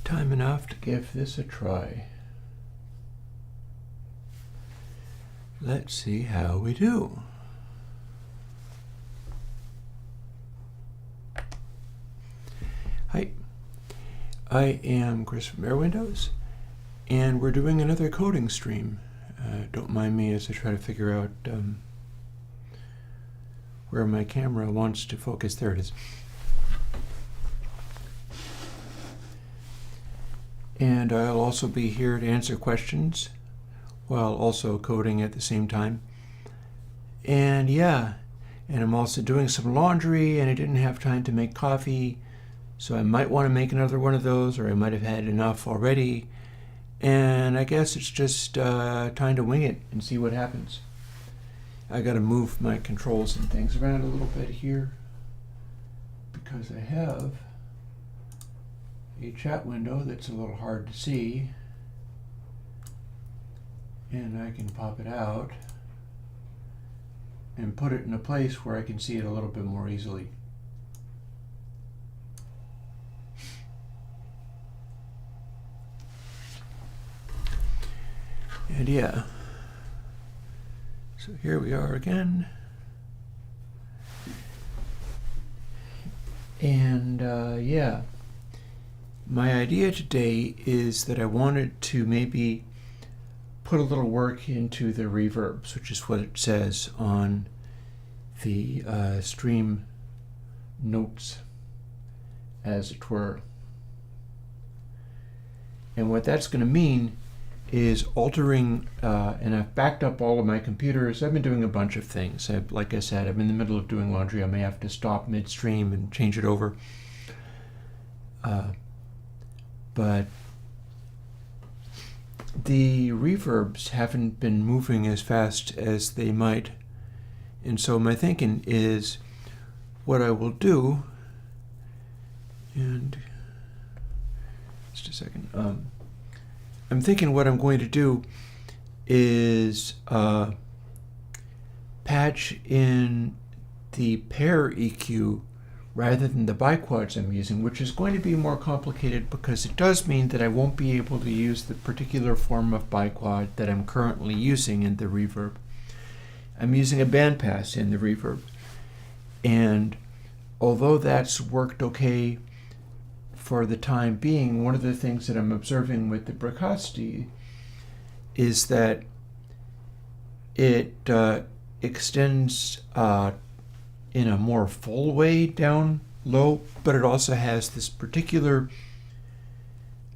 Time enough to give this a try. Let's see how we do. Hi, I am Chris from Airwindows, and we're doing another coding stream. Don't mind me as I try to figure out where my camera wants to focus. There it is. And I'll also be here to answer questions while also coding at the same time. And yeah, and I'm also doing some laundry, and I didn't have time to make coffee, so I might want to make another one of those, or I might have had enough already. And I guess it's just time to wing it and see what happens. I got to move my controls and things around a little bit here because I have a chat window that's a little hard to see, and I can pop it out and put it in a place where I can see it a little bit more easily. And yeah, so here we are again. And yeah, my idea today is that I wanted to maybe put a little work into the reverbs, which is what it says on the stream notes, as it were. And what that's going to mean is altering, and I've backed up all of my computers. I've been doing a bunch of things. Like I said, I'm in the middle of doing laundry. I may have to stop midstream and change it over. But the reverbs haven't been moving as fast as they might. And so my thinking is what I will do, and just a second, I'm thinking what I'm going to do is patch in the pair EQ rather than the biquads I'm using, which is going to be more complicated because it does mean that I won't be able to use the particular form of biquad that I'm currently using in the reverb. I'm using a bandpass in the reverb, and although that's worked okay for the time being, one of the things that I'm observing with the precocity is that it extends in a more full way down low, but it also has this particular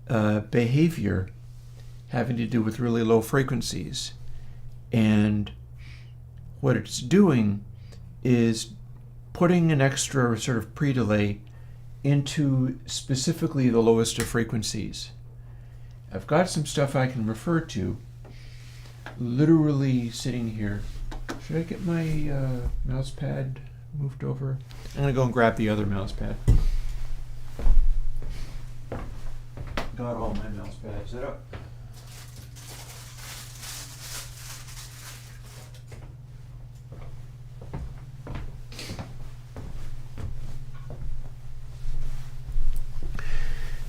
behavior having to do with really low frequencies. And what it's doing is putting an extra sort of pre-delay into specifically the lowest of frequencies. I've got some stuff I can refer to literally sitting here. Should I get my mouse pad moved over? I'm going to go and grab the other mouse pad. Got all my mouse pads set up.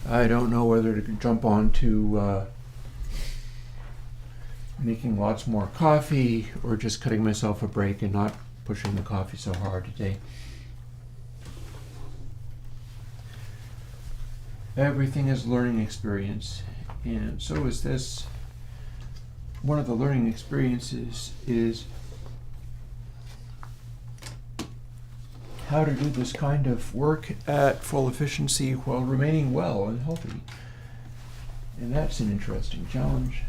I don't know whether to jump on to making lots more coffee or just cutting myself a break and not pushing the coffee so hard today. Everything is learning experience, and so is this. One of the learning experiences is how to do this kind of work at full efficiency while remaining well and healthy. And that's an interesting challenge.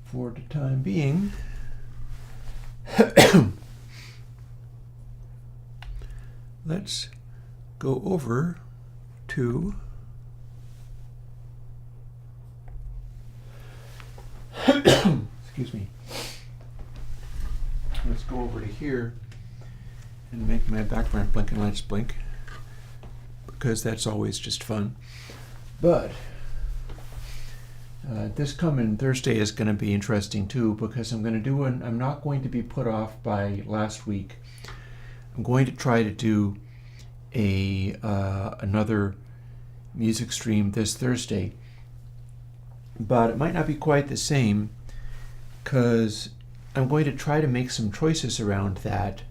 For the time being, let's go over to excuse me. Let's go over to here and make my background blinking lights blink, because that's always just fun. But this coming Thursday is going to be interesting too, because I'm not going to be put off by last week. I'm going to try to do another music stream this Thursday. But it might not be quite the same because I'm going to try to make some choices around that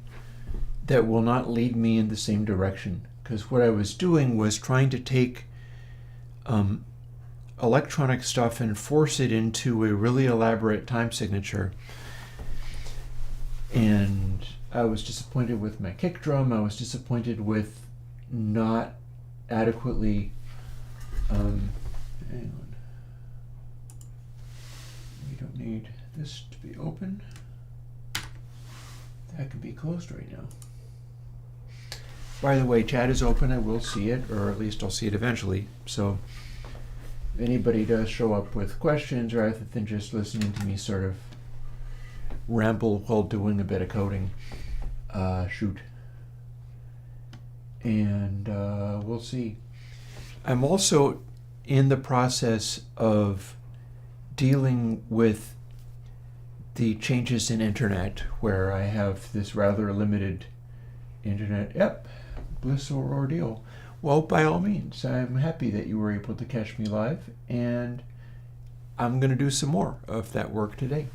will not lead me in the same direction. Because what I was doing was trying to take electronic stuff and force it into a really elaborate time signature. And I was disappointed with my kick drum. I was disappointed with not adequately hang on. We don't need this to be open. That can be closed right now. By the way, chat is open. I will see it, or at least I'll see it eventually. So if anybody does show up with questions rather than just listening to me sort of ramble while doing a bit of coding, shoot. And we'll see. I'm also in the process of dealing with the changes in internet, where I have this rather limited internet. Yep, bliss or ordeal. Well, by all means, I'm happy that you were able to catch me live, and I'm going to do some more of that work today.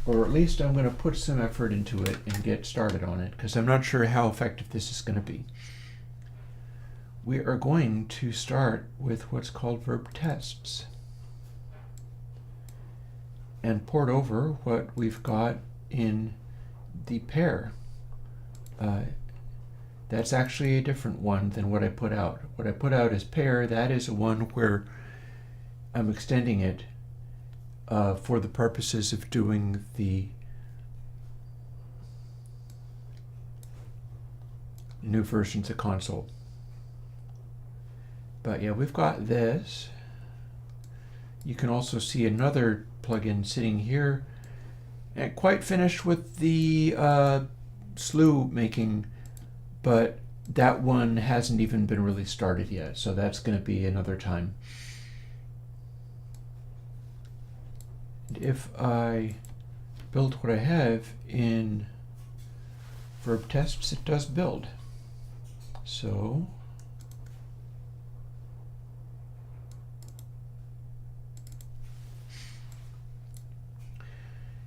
Or at least I'm going to put some effort into it and get started on it, because I'm not sure how effective this is going to be. We are going to start with what's called verb tests and port over what we've got in the pair. That's actually a different one than what I put out. What I put out is pair. That is a one where I'm extending it for the purposes of doing the new versions of console. But yeah, we've got this. You can also see another plugin sitting here, and quite finished with the slew making, but that one hasn't even been really started yet, so that's going to be another time. And if I build what I have in verb tests, it does build. So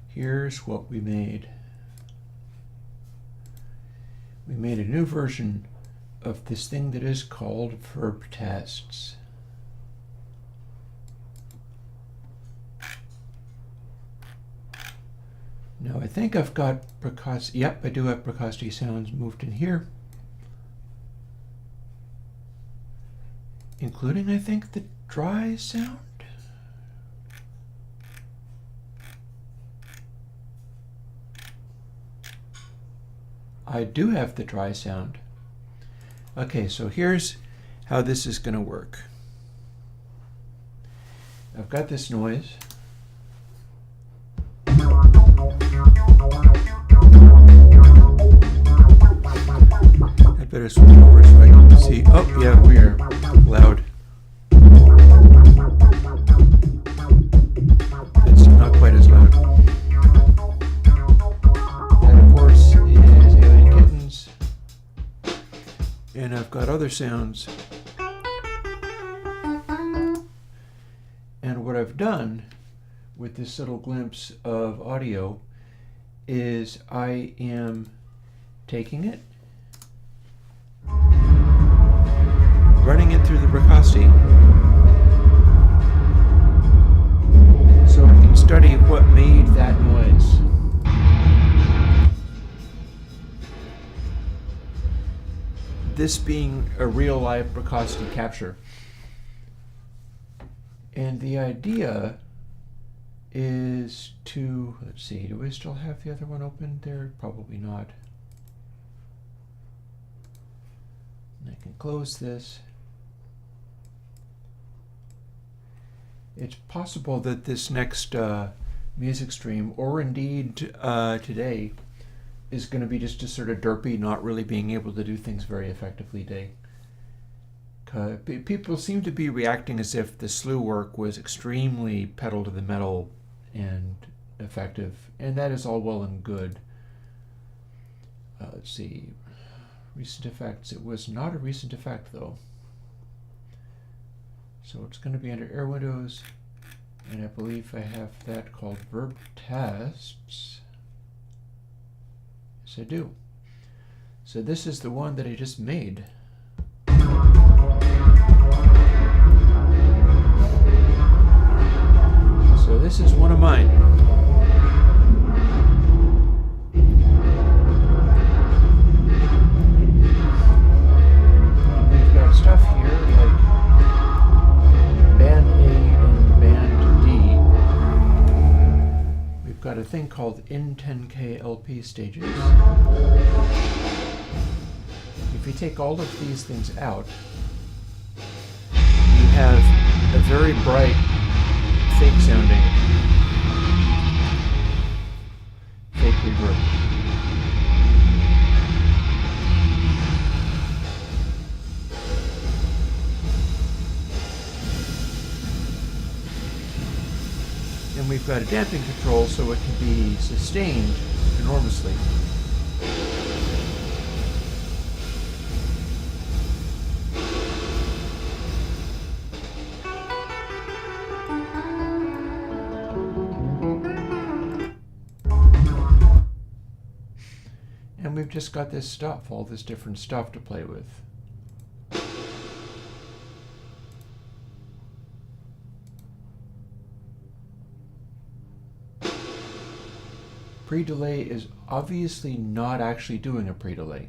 here's what we made. We made a new version of this thing that is called verb tests. Now I think I've got precocity. Yep, I do have precocity sounds moved in here, including, I think, the dry sound. I do have the dry sound. Okay, so here's how this is going to work. I've got this noise. I better switch over so I can see. Oh, yeah, we're loud. It's not quite as loud. That, of course, is Alien Kittens. And I've got other sounds. And what I've done with this little glimpse of audio is I am taking it, running it through the precocity so I can study what made that noise. This being a real live precocity capture. And the idea is to, let's see, do we still have the other one open there? Probably not. I can close this. It's possible that this next music stream, or indeed today, is going to be just a sort of derpy, not really being able to do things very effectively day. People seem to be reacting as if the slew work was extremely pedal to the metal and effective, and that is all well and good. Let's see, recent effects. It was not a recent effect though. So it's going to be under Airwindows, and I believe I have that called verb tests. Yes, I do. So this is the one that I just made. So this is one of mine. We've got stuff here like band A and band D. We've got a thing called N10K LP stages. If you take all of these things out, you have a very bright, fake sounding, fake reverb. And we've got a damping control so it can be sustained enormously. And we've just got this stuff, all this different stuff to play with. Pre-delay is obviously not actually doing a pre-delay.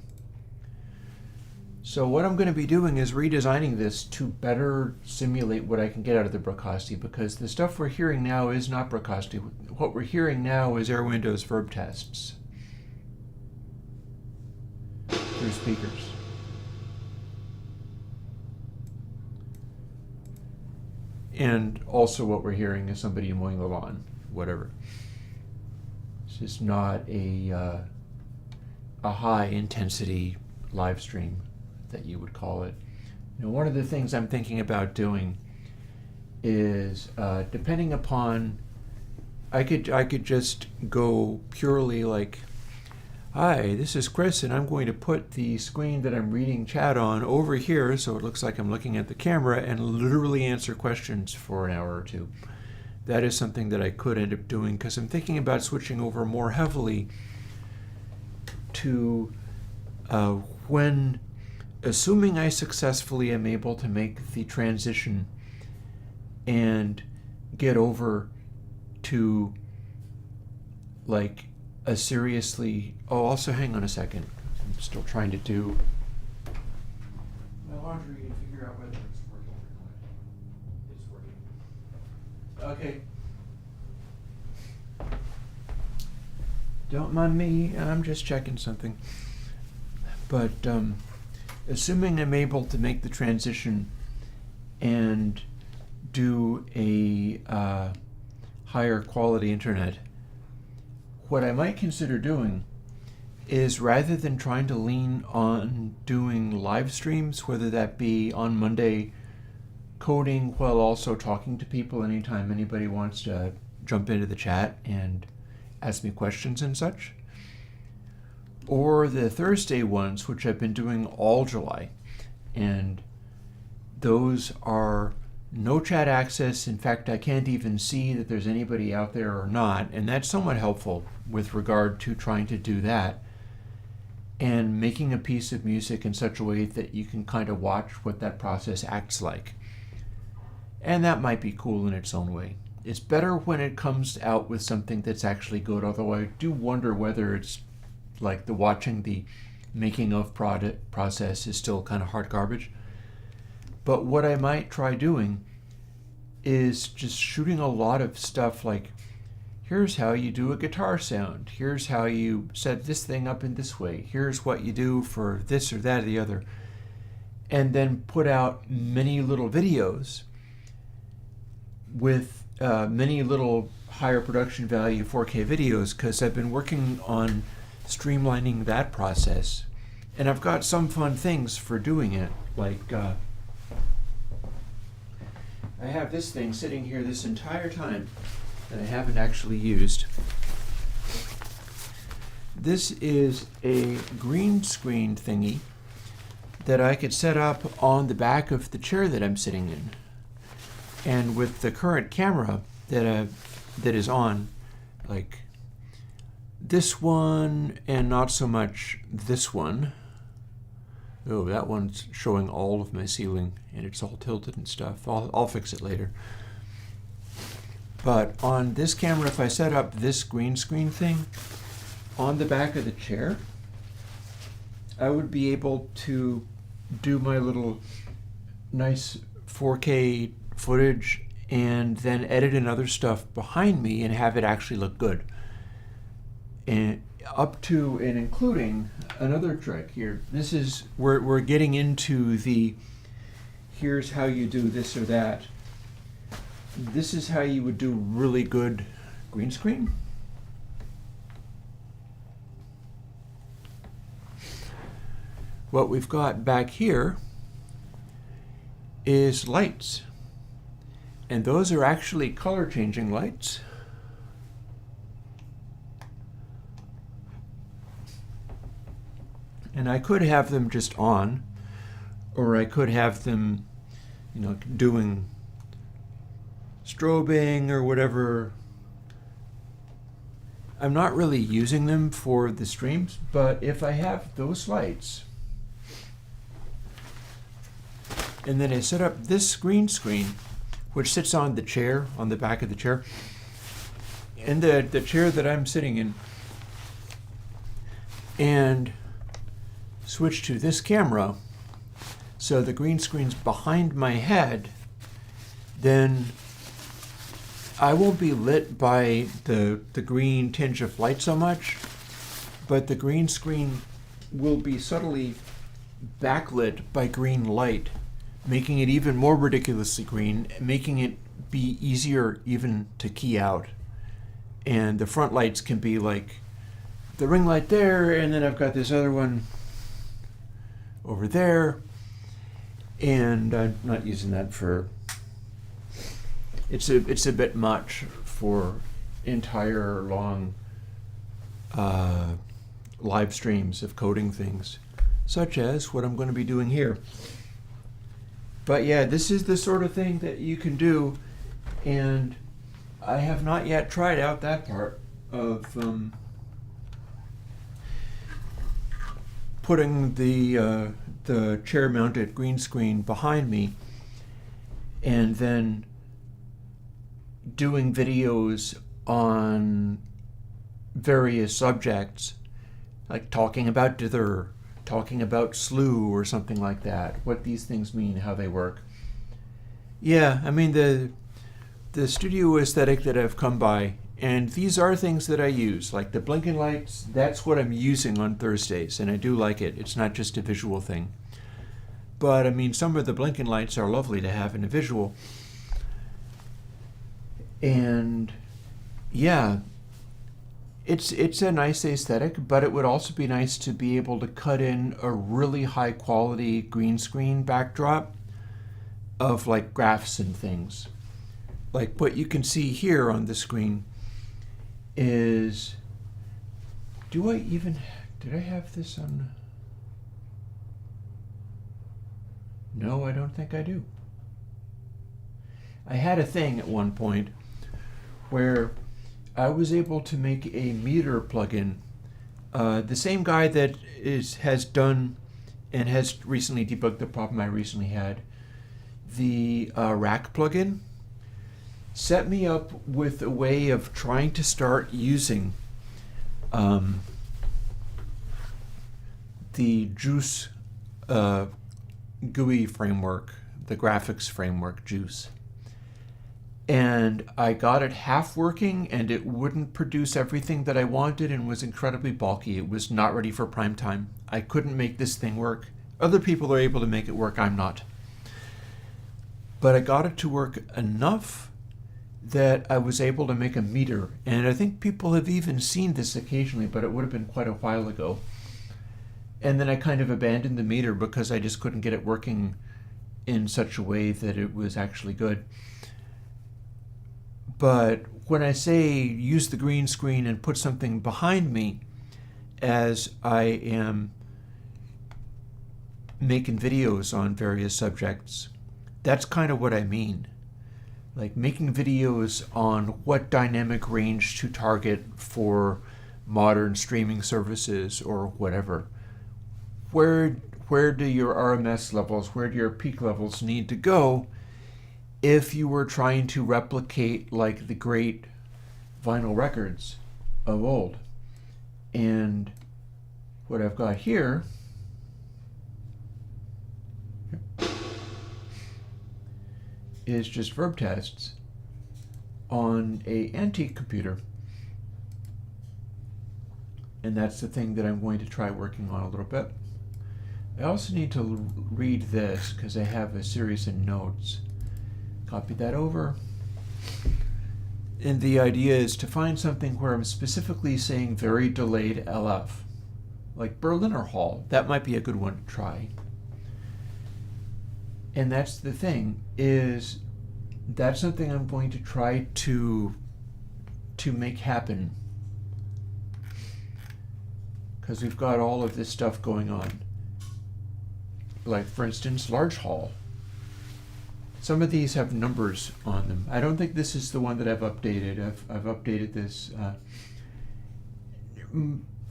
So what I'm going to be doing is redesigning this to better simulate what I can get out of the Brocasti, because the stuff we're hearing now is not Brocasti. What we're hearing now is Airwindows verb tests through speakers. And also what we're hearing is somebody mowing the lawn, whatever. It's just not a high intensity live stream that you would call it. You know, one of the things I'm thinking about doing is depending upon, I could just go purely like, hi, this is Chris, and I'm going to put the screen that I'm reading chat on over here so it looks like I'm looking at the camera and literally answer questions for an hour or two. That is something that I could end up doing because I'm thinking about switching over more heavily to when, assuming I successfully am able to make the transition and get over to like a seriously, oh, also hang on a second. I'm still trying to do my laundry and figure out whether it's working or not. It's working. Okay. Don't mind me, I'm just checking something. But assuming I'm able to make the transition and do a higher quality internet, what I might consider doing is, rather than trying to lean on doing live streams, whether that be on Monday coding while also talking to people anytime anybody wants to jump into the chat and ask me questions and such, or the Thursday ones, which I've been doing all July, and those are no chat access. In fact, I can't even see that there's anybody out there or not, and that's somewhat helpful with regard to trying to do that and making a piece of music in such a way that you can kind of watch what that process acts like. And that might be cool in its own way. It's better when it comes out with something that's actually good, although I do wonder whether it's like the watching the making of product process is still kind of hard garbage. But what I might try doing is just shooting a lot of stuff like, here's how you do a guitar sound, here's how you set this thing up in this way, here's what you do for this or that or the other, and then put out many little videos with many little higher production value 4K videos, because I've been working on streamlining that process, and I've got some fun things for doing it, like I have this thing sitting here this entire time that I haven't actually used. This is a green screen thingy that I could set up on the back of the chair that I'm sitting in. And with the current camera that is on, like this one and not so much this one. Oh, that one's showing all of my ceiling and it's all tilted and stuff. I'll fix it later. But on this camera, if I set up this green screen thing on the back of the chair, I would be able to do my little nice 4K footage and then edit in other stuff behind me and have it actually look good. And up to and including another trick here. This is, we're getting into the, here's how you do this or that. This is how you would do really good green screen. What we've got back here is lights. And those are actually color changing lights. And I could have them just on, or I could have them, doing strobing or whatever. I'm not really using them for the streams, but if I have those lights, and then I set up this green screen, which sits on the chair, on the back of the chair, and the chair that I'm sitting in, and switch to this camera, so the green screen's behind my head, then I won't be lit by the green tinge of light so much, but the green screen will be subtly backlit by green light, making it even more ridiculously green, making it be easier even to key out. And the front lights can be like the ring light there, and then I've got this other one over there, and I'm not using that for, it's a bit much for entire long live streams of coding things, such as what I'm going to be doing here. But yeah, this is the sort of thing that you can do, and I have not yet tried out that part of putting the chair-mounted green screen behind me and then doing videos on various subjects, like talking about dither, talking about slew or something like that, what these things mean, how they work. Yeah, I mean, the studio aesthetic that I've come by, and these are things that I use, like the blinking lights, that's what I'm using on Thursdays, and I do like it. It's not just a visual thing. But I mean, some of the blinking lights are lovely to have in a visual. And yeah, it's a nice aesthetic, but it would also be nice to be able to cut in a really high quality green screen backdrop of like graphs and things. Like what you can see here on the screen is, did I have this on? No, I don't think I do. I had a thing at one point where I was able to make a meter plugin. The same guy that has done and has recently debugged the problem I recently had, the rack plugin, set me up with a way of trying to start using the Juice GUI framework, the graphics framework Juice. And I got it half working, and it wouldn't produce everything that I wanted and was incredibly bulky. It was not ready for prime time. I couldn't make this thing work. Other people are able to make it work, I'm not. But I got it to work enough that I was able to make a meter. And I think people have even seen this occasionally, but it would have been quite a while ago. And then I kind of abandoned the meter because I just couldn't get it working in such a way that it was actually good. But when I say use the green screen and put something behind me as I am making videos on various subjects, that's kind of what I mean. like making videos on what dynamic range to target for modern streaming services or whatever. Where do your RMS levels, where do your peak levels need to go if you were trying to replicate like the great vinyl records of old? And what I've got here is just verb tests on a antique computer. And that's the thing that I'm going to try working on a little bit. I also need to read this because I have a series of notes. Copy that over. And the idea is to find something where I'm specifically saying very delayed LF, like Berliner Hall. That might be a good one to try. And that's the thing, is that's something I'm going to try to make happen, because we've got all of this stuff going on. Like, for instance, large hall. Some of these have numbers on them. I don't think this is the one that I've updated. I've updated this.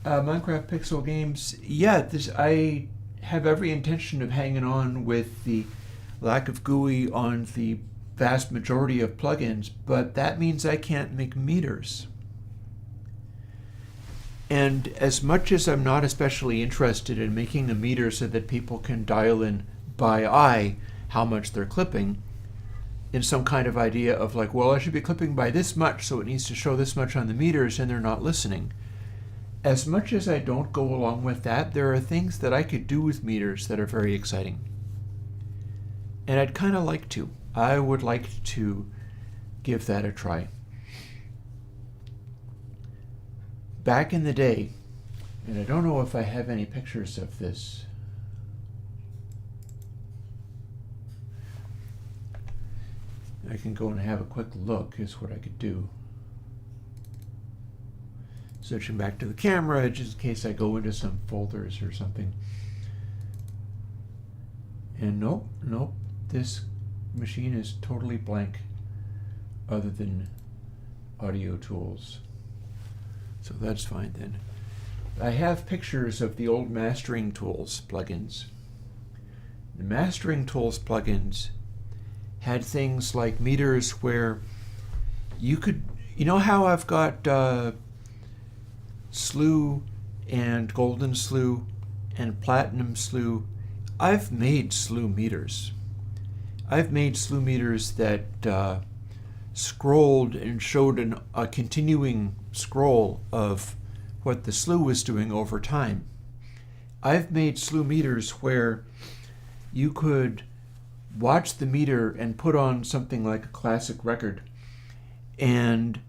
Minecraft Pixel Games. Yeah, I have every intention of hanging on with the lack of GUI on the vast majority of plugins, but that means I can't make meters. And as much as I'm not especially interested in making a meter so that people can dial in by eye how much they're clipping, in some kind of idea of like, well, I should be clipping by this much, so it needs to show this much on the meters, and they're not listening. As much as I don't go along with that, there are things that I could do with meters that are very exciting. And I'd kind of like to. I would like to give that a try. Back in the day, and I don't know if I have any pictures of this. I can go and have a quick look, is what I could do. Switching back to the camera, just in case I go into some folders or something. And nope, this machine is totally blank, other than audio tools. So that's fine then. I have pictures of the old Mastering Tools plugins. The Mastering Tools plugins had things like meters where you could, you know how I've got slew and golden slew and platinum slew? I've made slew meters. I've made slew meters that scrolled and showed a continuing scroll of what the slew was doing over time. I've made slew meters where you could watch the meter and put on something like a classic record and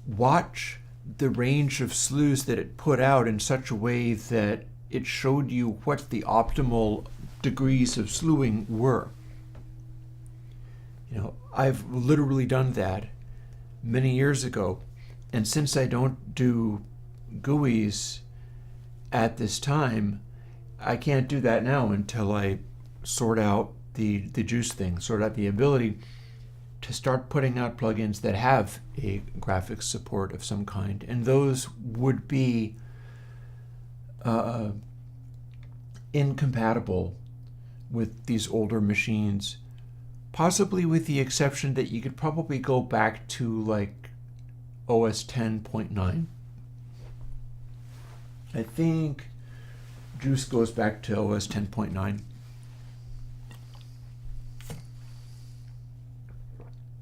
watch the range of slews that it put out in such a way that it showed you what the optimal degrees of slewing were. You know, I've literally done that many years ago, and since I don't do GUIs at this time, I can't do that now until I sort out the juice thing, sort out the ability to start putting out plugins that have a graphics support of some kind. And those would be incompatible with these older machines, possibly with the exception that you could probably go back to like OS 10.9. I think Juice goes back to OS 10.9.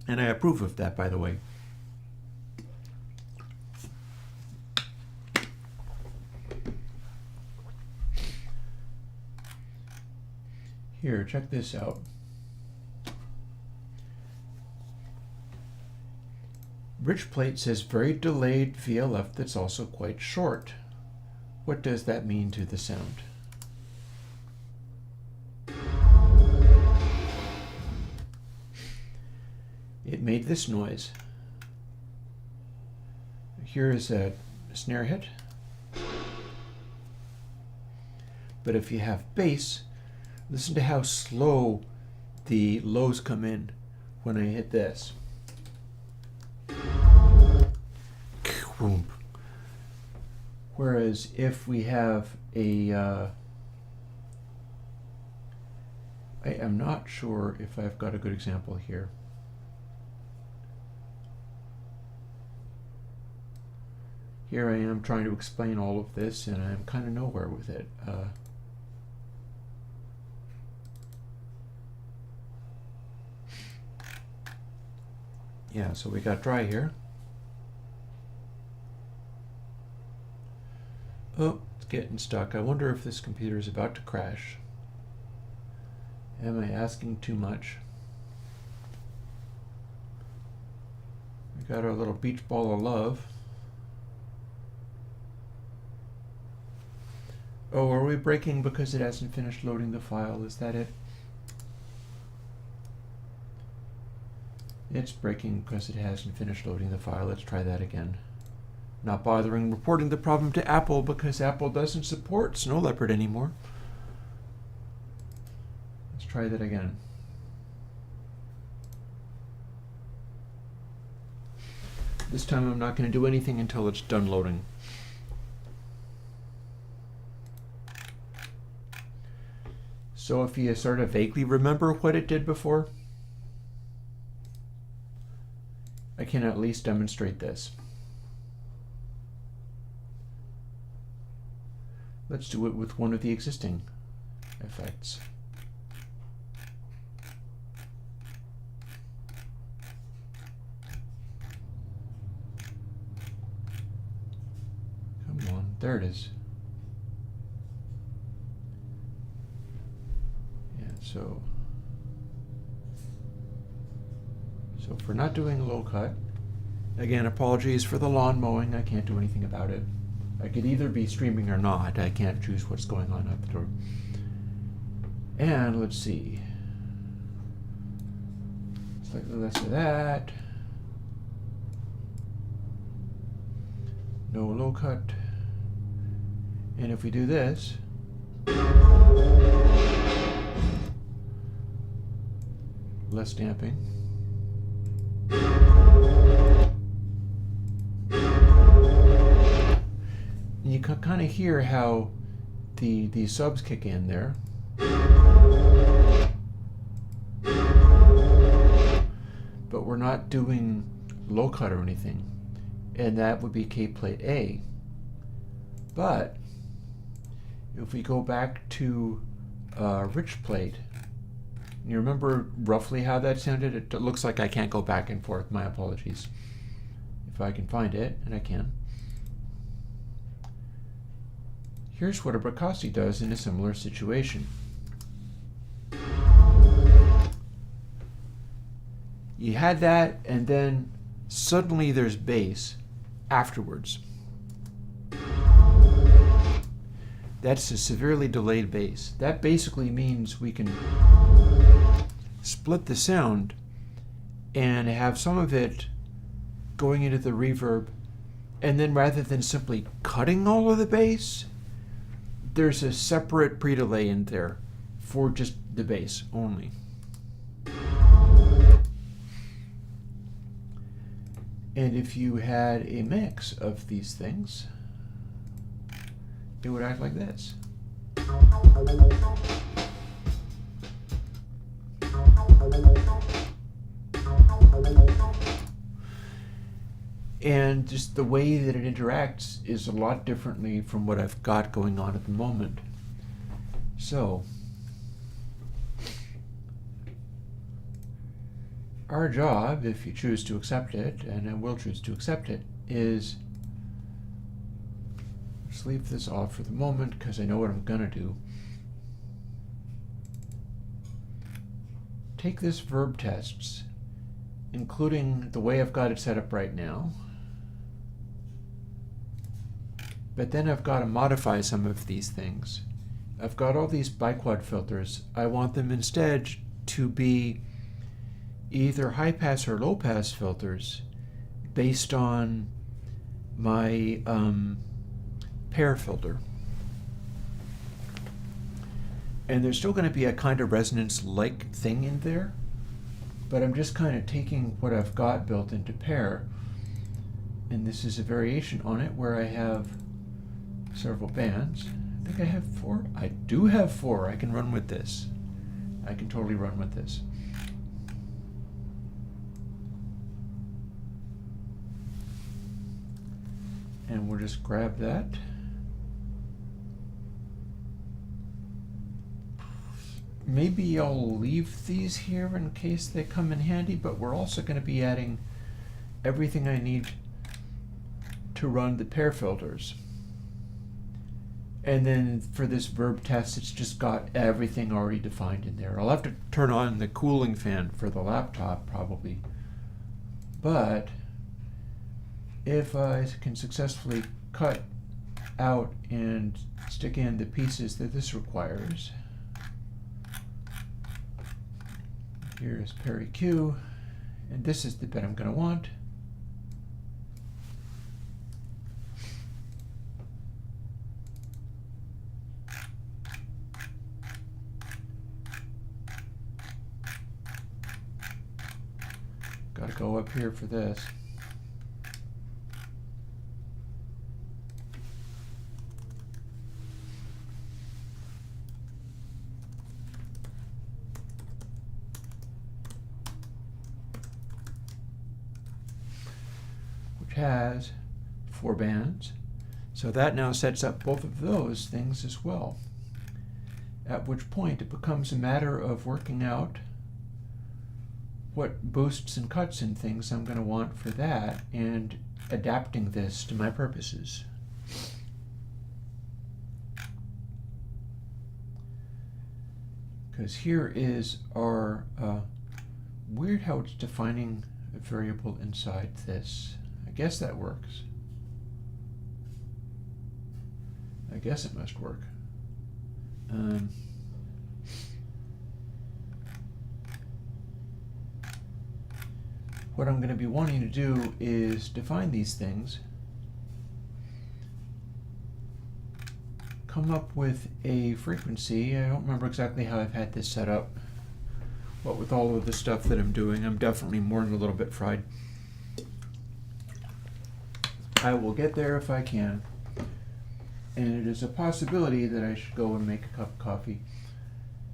And I approve of that, by the way. Here, check this out. Rich Plate says very delayed VLF that's also quite short. What does that mean to the sound? It made this noise. Here is a snare hit. But if you have bass, listen to how slow the lows come in when I hit this. boom. Whereas if we have a, I am not sure if I've got a good example here. Here I am trying to explain all of this, and I'm kind of nowhere with it. Yeah, so we got dry here. Oh, it's getting stuck. I wonder if this computer is about to crash. Am I asking too much? We got our little beach ball of love. Oh, are we breaking because it hasn't finished loading the file? Is that it? It's breaking because it hasn't finished loading the file. Let's try that again. Not bothering reporting the problem to Apple because Apple doesn't support Snow Leopard anymore. Let's try that again. This time I'm not going to do anything until it's done loading. So if you sort of vaguely remember what it did before, I can at least demonstrate this. Let's do it with one of the existing effects. Come on, there it is. So for not doing low cut, again, apologies for the lawn mowing. I can't do anything about it. I could either be streaming or not. I can't choose what's going on out the door. And let's see. Slightly less of that. No low cut. And if we do this, less damping. And you can kind of hear how the subs kick in there. But we're not doing low cut or anything. And that would be K plate A. But if we go back to rich plate, you remember roughly how that sounded? It looks like I can't go back and forth. My apologies. If I can find it, and I can. Here's what a Bracasti does in a similar situation. You had that, and then suddenly there's bass afterwards. That's a severely delayed bass. That basically means we can split the sound and have some of it going into the reverb, and then rather than simply cutting all of the bass, there's a separate pre-delay in there for just the bass only. And if you had a mix of these things, it would act like this. And just the way that it interacts is a lot differently from what I've got going on at the moment. So, our job, if you choose to accept it, and I will choose to accept it, is just leave this off for the moment because I know what I'm gonna do. Take this verb tests, including the way I've got it set up right now, but then I've got to modify some of these things. I've got all these biquad filters. I want them instead to be either high pass or low pass filters based on my pair filter. And there's still going to be a kind of resonance-like thing in there, but I'm just kind of taking what I've got built into pair And this is a variation on it where I have several bands. I think I have 4. I do have 4. I can run with this. I can totally run with this. And we'll just grab that. Maybe I'll leave these here in case they come in handy, but we're also going to be adding everything I need to run the pair filters. And then for this verb test, it's just got everything already defined in there. I'll have to turn on the cooling fan for the laptop probably. But if I can successfully cut out and stick in the pieces that this requires, here's pair EQ, and this is the bit I'm going to want. Got to go up here for this. Which has 4 bands. So that now sets up both of those things as well. At which point it becomes a matter of working out what boosts and cuts and things I'm going to want for that and adapting this to my purposes. Because here is our weird how it's defining a variable inside this. I guess that works. I guess it must work. What I'm going to be wanting to do is define these things, come up with a frequency. I don't remember exactly how I've had this set up, but with all of the stuff that I'm doing, I'm definitely more than a little bit fried. I will get there if I can, and it is a possibility that I should go and make a cup of coffee.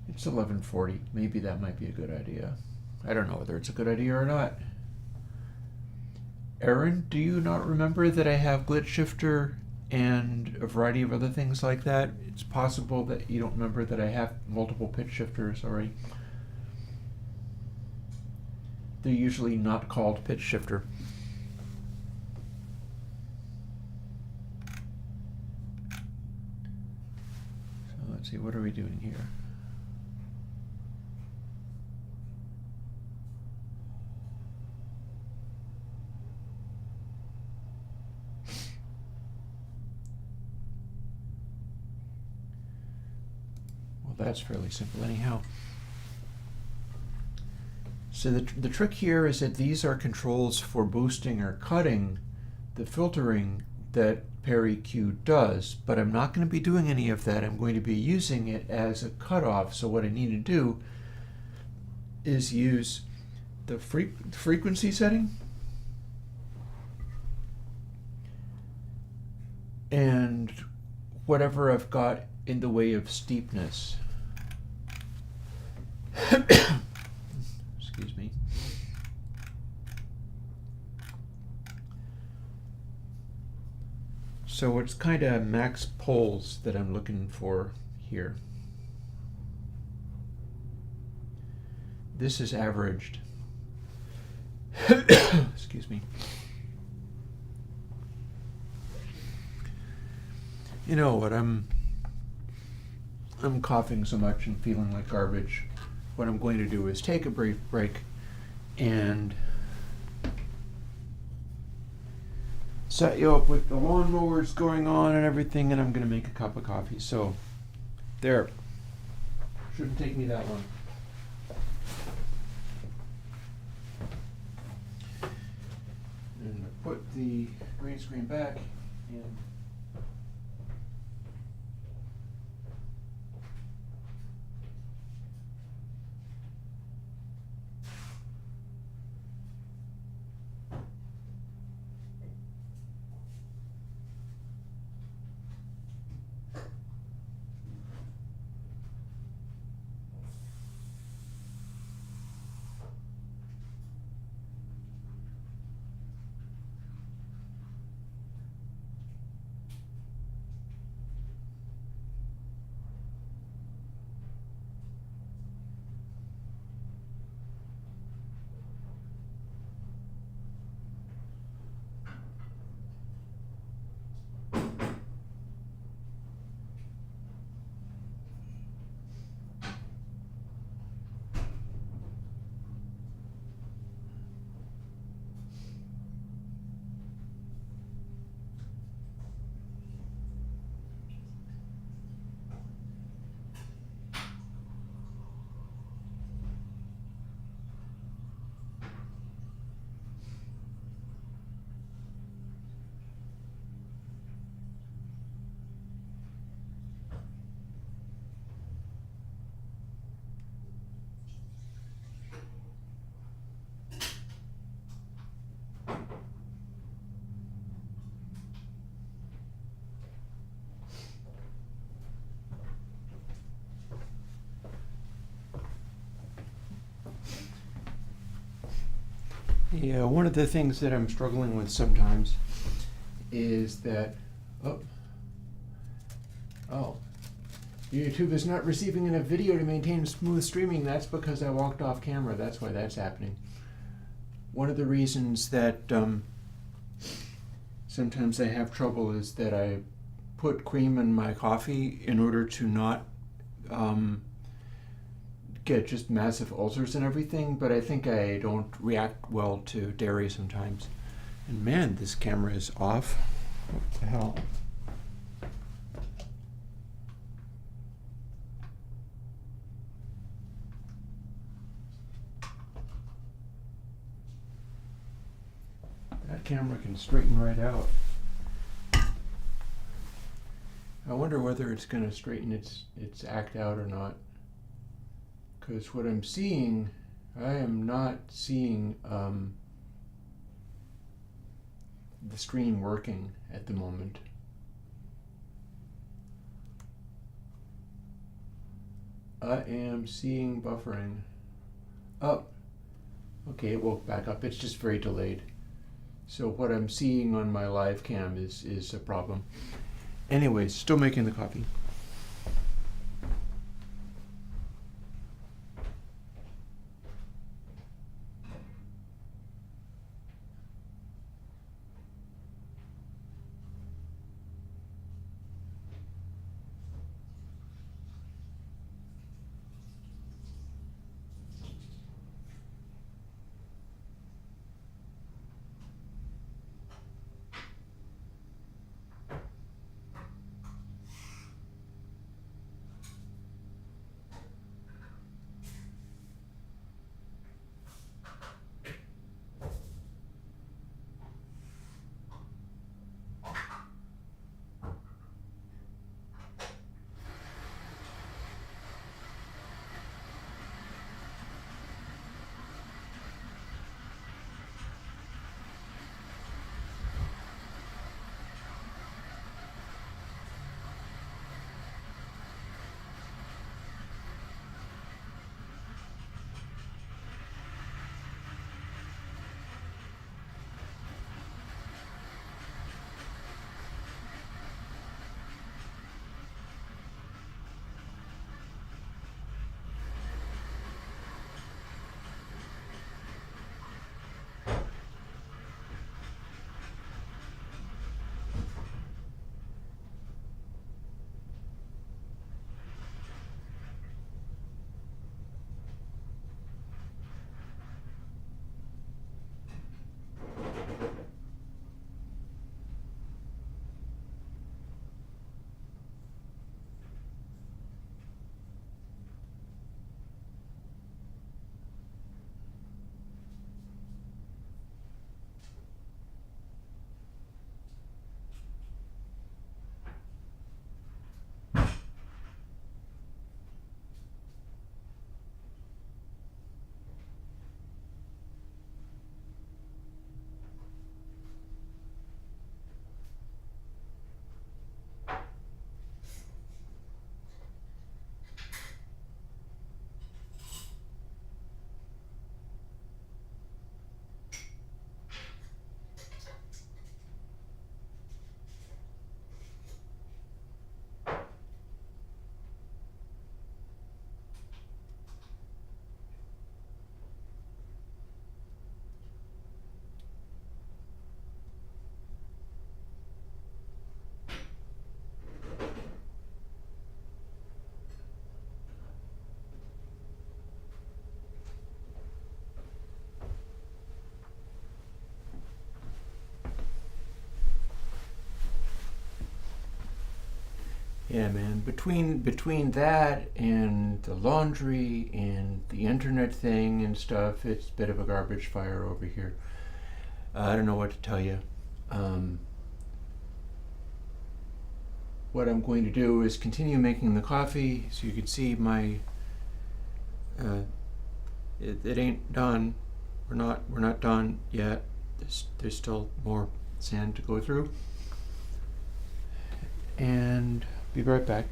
It's 11:40. Maybe that might be a good idea. I don't know whether it's a good idea or not. Aaron, do you not remember that I have glitch shifter and a variety of other things like that? It's possible that you don't remember that I have multiple pitch shifters already. They're usually not called pitch shifter. So let's see, what are we doing here? That's fairly simple anyhow. So the trick here is that these are controls for boosting or cutting the filtering that pair EQ does, but I'm not going to be doing any of that. I'm going to be using it as a cutoff. So what I need to do is use the frequency setting and whatever I've got in the way of steepness. Excuse me. So it's kind of max poles that I'm looking for here. This is averaged. Excuse me. You know what, I'm coughing so much and feeling like garbage. What I'm going to do is take a brief break and set you up with the lawnmowers going on and everything, and I'm going to make a cup of coffee. So, there. Shouldn't take me that long. And put the green screen back and Yeah, one of the things that I'm struggling with sometimes is that, YouTube is not receiving enough video to maintain smooth streaming. That's because I walked off camera. That's why that's happening. One of the reasons that sometimes I have trouble is that I put cream in my coffee in order to not get just massive ulcers and everything, but I think I don't react well to dairy sometimes. And man, this camera is off. What the hell? That camera can straighten right out. I wonder whether it's going to straighten its act out or not. Because what I'm seeing, I am not seeing the stream working at the moment. I am seeing buffering. Oh, okay, it woke back up. It's just very delayed. So what I'm seeing on my live cam is a problem. Anyways, still making the coffee. Yeah, man. Between that and the laundry and the internet thing and stuff, it's a bit of a garbage fire over here. I don't know what to tell you. What I'm going to do is continue making the coffee, so you can see my. It ain't done. We're not done yet. There's still more sand to go through. And be right back.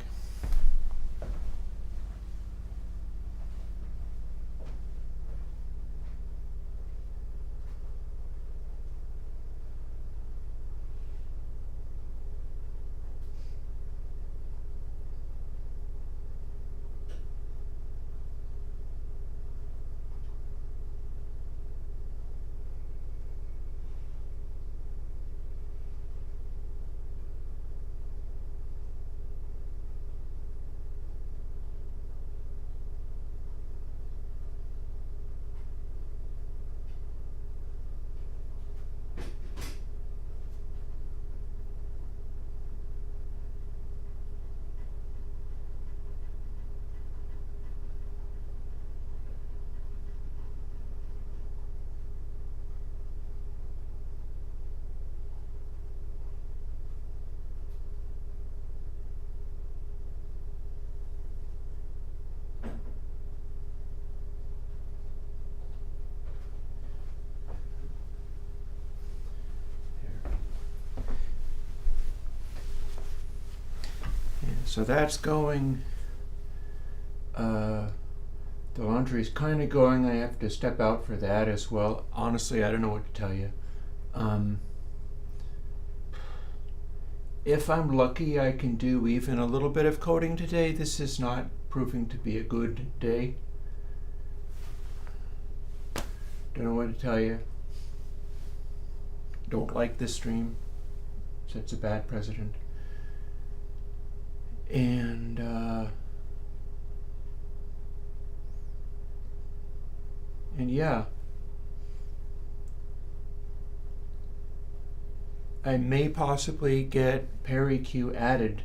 So that's going. The laundry's kind of going. I have to step out for that as well. Honestly, I don't know what to tell you. If I'm lucky, I can do even a little bit of coding today. This is not proving to be a good day. Don't know what to tell you. Don't like this stream. Sets a bad precedent. And yeah, I may possibly get pair EQ added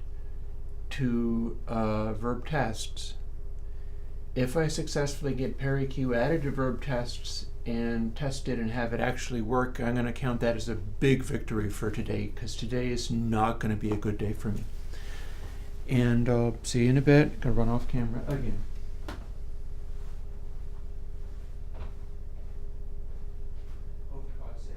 to verb tests. If I successfully get pair EQ added to verb tests and test it and have it actually work, I'm going to count that as a big victory for today, because today is not going to be a good day for me. And I'll see you in a bit. Gonna run off camera again. Oh, for God's sake.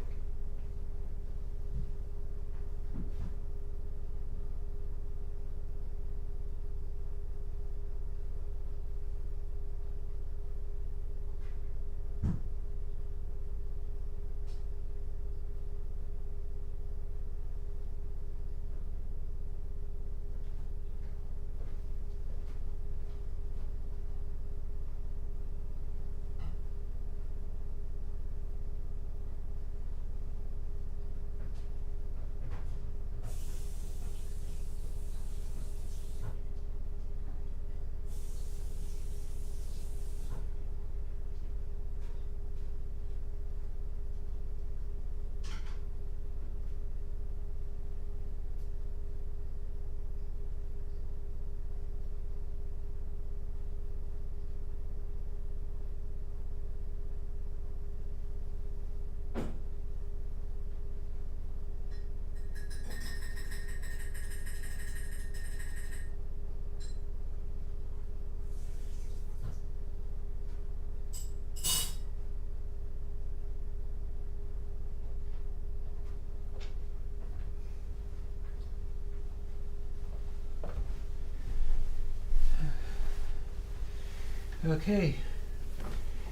Okay,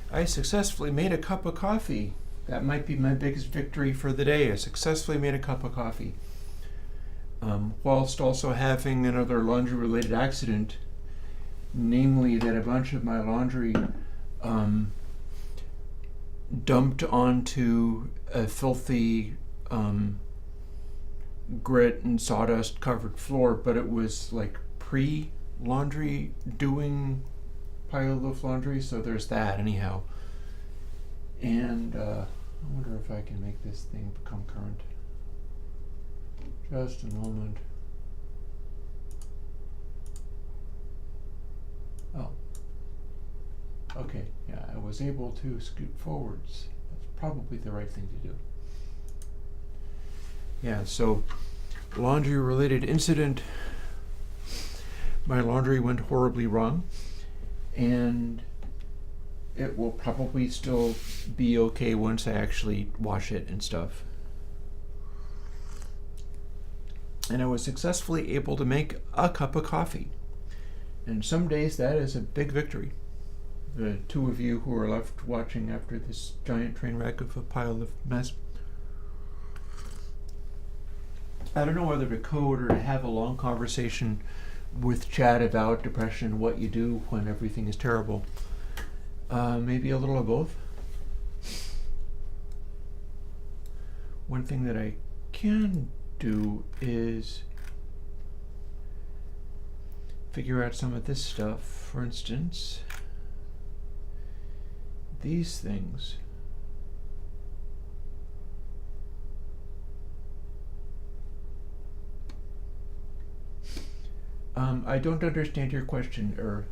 I successfully made a cup of coffee. That might be my biggest victory for the day. I successfully made a cup of coffee. Whilst also having another laundry-related accident, namely that a bunch of my laundry dumped onto a filthy grit and sawdust covered floor, but it was like pre-laundry doing pile of laundry, so there's that anyhow. And I wonder if I can make this thing become current. Just a moment. Oh. Okay, yeah, I was able to scoot forwards. That's probably the right thing to do. Yeah, so laundry related incident. My laundry went horribly wrong, and it will probably still be okay once I actually wash it and stuff. And I was successfully able to make a cup of coffee. And some days that is a big victory. The two of you who are left watching after this giant train wreck of a pile of mess. I don't know whether to code or to have a long conversation with Chad about depression, what you do when everything is terrible. Maybe a little of both. One thing that I can do is figure out some of this stuff. For instance, these things. I don't understand your question,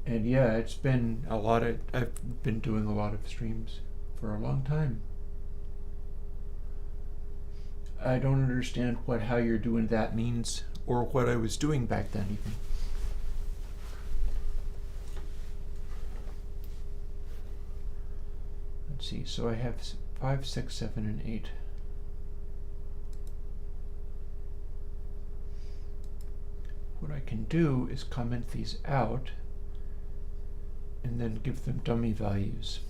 and yeah, it's been I've been doing a lot of streams for a long time. I don't understand how you're doing that means, or what I was doing back then even. Let's see, so I have 5, 6, 7, and 8. I can do is comment these out and then give them dummy values.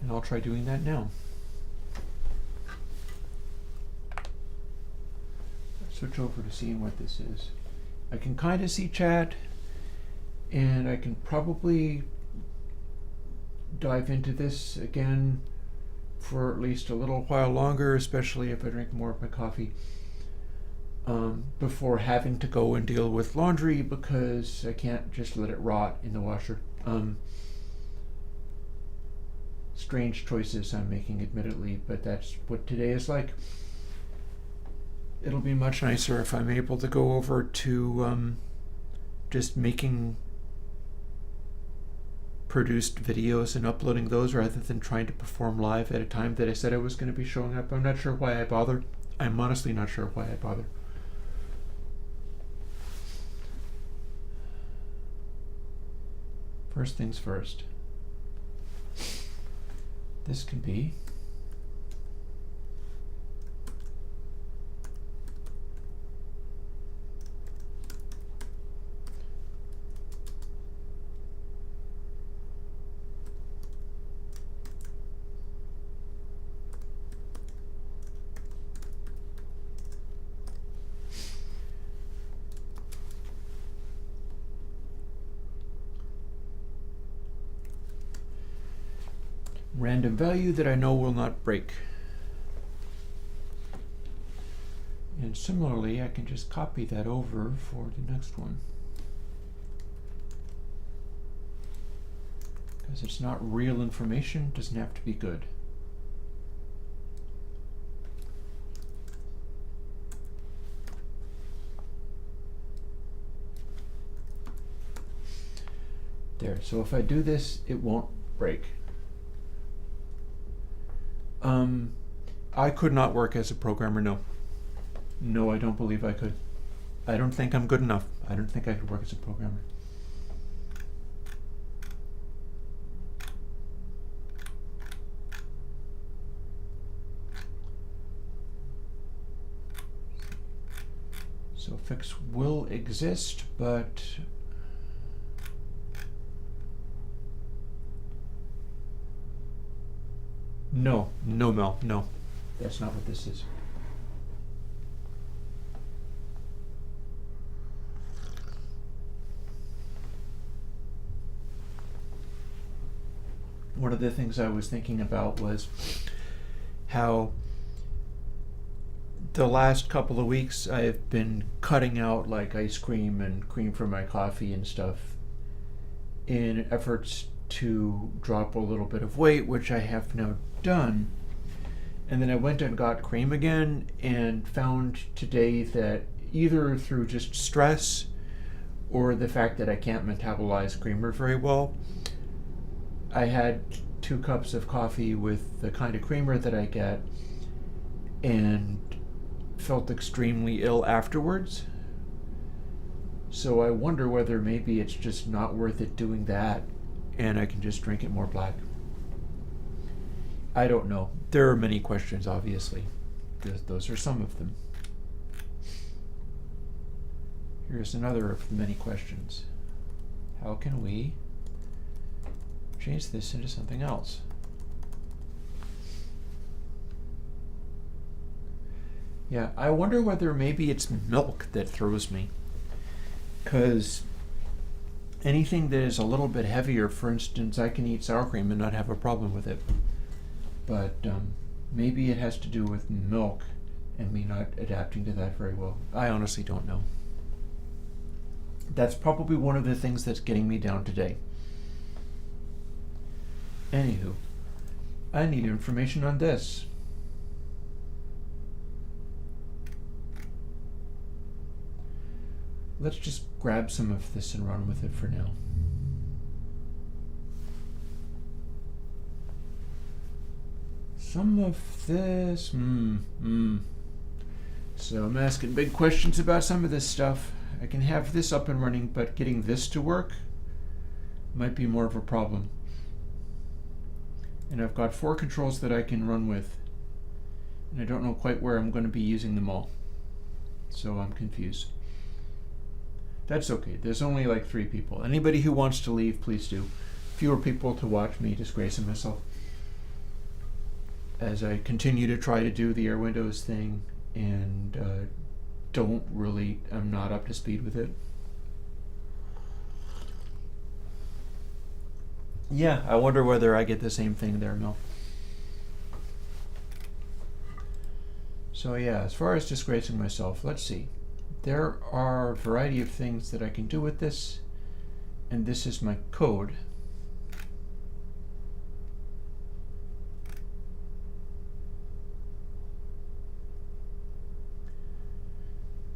And I'll try doing that now. Switch over to seeing what this is. I can kind of see chat, and I can probably dive into this again for at least a little while longer, especially if I drink more of my coffee, before having to go and deal with laundry because I can't just let it rot in the washer. Strange choices I'm making, admittedly, but that's what today is like. It'll be much nicer if I'm able to go over to just making produced videos and uploading those rather than trying to perform live at a time that I said I was going to be showing up. I'm not sure why I bother. I'm honestly not sure why I bother. First things first. This can be random value that I know will not break. And similarly, I can just copy that over for the next one. Because it's not real information, it doesn't have to be good. There, so if I do this, it won't break. I could not work as a programmer, no. No, I don't believe I could. I don't think I'm good enough. I don't think I could work as a programmer. So fix will exist, but no, Mel, no. That's not what this is. One of the things I was thinking about was how the last couple of weeks I've been cutting out like ice cream and cream for my coffee and stuff in efforts to drop a little bit of weight, which I have now done. And then I went and got cream again and found today that either through just stress or the fact that I can't metabolize creamer very well, I had 2 cups of coffee with the kind of creamer that I get and felt extremely ill afterwards. So I wonder whether maybe it's just not worth it doing that and I can just drink it more black. I don't know. There are many questions, obviously. Those are some of them. Here's another of the many questions. How can we change this into something else? Yeah, I wonder whether maybe it's milk that throws me. Because anything that is a little bit heavier, for instance, I can eat sour cream and not have a problem with it. But maybe it has to do with milk and me not adapting to that very well. I honestly don't know. That's probably one of the things that's getting me down today. Anywho, I need information on this. Let's just grab some of this and run with it for now. Some of this, So I'm asking big questions about some of this stuff. I can have this up and running, but getting this to work might be more of a problem. And I've got 4 controls that I can run with. And I don't know quite where I'm going to be using them all. So I'm confused. That's okay. There's only like 3 people. Anybody who wants to leave, please do. Fewer people to watch me disgracing myself as I continue to try to do the Airwindows thing and I'm not up to speed with it. Yeah, I wonder whether I get the same thing there, Mel. So yeah, as far as disgracing myself, let's see. There are a variety of things that I can do with this, and this is my code.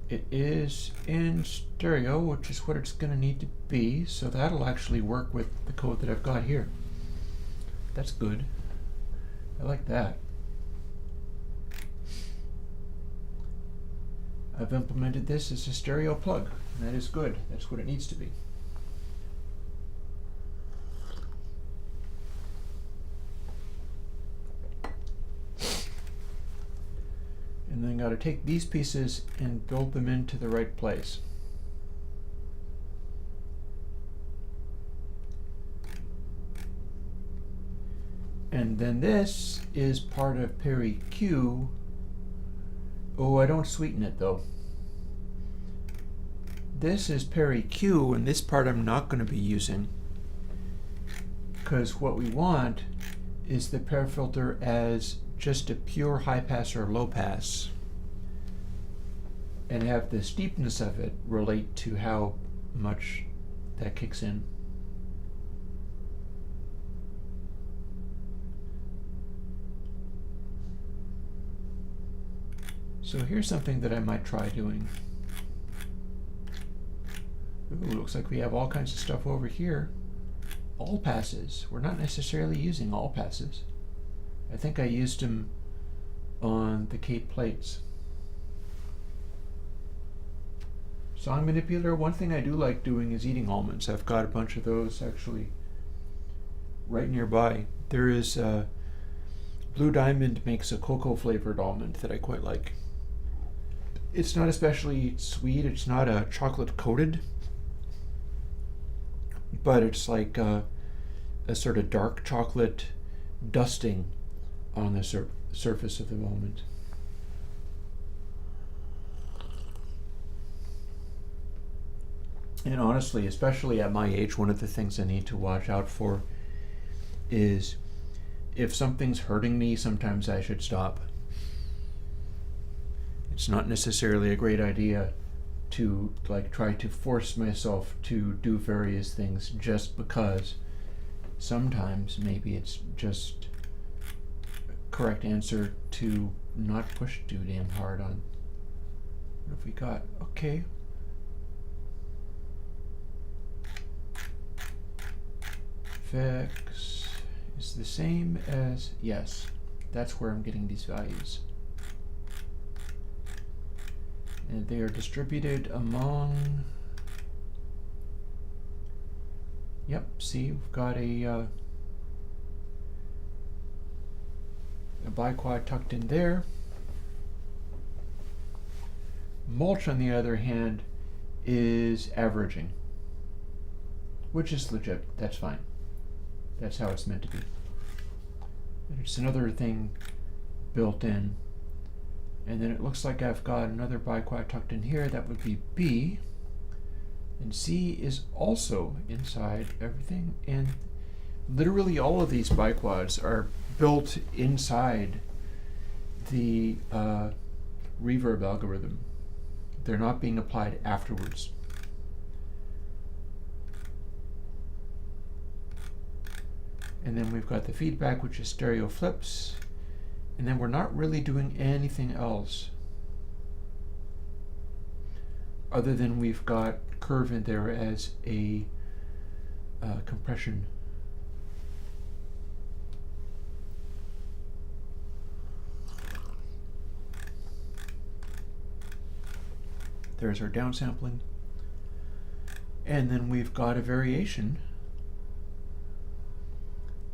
It is in stereo, which is what it's going to need to be, so that'll actually work with the code that I've got here. That's good. I like that. I've implemented this as a stereo plug, and that is good. That's what it needs to be. And then got to take these pieces and build them into the right place. And then this is part of pair EQ. Oh, I don't sweeten it though. This is pair EQ, and this part I'm not going to be using, because what we want is the pair filter as just a pure high pass or low pass, and have the steepness of it relate to how much that kicks in. So here's something that I might try doing. Ooh, looks like we have all kinds of stuff over here. All passes. We're not necessarily using all passes. I think I used them on the Cape plates. Song manipulator, one thing I do like doing is eating almonds. I've got a bunch of those actually right nearby. There is Blue Diamond makes a cocoa flavored almond that I quite like. It's not especially sweet, it's not a chocolate coated, but it's like a sort of dark chocolate dusting on the surface of the almond. And honestly, especially at my age, one of the things I need to watch out for is if something's hurting me, sometimes I should stop. It's not necessarily a great idea to try to force myself to do various things just because sometimes maybe it's just a correct answer to not push too damn hard on. What have we got? Okay. Fix is the same as, yes, that's where I'm getting these values. And they are distributed among, yep, see, we've got a biquad tucked in there. Mulch, on the other hand, is averaging, which is legit. That's fine. That's how it's meant to be. It's another thing built in. And then it looks like I've got another biquad tucked in here. That would be B. And C is also inside everything. And literally all of these biquads are built inside the reverb algorithm. They're not being applied afterwards. And then we've got the feedback, which is stereo flips. And then we're not really doing anything else other than we've got curve in there as a compression. There's our downsampling. And then we've got a variation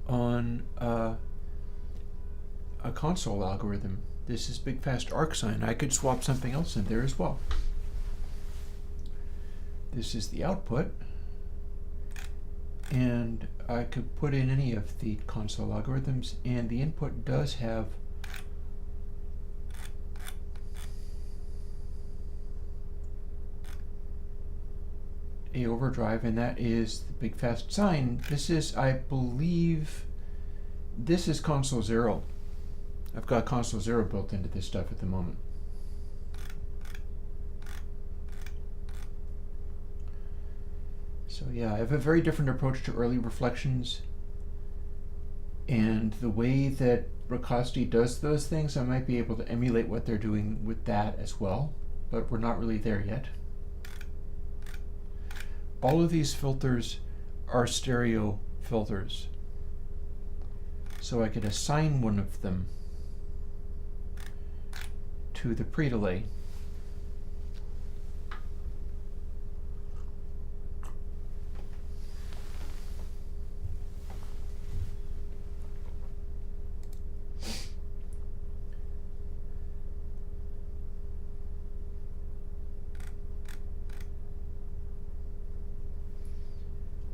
on a console algorithm This is big fast arcsine. I could swap something else in there as well. This is the output, and I could put in any of the console algorithms, and the input does have a overdrive, and that is the big fast sine. This is, I believe, this is console 0. I've got console 0 built into this stuff at the moment. So yeah, I have a very different approach to early reflections, and the way that Rakasti does those things, I might be able to emulate what they're doing with that as well, but we're not really there yet. All of these filters are stereo filters, so I could assign one of them to the pre-delay.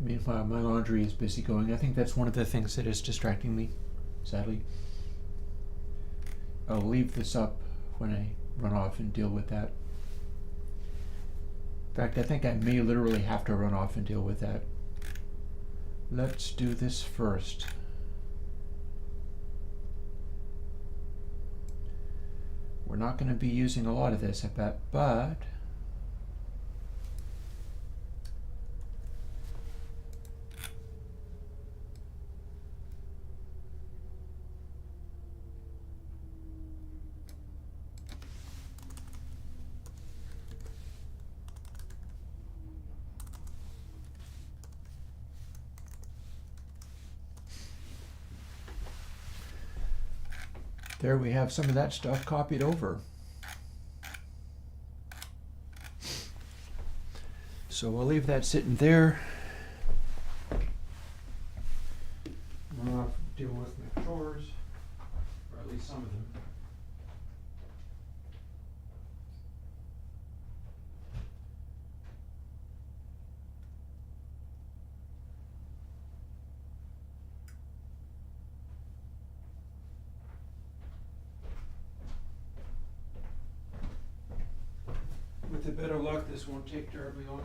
Meanwhile, my laundry is busy going. I think that's one of the things that is distracting me, sadly. I'll leave this up when I run off and deal with that. In fact, I think I may literally have to run off and deal with that. Let's do this first. We're not going to be using a lot of this, I bet, but there we have some of that stuff copied over. So we'll leave that sitting there. I'll deal with my chores, or at least some of them. With a bit of luck, this won't take terribly long.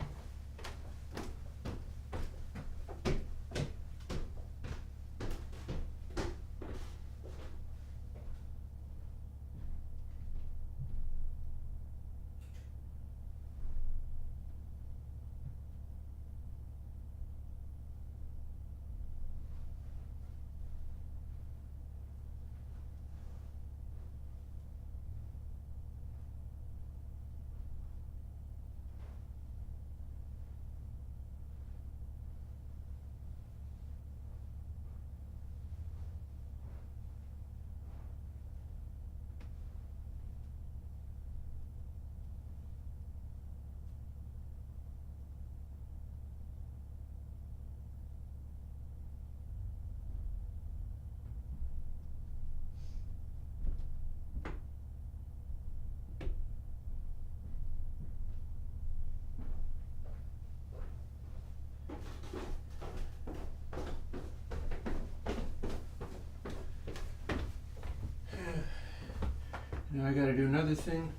Now I gotta do another thing.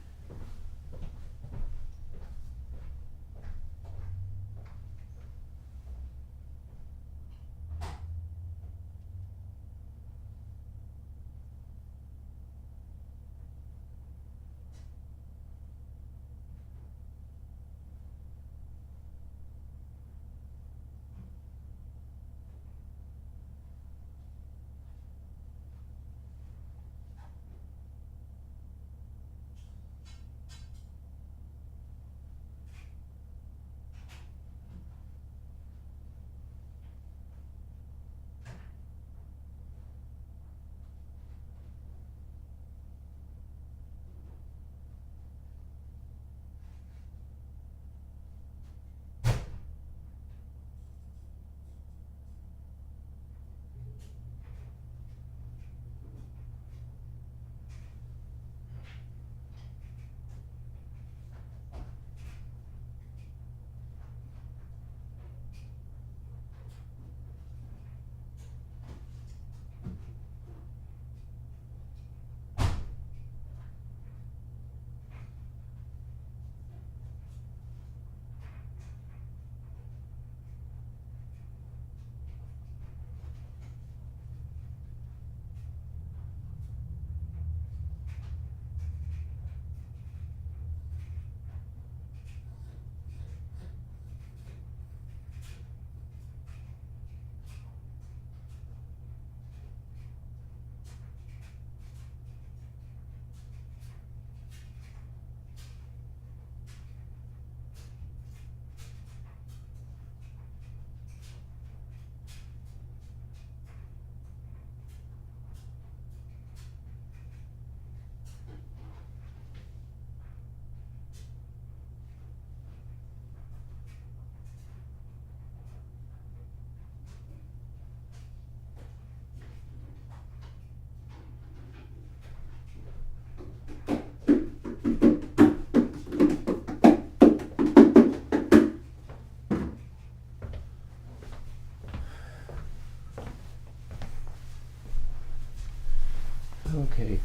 Okay.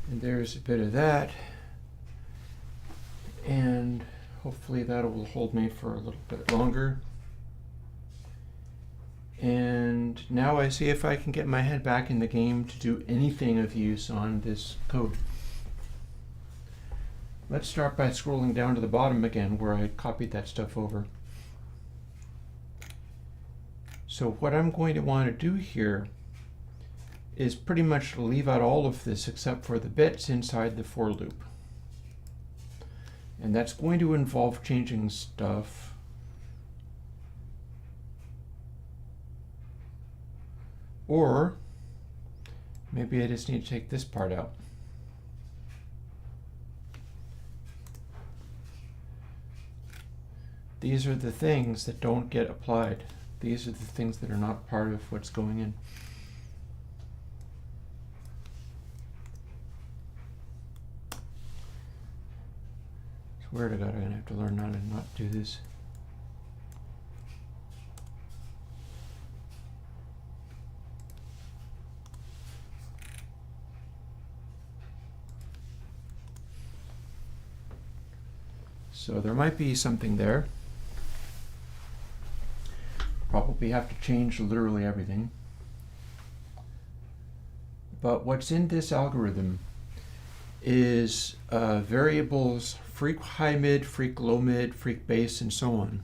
And there's a bit of that. And hopefully that will hold me for a little bit longer. And now I see if I can get my head back in the game to do anything of use on this code. Let's start by scrolling down to the bottom again where I copied that stuff over. So what I'm going to want to do here is pretty much leave out all of this except for the bits inside the for loop. And that's going to involve changing stuff. Or maybe I just need to take this part out. These are the things that don't get applied. These are the things that are not part of what's going in. Swear to God, I'm gonna have to learn how to not do this. So there might be something there. Probably have to change literally everything. But what's in this algorithm is variables freq high mid, freq low mid, freq bass, and so on.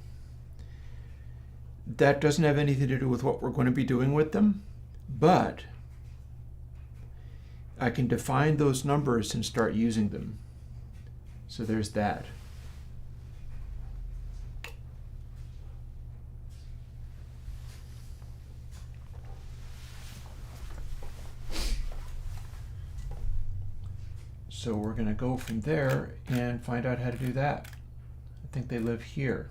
That doesn't have anything to do with what we're going to be doing with them, but I can define those numbers and start using them. So there's that. So we're going to go from there and find out how to do that. I think they live here.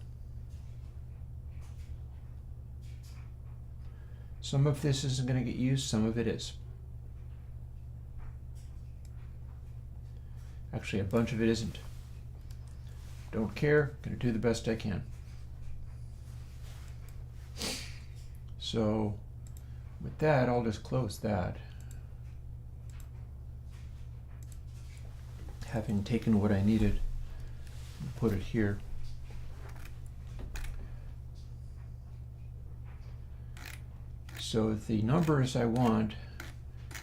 Some of this isn't going to get used, some of it is. Actually, a bunch of it isn't. Don't care, going to do the best I can. So with that, I'll just close that. Having taken what I needed and put it here. So the numbers I want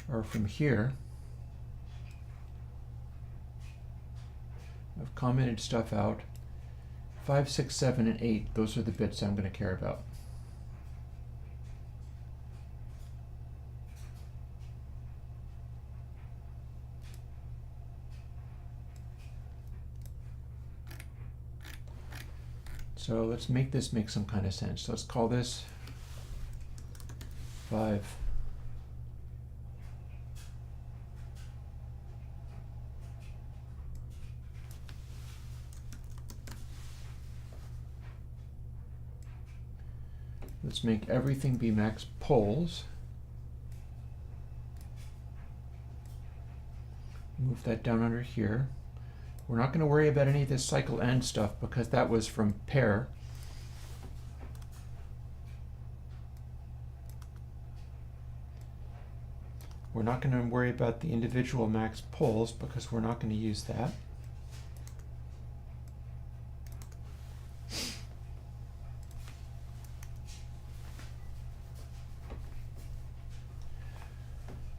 are from here. I've commented stuff out. 5, 6, 7, and 8, those are the bits I'm going to care about. So let's make this make some kind of sense. Let's call this 5. Let's make everything be max poles. Move that down under here. We're not going to worry about any of this cycle end stuff because that was from pair. We're not going to worry about the individual max poles because we're not going to use that.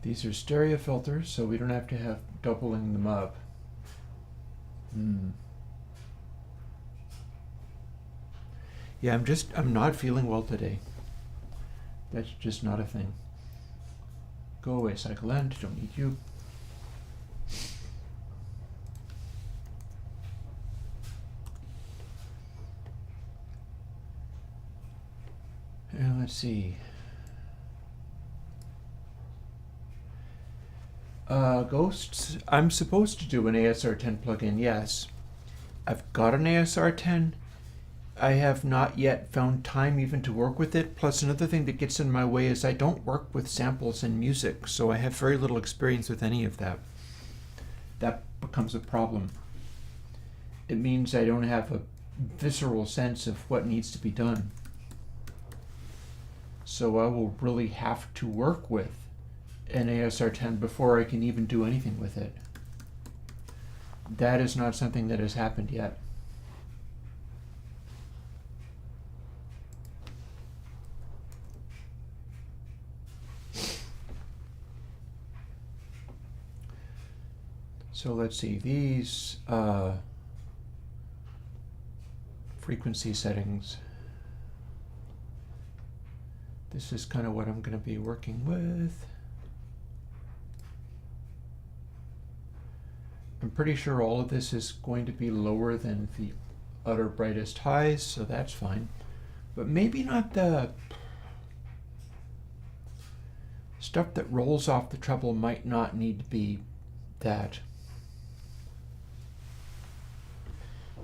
These are stereo filters, so we don't have to have doubling them up. Yeah, I'm not feeling well today. That's just not a thing. Go away, cycle end, don't need you. And let's see. Ghosts, I'm supposed to do an ASR10 plugin, yes. I've got an ASR10. I have not yet found time even to work with it. Plus another thing that gets in my way is I don't work with samples and music, so I have very little experience with any of that. That becomes a problem. It means I don't have a visceral sense of what needs to be done. So I will really have to work with an ASR10 before I can even do anything with it. That is not something that has happened yet. So let's see, these frequency settings. This is kind of what I'm going to be working with. I'm pretty sure all of this is going to be lower than the utter brightest highs, so that's fine. But maybe not the stuff that rolls off the treble might not need to be that.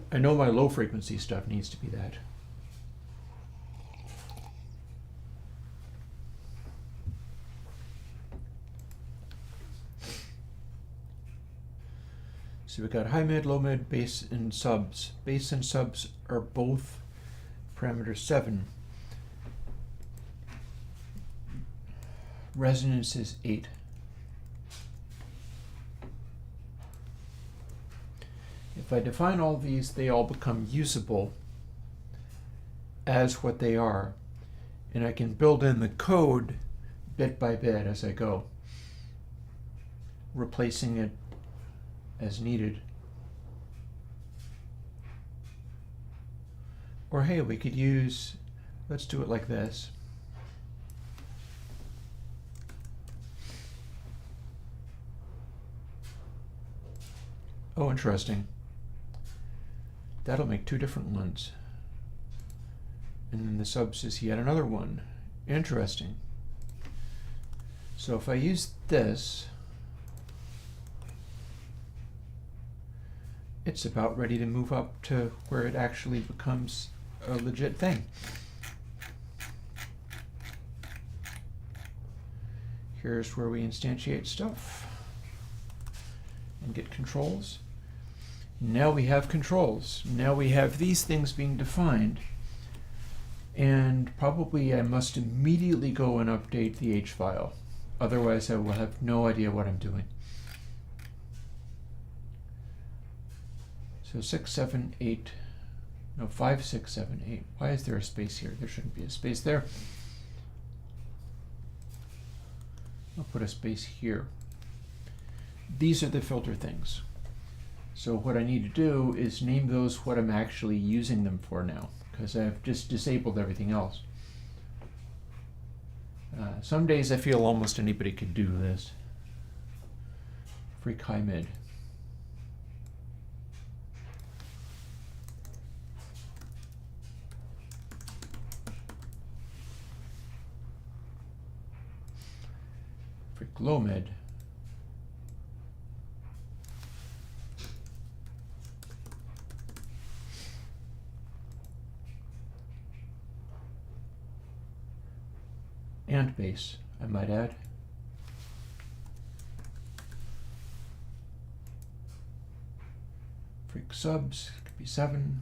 I know my low frequency stuff needs to be that. So we've got high mid, low mid, bass, and subs. Bass and subs are both parameter 7. Resonance is 8. If I define all these, they all become usable as what they are. And I can build in the code bit by bit as I go, replacing it as needed. Or hey, we could use, let's do it like this. Oh, interesting. That'll make 2 different ones. And then the subs is yet another one. Interesting. So if I use this, it's about ready to move up to where it actually becomes a legit thing. Here's where we instantiate stuff and get controls. Now we have controls. Now we have these things being defined. And probably I must immediately go and update the H file. Otherwise I will have no idea what I'm doing. So 6, 7, 8, no, 5, 6, 7, 8. Why is there a space here? There shouldn't be a space there. I'll put a space here. These are the filter things. So what I need to do is name those what I'm actually using them for now, because I've just disabled everything else. Some days I feel almost anybody could do this. Freak high mid. Freak low mid. And bass, I might add. Freak subs, could be 7.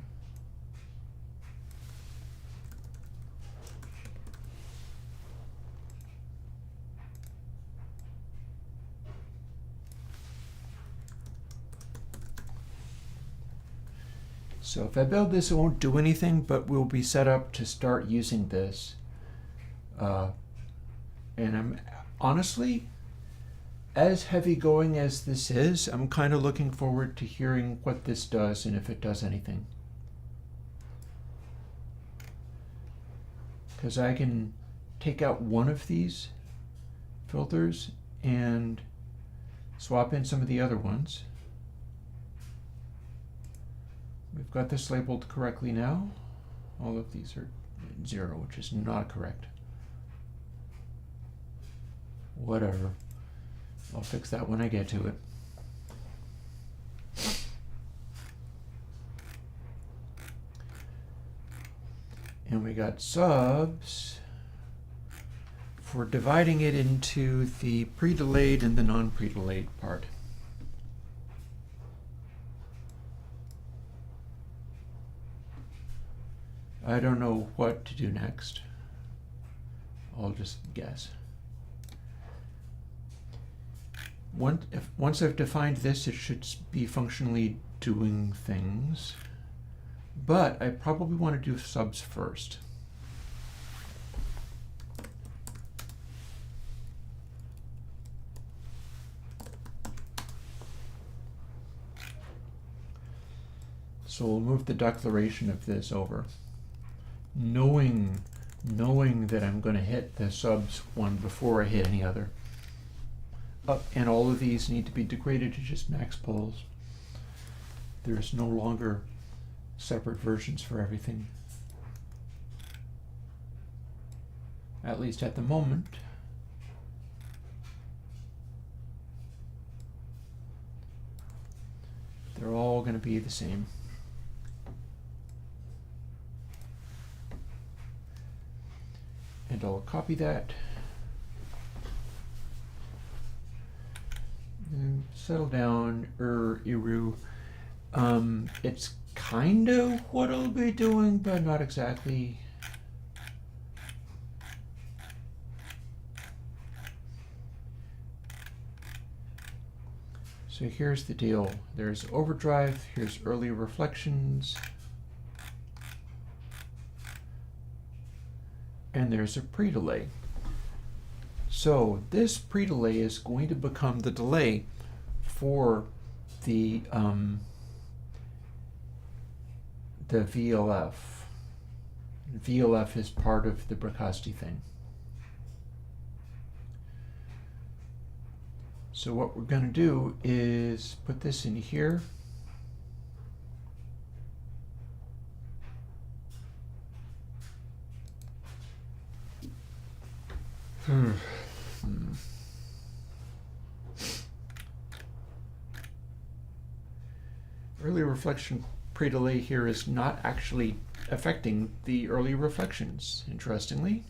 So if I build this, it won't do anything, but we'll be set up to start using this. And I'm honestly, as heavy going as this is, I'm kind of looking forward to hearing what this does and if it does anything. Because I can take out one of these filters and swap in some of the other ones. We've got this labeled correctly now. All of these are 0, which is not correct. Whatever. I'll fix that when I get to it. And we got subs for dividing it into the pre-delayed and the non-pre-delayed part. I don't know what to do next. I'll just guess. Once I've defined this, it should be functionally doing things. But I probably want to do subs first. So we'll move the declaration of this over, knowing that I'm going to hit the subs one before I hit any other. And all of these need to be degraded to just max poles. There's no longer separate versions for everything. At least at the moment. They're all going to be the same. And I'll copy that. And settle down, Iru. It's kind of what I'll be doing, but not exactly. So here's the deal. There's overdrive, here's early reflections, and there's a pre-delay. So this pre-delay is going to become the delay for the VLF. VLF is part of the Bracasti thing. So what we're going to do is put this in here. Early reflection pre-delay here is not actually affecting the early reflections, interestingly.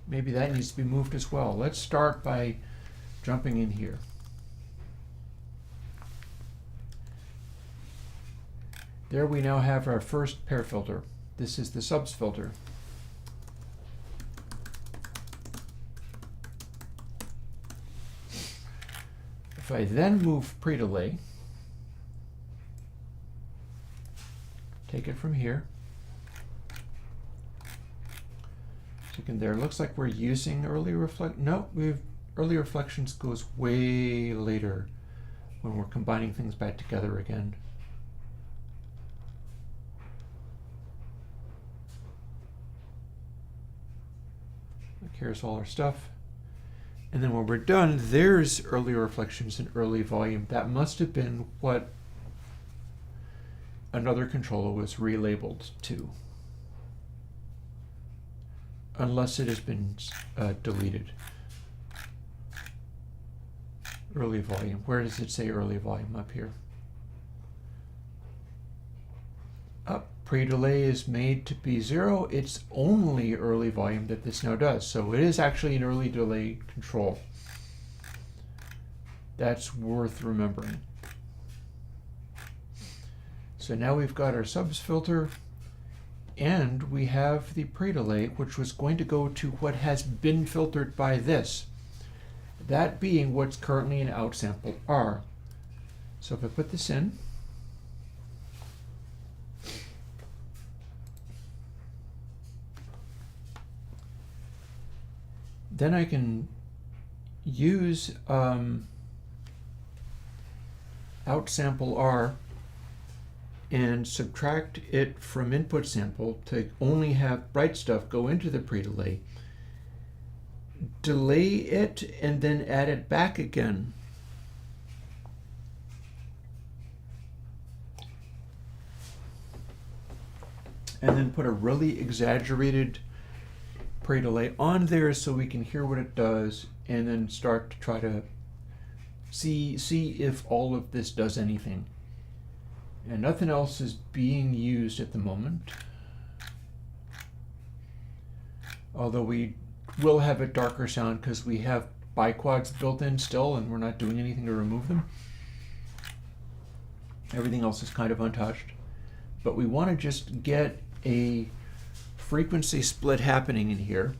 Maybe that needs to be moved as well. Let's start by jumping in here. There we now have our first pair filter. This is the subs filter. If I then move pre-delay, take it from here. There, looks like we're using early reflect. No, early reflections goes way later when we're combining things back together again. Look, here's all our stuff. And then when we're done, there's early reflections and early volume. That must have been what another controller was relabeled to. Unless it has been deleted. Early volume. Where does it say early volume? Up here. Pre-delay is made to be 0. It's only early volume that this now does. So it is actually an early delay control. That's worth remembering. So now we've got our subs filter. And we have the pre-delay, which was going to go to what has been filtered by this. That being what's currently in outsample R. So if I put this in, then I can use outsample R and subtract it from input sample to only have bright stuff go into the pre-delay, delay it, and then add it back again. And then put a really exaggerated pre-delay on there so we can hear what it does, and then start to try to see if all of this does anything. And nothing else is being used at the moment. Although we will have a darker sound because we have biquads built in still and we're not doing anything to remove them. Everything else is kind of untouched. But we want to just get a frequency split happening in here.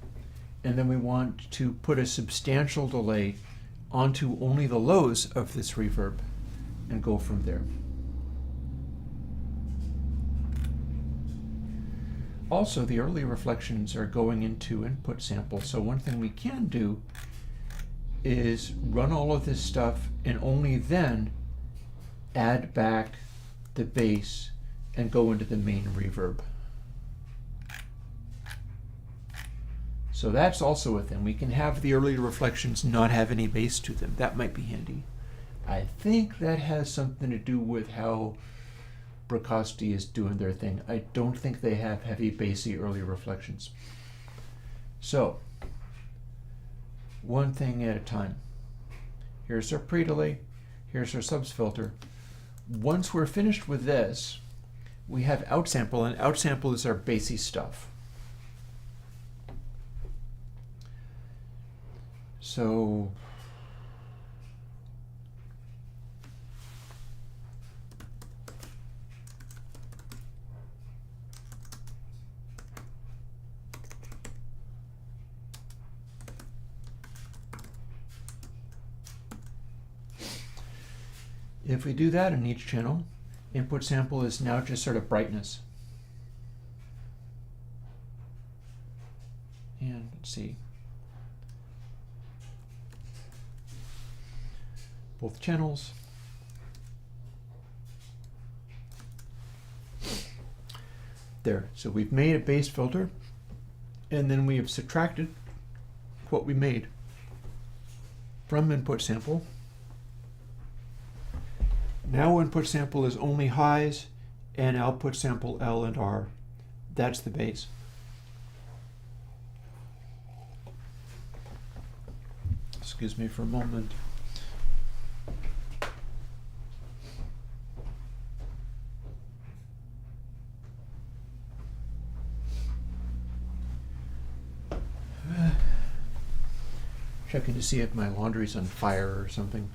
and then we want to put a substantial delay onto only the lows of this reverb and go from there. Also, the early reflections are going into input sample, so one thing we can do is run all of this stuff and only then add back the bass and go into the main reverb. So that's also a thing. We can have the early reflections not have any bass to them. That might be handy. I think that has something to do with how Bricasti is doing their thing. I don't think they have heavy bassy early reflections. So, one thing at a time. Here's our pre-delay, here's our subs filter. Once we're finished with this, we have outsample, and outsample is our bassy stuff. So, if we do that in each channel, input sample is now just sort of brightness. And let's see. Both channels. There, so we've made a bass filter, and then we have subtracted what we made from input sample. Now input sample is only highs, and output sample L and R. That's the bass. Excuse me for a moment. Checking to see if my laundry's on fire or something.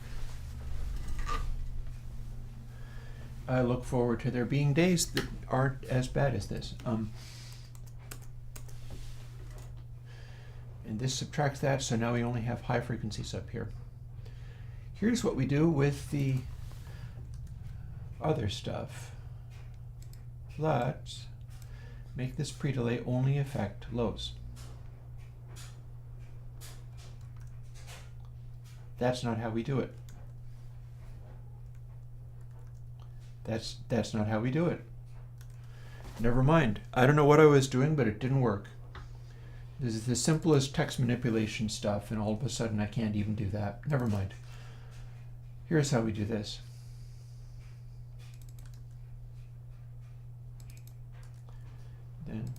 I look forward to there being days that aren't as bad as this. And this subtracts that, so now we only have high frequencies up here. Here's what we do with the other stuff. Let's make this pre-delay only affect lows. That's not how we do it. That's not how we do it. Never mind. I don't know what I was doing, but it didn't work. This is the simplest text manipulation stuff, and all of a sudden I can't even do that. Never mind. Here's how we do this. Then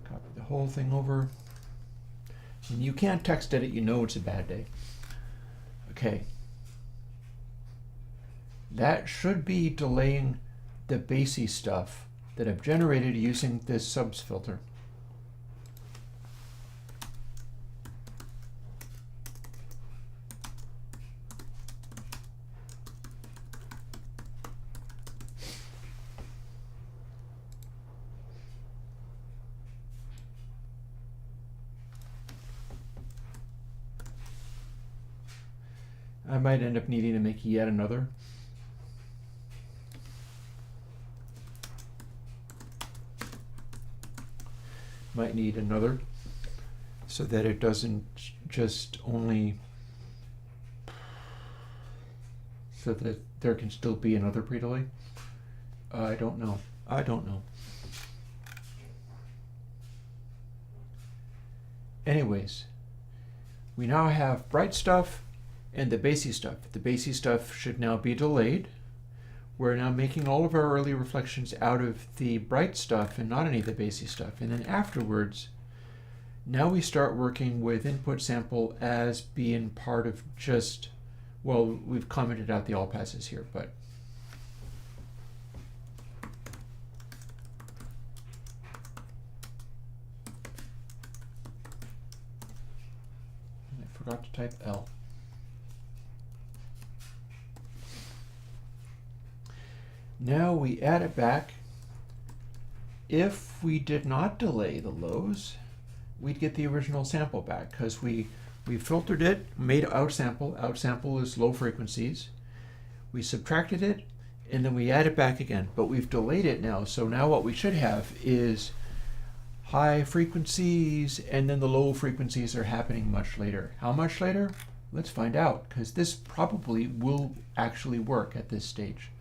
copy the whole thing over. And you can't text edit, you know it's a bad day. Okay. That should be delaying the bassy stuff that I've generated using this subs filter. I might end up needing to make yet another. Might need another so that it doesn't just only, so that there can still be another pre-delay. I don't know. I don't know. Anyways, we now have bright stuff and the bassy stuff. The bassy stuff should now be delayed. We're now making all of our early reflections out of the bright stuff and not any of the bassy stuff. And then afterwards, now we start working with input sample as being part of just, well, we've commented out the all passes here, but I forgot to type L. Now we add it back. If we did not delay the lows, we'd get the original sample back, because we filtered it, made outsample. Outsample is low frequencies. We subtracted it, and then we add it back again. But we've delayed it now, so now what we should have is high frequencies, and then the low frequencies are happening much later. How much later? Let's find out, because this probably will actually work at this stage.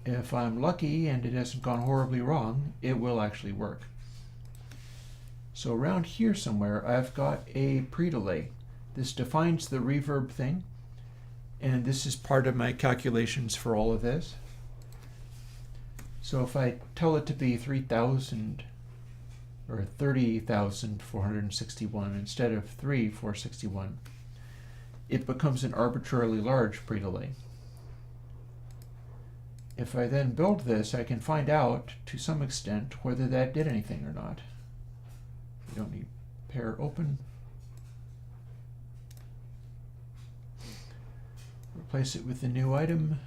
If I'm lucky and it hasn't gone horribly wrong, it will actually work. So around here somewhere, I've got a pre-delay. This defines the reverb thing, and this is part of my calculations for all of this. So if I tell it to be 3,000 or 30,461 instead of 3,461, it becomes an arbitrarily large pre-delay. If I then build this, I can find out to some extent whether that did anything or not. We don't need pair open. Replace it with the new item.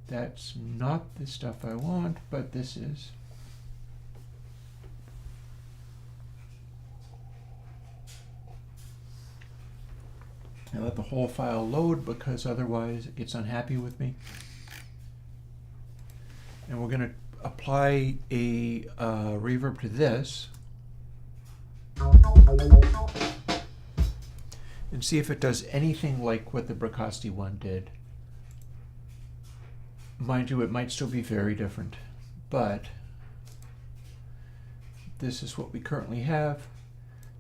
That's not the stuff I want, but this is. I let the whole file load because otherwise it gets unhappy with me. And we're going to apply a reverb to this and see if it does anything like what the Bricasti one did. Mind you, it might still be very different, but this is what we currently have.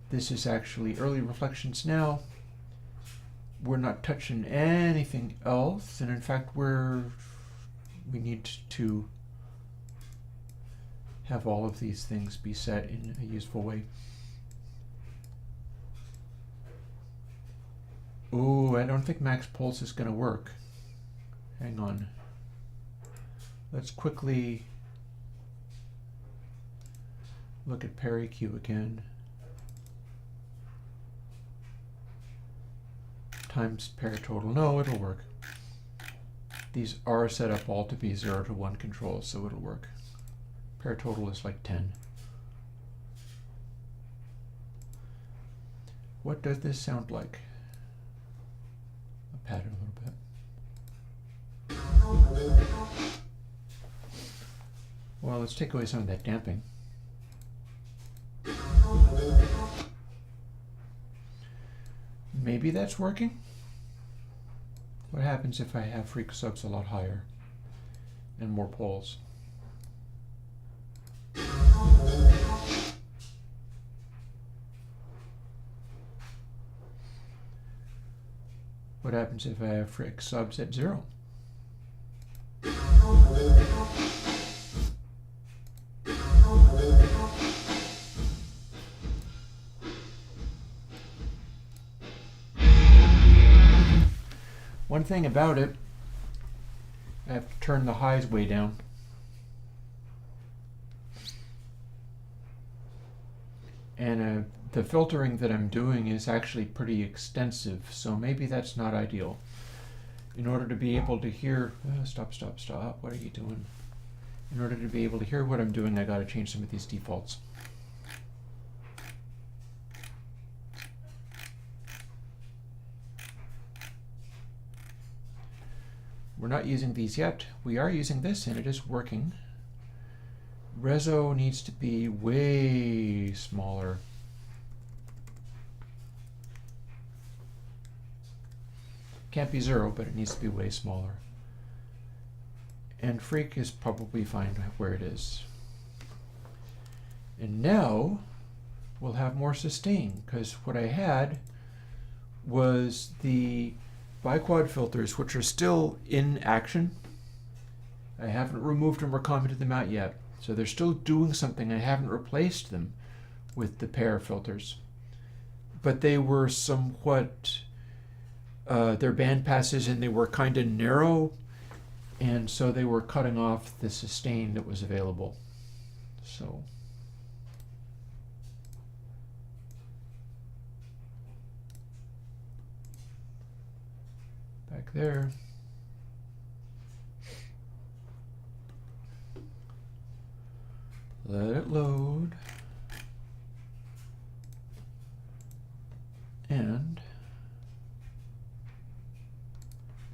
This is actually early reflections now. We're not touching anything else, and in fact we need to have all of these things be set in a useful way. Oh, I don't think max pulse is going to work. Hang on. Let's quickly look at pair EQ again. Times pair total. No, it'll work. These are set up all to be 0 to 1 controls, so it'll work. Pair total is like 10. What does this sound like? I'll pad it a little bit. Well, let's take away some of that damping. Maybe that's working. What happens if I have freq subs a lot higher and more poles? What happens if I have freq subs at 0? One thing about it, I have to turn the highs way down. And the filtering that I'm doing is actually pretty extensive, so maybe that's not ideal. In order to be able to hear, stop, what are you doing? In order to be able to hear what I'm doing, I gotta change some of these defaults. We're not using these yet. We are using this, and it is working. Reso needs to be way smaller. Can't be 0, but it needs to be way smaller. And freq is probably fine where it is. And now we'll have more sustain, because what I had was the biquad filters, which are still in action. I haven't removed them or commented them out yet. So they're still doing something. I haven't replaced them with the pair filters. But they were somewhat, their band passes, and they were kind of narrow. And so they were cutting off the sustain that was available. So back there. Let it load.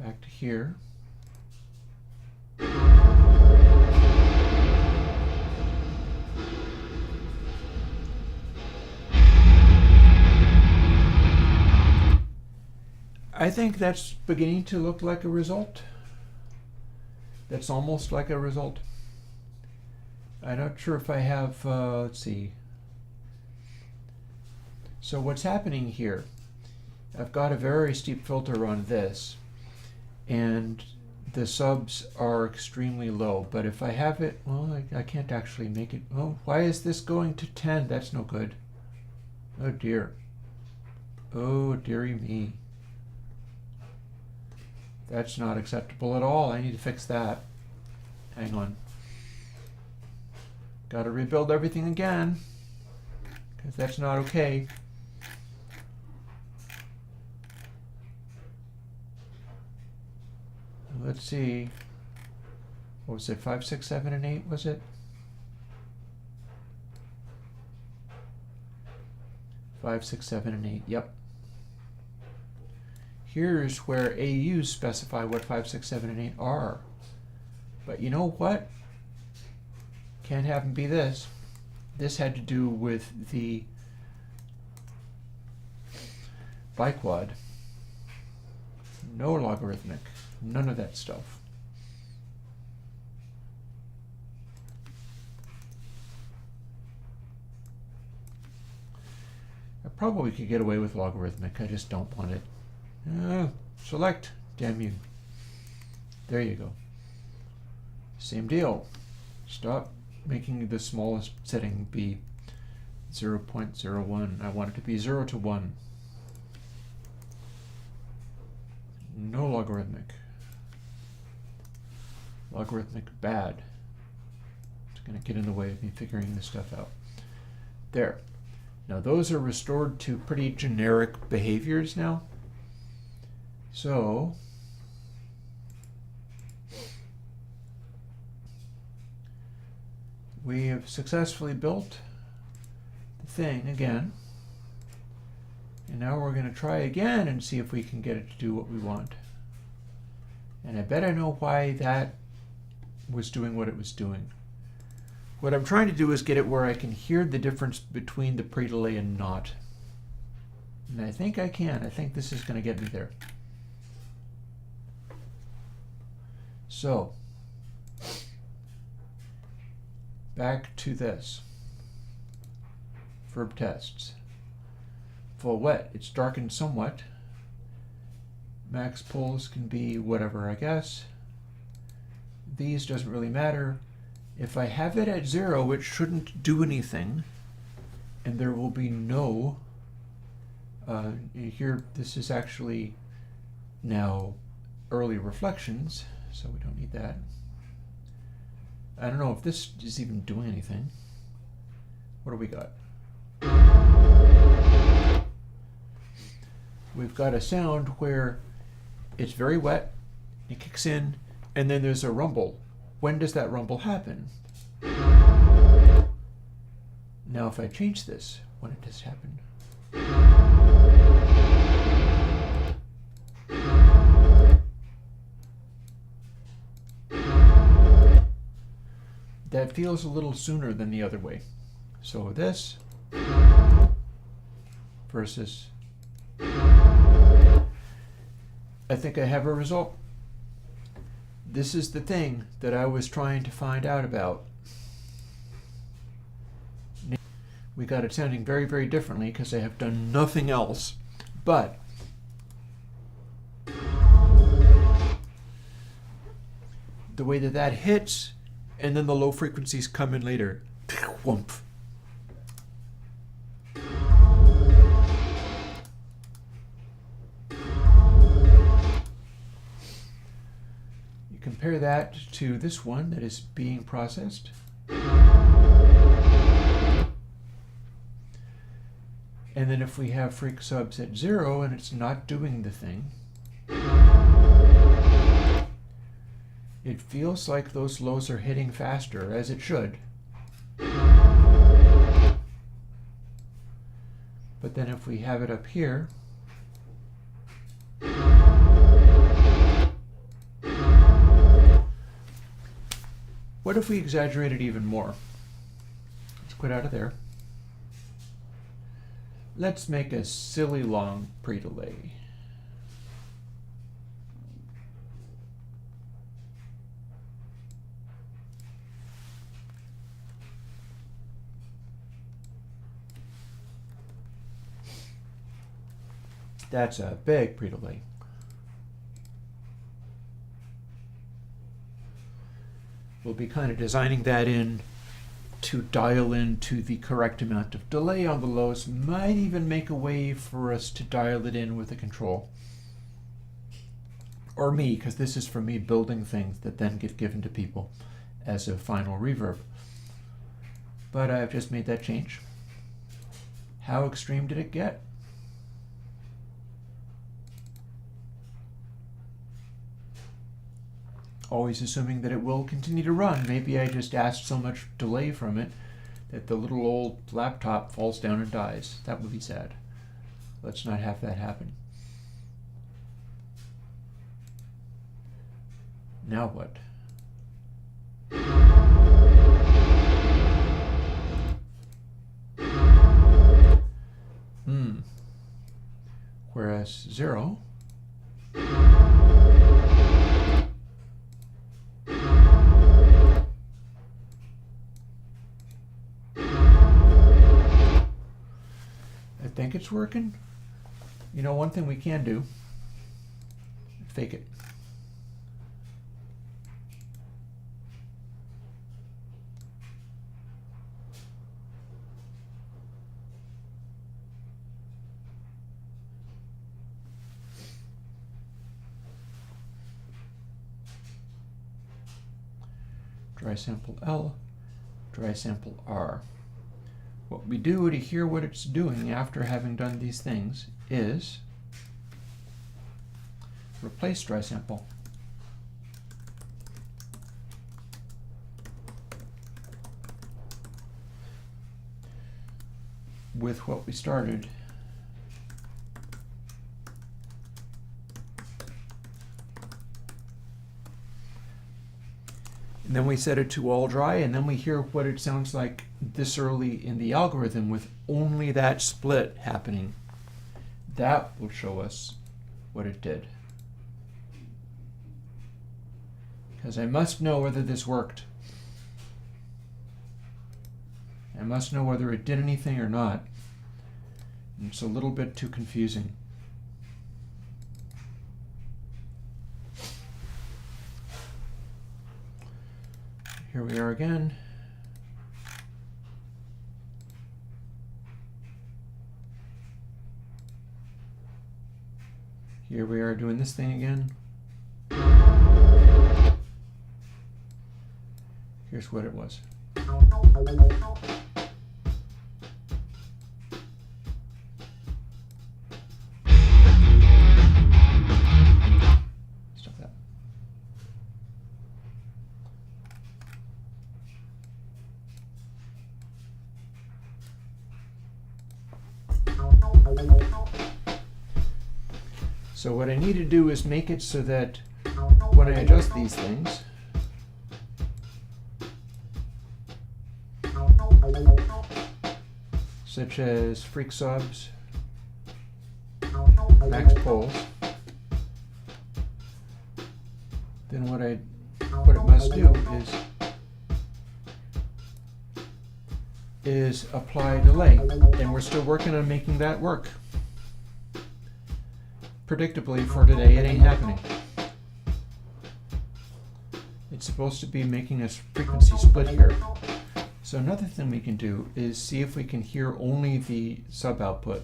back to here. I think that's beginning to look like a result. That's almost like a result. I'm not sure if I have, let's see. So what's happening here, I've got a very steep filter on this, and the subs are extremely low. But if I have it, well, I can't actually make it. Oh, why is this going to 10? That's no good. Oh dear. Oh dearie me. That's not acceptable at all. I need to fix that. Hang on. Got to rebuild everything again, because that's not okay. Let's see. What was it? 5, 6, 7, and 8, was it? 5, 6, 7, and 8. Yep. Here's where AUs specify what 5, 6, 7, and 8 are. But you know what? Can't have them be this. This had to do with the biquad. No logarithmic. None of that stuff. I probably could get away with logarithmic. I just don't want it. Select. Damn you. There you go. Same deal. Stop making the smallest setting be 0.01. I want it to be 0 to 1. No logarithmic. Logarithmic bad. It's going to get in the way of me figuring this stuff out. There. Now those are restored to pretty generic behaviors now. So we have successfully built the thing again. And now we're going to try again and see if we can get it to do what we want. And I bet I know why that was doing what it was doing. What I'm trying to do is get it where I can hear the difference between the pre-delay and not. And I think I can. I think this is going to get me there. So, back to this. Verb tests. Full wet. It's darkened somewhat. Max pulls can be whatever, I guess. These doesn't really matter. If I have it at 0, it shouldn't do anything, and there will be no, here, this is actually now early reflections, so we don't need that. I don't know if this is even doing anything. What do we got? We've got a sound where it's very wet, it kicks in, and then there's a rumble. When does that rumble happen? Now if I change this, when it does happen. That feels a little sooner than the other way. So this versus, I think I have a result. This is the thing that I was trying to find out about. We got it sounding very, very differently because I have done nothing else. But the way that that hits, and then the low frequencies come in later. Whoomp. Compare that to this one that is being processed. And then if we have freq subs at 0 and it's not doing the thing, it feels like those lows are hitting faster, as it should. But then if we have it up here, What if we exaggerate it even more? Let's quit out of there. Let's make a silly long pre-delay. That's a big pre-delay. We'll be kind of designing that in to dial into the correct amount of delay on the lows. Might even make a way for us to dial it in with a control. Or me, because this is for me building things that then get given to people as a final reverb. But I've just made that change. How extreme did it get? Always assuming that it will continue to run. Maybe I just asked so much delay from it that the little old laptop falls down and dies. That would be sad. Let's not have that happen. Now what? Whereas 0 I think it's working. You know, one thing we can do, fake it. Dry sample L, dry sample R. What we do to hear what it's doing after having done these things is replace dry sample. With what we started. And then we set it to all dry, and then we hear what it sounds like this early in the algorithm with only that split happening. That will show us what it did. Because I must know whether this worked. I must know whether it did anything or not. And it's a little bit too confusing. Here we are again. Here we are doing this thing again. Here's what it was. Stop that. So what I need to do is make it so that when I adjust these things, such as freak subs, max poles, then what it must do is apply delay, and we're still working on making that work. Predictably, for today, it ain't happening. It's supposed to be making a frequency split here. So another thing we can do is see if we can hear only the sub output.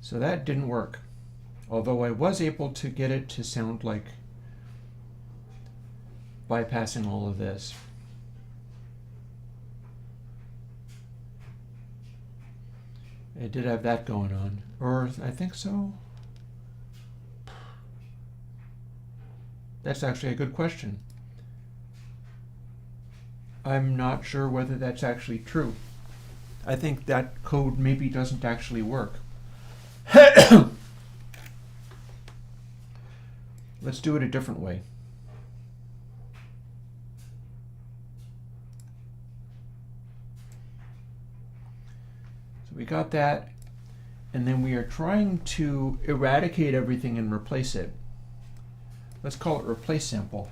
So that didn't work, although I was able to get it to sound like bypassing all of this. It did have that going on, or I think so. That's actually a good question. I'm not sure whether that's actually true. I think that code maybe doesn't actually work. Let's do it a different way. So we got that, and then we are trying to eradicate everything and replace it. Let's call it replace sample.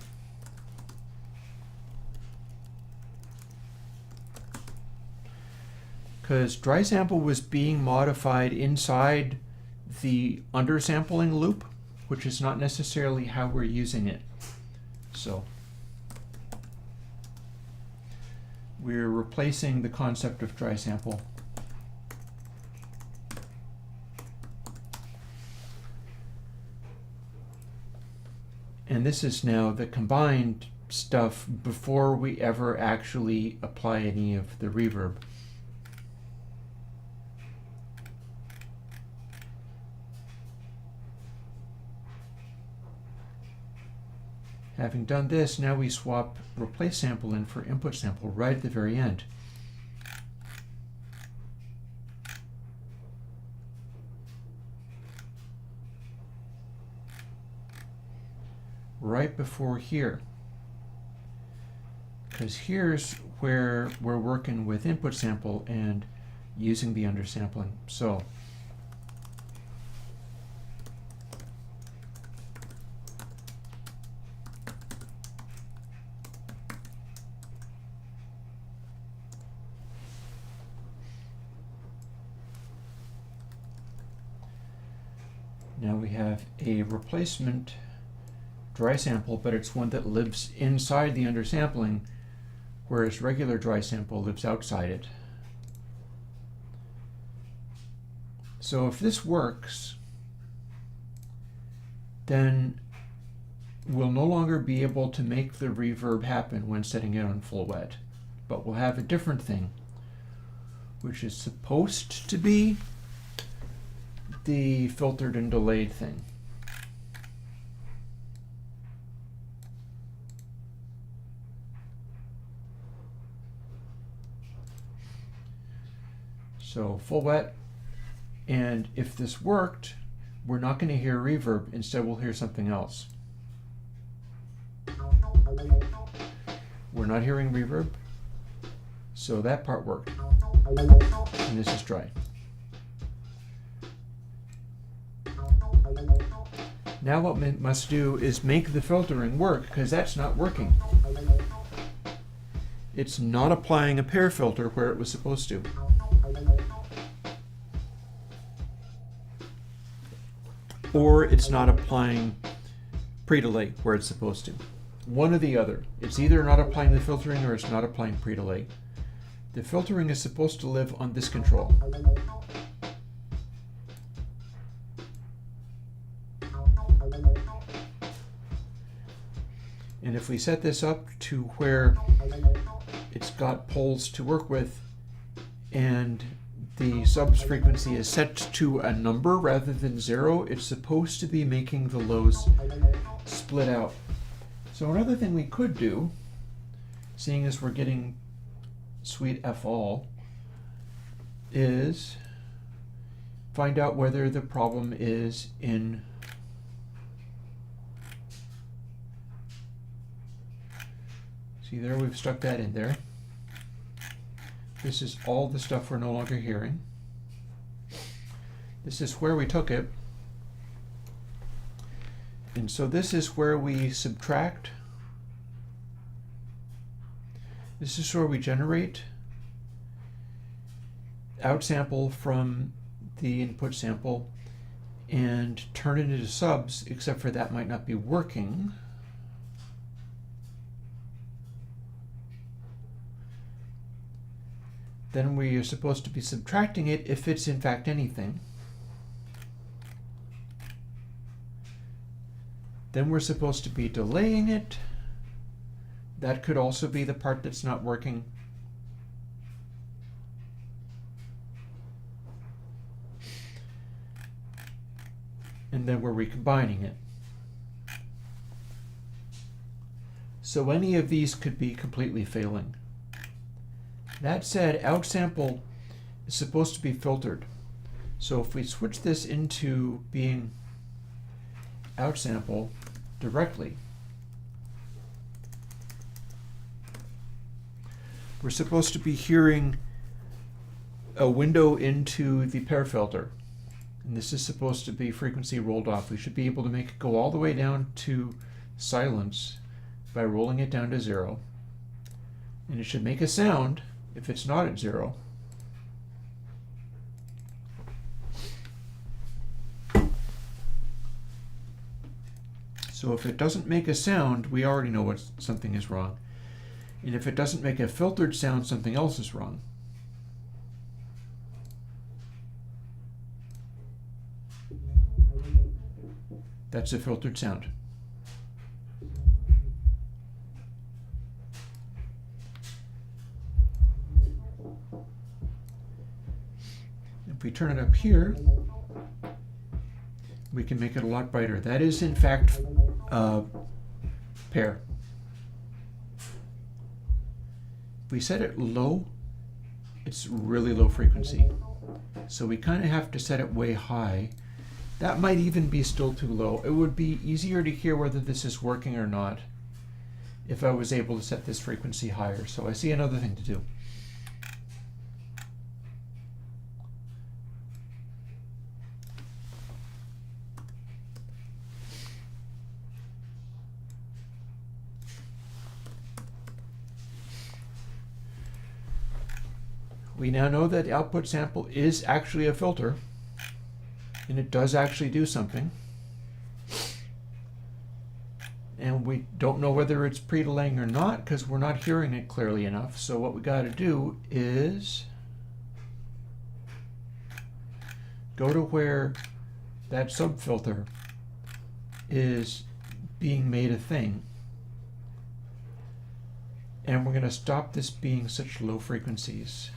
Because dry sample was being modified inside the undersampling loop, which is not necessarily how we're using it. So we're replacing the concept of dry sample. And this is now the combined stuff before we ever actually apply any of the reverb. Having done this, now we swap replace sample in for input sample right at the very end. Right before here. Because here's where we're working with input sample and using the undersampling. So now we have a replacement dry sample, but it's one that lives inside the undersampling, whereas regular dry sample lives outside it. So if this works, then we'll no longer be able to make the reverb happen when setting it on full wet, but we'll have a different thing, which is supposed to be the filtered and delayed thing. So full wet, and if this worked, we're not going to hear reverb, instead we'll hear something else. We're not hearing reverb, so that part worked. And this is dry. Now what we must do is make the filtering work, because that's not working. It's not applying a pair filter where it was supposed to. Or it's not applying pre-delay where it's supposed to. One or the other. It's either not applying the filtering or it's not applying pre-delay. The filtering is supposed to live on this control. And if we set this up to where it's got poles to work with and the subs frequency is set to a number rather than 0, it's supposed to be making the lows split out. So another thing we could do, seeing as we're getting sweet F all, is find out whether the problem is in see there, we've stuck that in there. This is all the stuff we're no longer hearing. This is where we took it. And so this is where we subtract. This is where we generate outsample from the input sample and turn it into subs, except for that might not be working. Then we are supposed to be subtracting it if it's in fact anything. Then we're supposed to be delaying it. That could also be the part that's not working. And then we're recombining it. So any of these could be completely failing. That said, outsample is supposed to be filtered. So if we switch this into being outsample, directly. We're supposed to be hearing a window into the pair filter. And this is supposed to be frequency rolled off. We should be able to make it go all the way down to silence by rolling it down to 0. And it should make a sound if it's not at 0. So if it doesn't make a sound, we already know something is wrong. And if it doesn't make a filtered sound, something else is wrong. That's a filtered sound. If we turn it up here, we can make it a lot brighter. That is, in fact, pair. If we set it low, it's really low frequency. So we kind of have to set it way high. That might even be still too low. It would be easier to hear whether this is working or not if I was able to set this frequency higher. So I see another thing to do. We now know that the output sample is actually a filter, and it does actually do something. And we don't know whether it's pre-delaying or not because we're not hearing it clearly enough. So what we got to do is go to where that subfilter is being made a thing. And we're going to stop this being such low frequencies.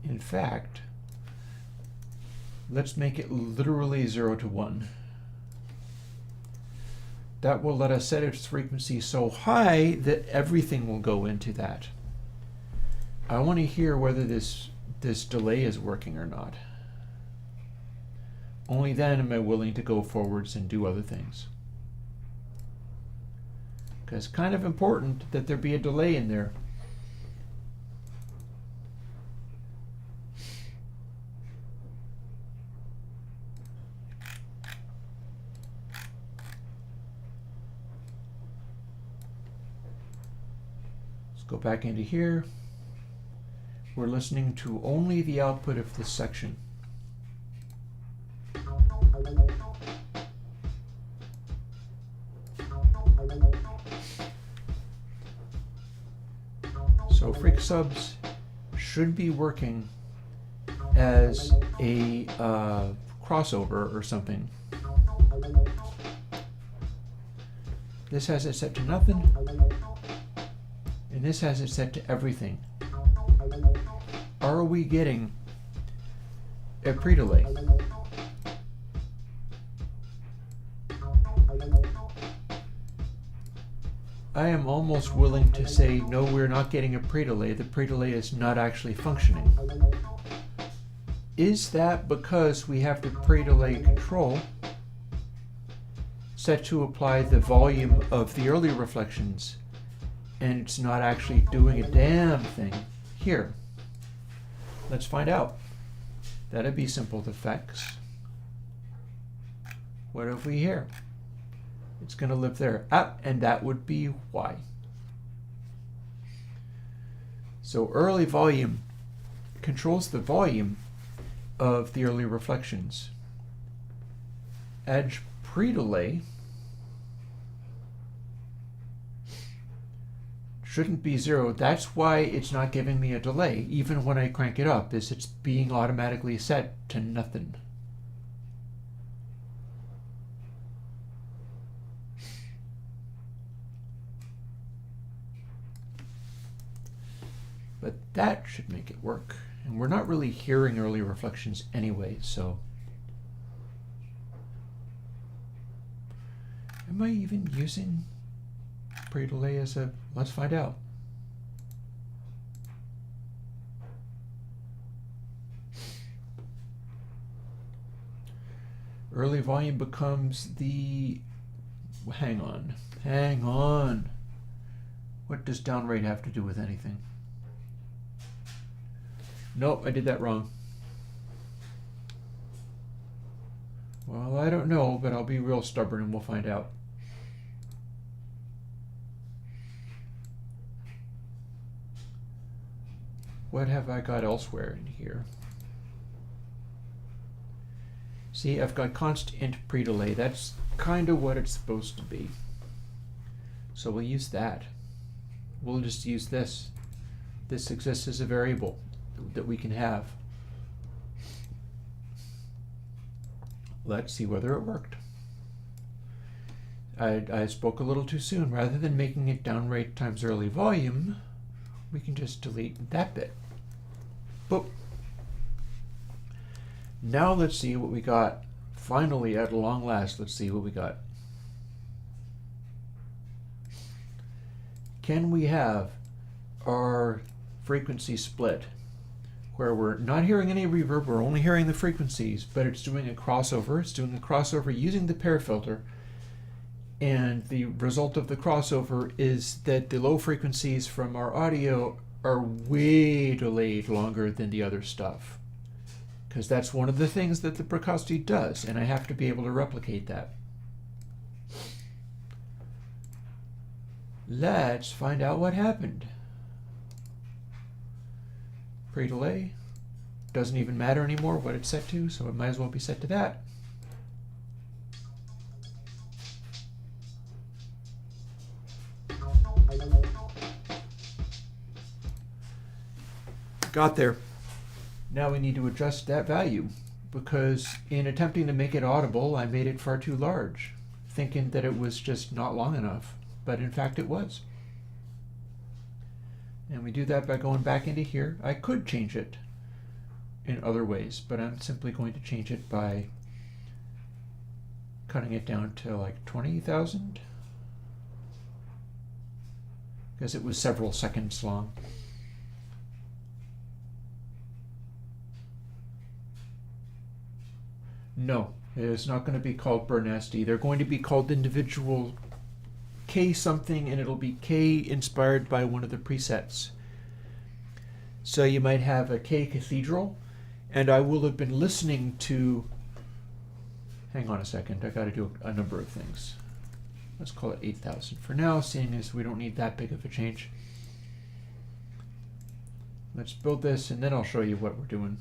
In fact, let's make it literally 0 to 1. That will let us set its frequency so high that everything will go into that. I want to hear whether this delay is working or not. Only then am I willing to go forwards and do other things. Because it's kind of important that there be a delay in there. Go back into here. We're listening to only the output of this section. So freq subs should be working as a crossover or something. This has it set to nothing. And this has it set to everything. Are we getting a pre-delay? I am almost willing to say, no, we're not getting a pre-delay. The pre-delay is not actually functioning. Is that because we have the pre-delay control set to apply the volume of the early reflections, and it's not actually doing a damn thing here? Let's find out. That'd be simple effects. What if we hear? It's going to live there. And that would be why. So early volume controls the volume of the early reflections. Edge pre-delay shouldn't be 0. That's why it's not giving me a delay, even when I crank it up, is it's being automatically set to nothing. But that should make it work. And we're not really hearing early reflections anyway, so. Am I even using pre-delay as a, let's find out. Early volume becomes the, hang on. What does down rate have to do with anything? Nope, I did that wrong. Well, I don't know, but I'll be real stubborn and we'll find out. What have I got elsewhere in here? See, I've got const int pre-delay. That's kind of what it's supposed to be. So we'll use that. We'll just use this. This exists as a variable that we can have. Let's see whether it worked. I spoke a little too soon. Rather than making it down rate times early volume, we can just delete that bit. Boop. Now let's see what we got. Finally, at long last, let's see what we got. Can we have our frequency split where we're not hearing any reverb, we're only hearing the frequencies, but it's doing a crossover. It's doing a crossover using the pair filter. And the result of the crossover is that the low frequencies from our audio are way delayed longer than the other stuff. Because that's one of the things that the precocity does, and I have to be able to replicate that. Let's find out what happened. Pre-delay doesn't even matter anymore what it's set to, so it might as well be set to that. Got there. Now we need to adjust that value, because in attempting to make it audible, I made it far too large, thinking that it was just not long enough, but in fact it was. And we do that by going back into here. I could change it in other ways, but I'm simply going to change it by cutting it down to like 20,000, because it was several seconds long. No, it's not going to be called Bernasty. They're going to be called individual K something, and it'll be K inspired by one of the presets. So you might have a K cathedral, and I will have been listening to, hang on a second, I got to do a number of things. Let's call it 8,000 for now, seeing as we don't need that big of a change. Let's build this, and then I'll show you what we're doing.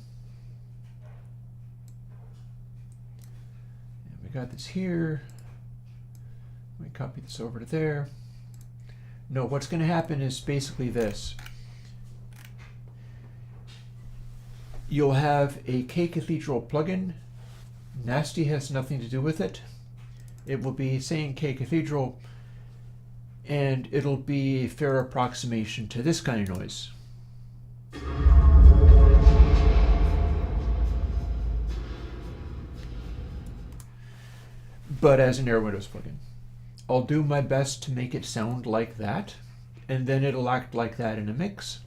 Got this here. Let me copy this over to there. No, what's going to happen is basically this. You'll have a K Cathedral plugin. Nasty has nothing to do with it. It will be saying K Cathedral, and it'll be a fair approximation to this kind of noise. But as an Airwindows plugin. I'll do my best to make it sound like that, and then it'll act like that in a mix.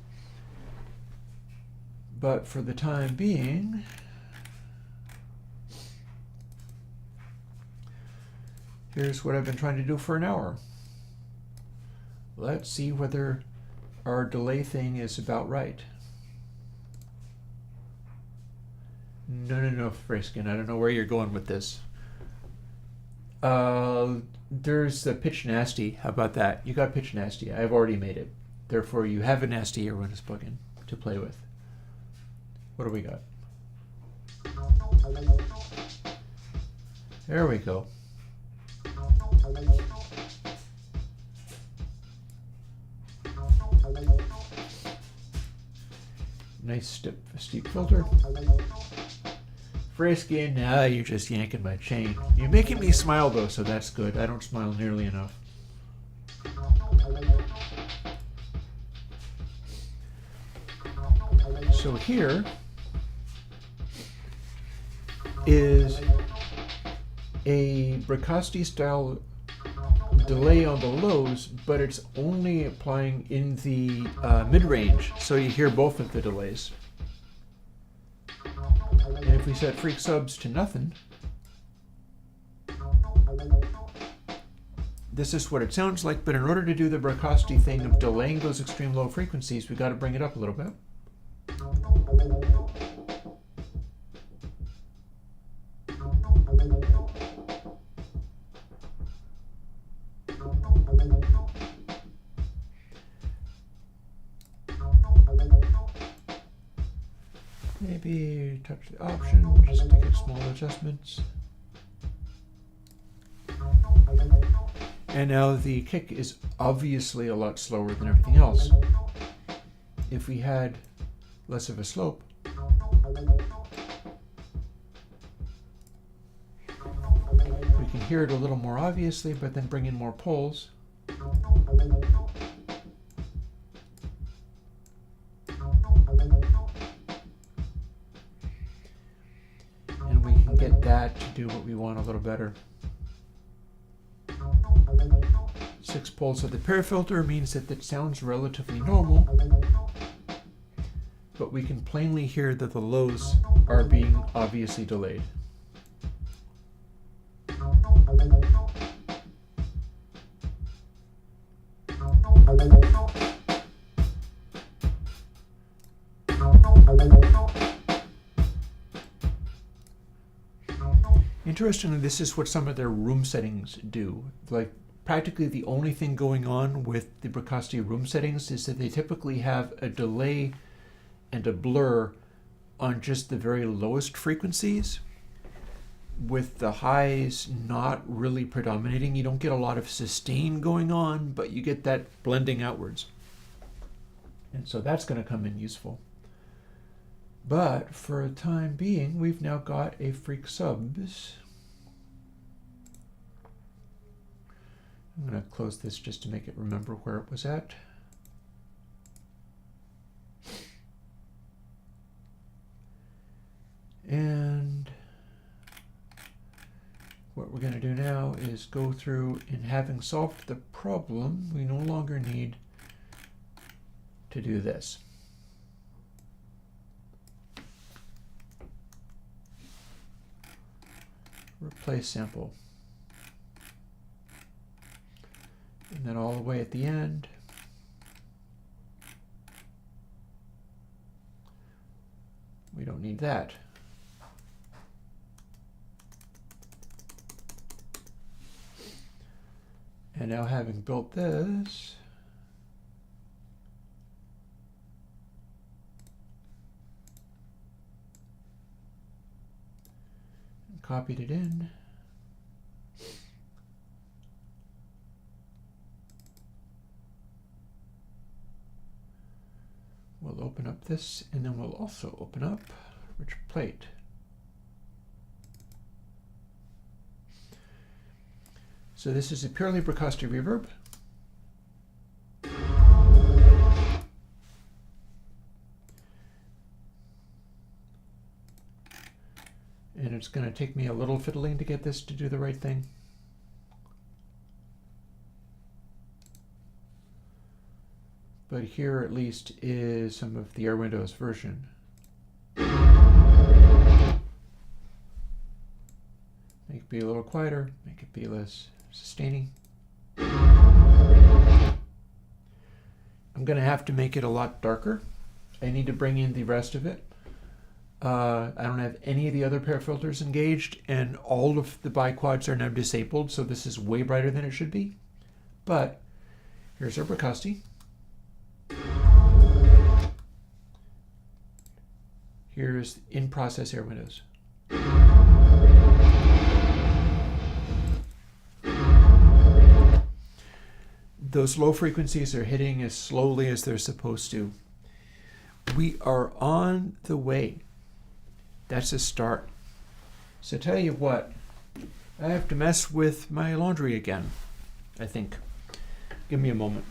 But for the time being, here's what I've been trying to do for an hour. Let's see whether our delay thing is about right. No, Friskin, I don't know where you're going with this. There's the pitch nasty. How about that? You got pitch nasty. I've already made it. Therefore, you have a nasty Airwindows plugin to play with. What do we got? There we go. Nice steep filter. Frisky, now you're just yanking my chain. You're making me smile though, so that's good. I don't smile nearly enough. So here is a precocity style delay on the lows, but it's only applying in the mid-range, so you hear both of the delays. And if we set freq subs to nothing, This is what it sounds like, but in order to do the Brokowski thing of delaying those extreme low frequencies, we got to bring it up a little bit. Maybe touch the option just to get small adjustments. And now the kick is obviously a lot slower than everything else. If we had less of a slope, we can hear it a little more obviously, but then bring in more poles. And we can get that to do what we want a little better. 6 poles of the pair filter means that it sounds relatively normal, but we can plainly hear that the lows are being obviously delayed. Interestingly, this is what some of their room settings do. Like, practically the only thing going on with the Brokowski room settings is that they typically have a delay and a blur on just the very lowest frequencies, with the highs not really predominating. You don't get a lot of sustain going on, but you get that blending outwards. And so that's going to come in useful. But for the time being, we've now got a freak subs. I'm going to close this just to make it remember where it was at. And what we're going to do now is go through, and having solved the problem, we no longer need to do this. Replace sample. And then all the way at the end, we don't need that. And now, having built this, and copied it in, we'll open up this, and then we'll also open up Rich Plate. So this is a purely Brokowski reverb. And it's going to take me a little fiddling to get this to do the right thing. But here at least is some of the Airwindows version. Make it be a little quieter, make it be less sustaining. I'm going to have to make it a lot darker. I need to bring in the rest of it. I don't have any of the other pair filters engaged, and all of the biquads are now disabled, so this is way brighter than it should be. But here's our Brokowski. Here's in-process Airwindows. Those low frequencies are hitting as slowly as they're supposed to. We are on the way. That's a start. So tell you what, I have to mess with my laundry again, I think. Give me a moment.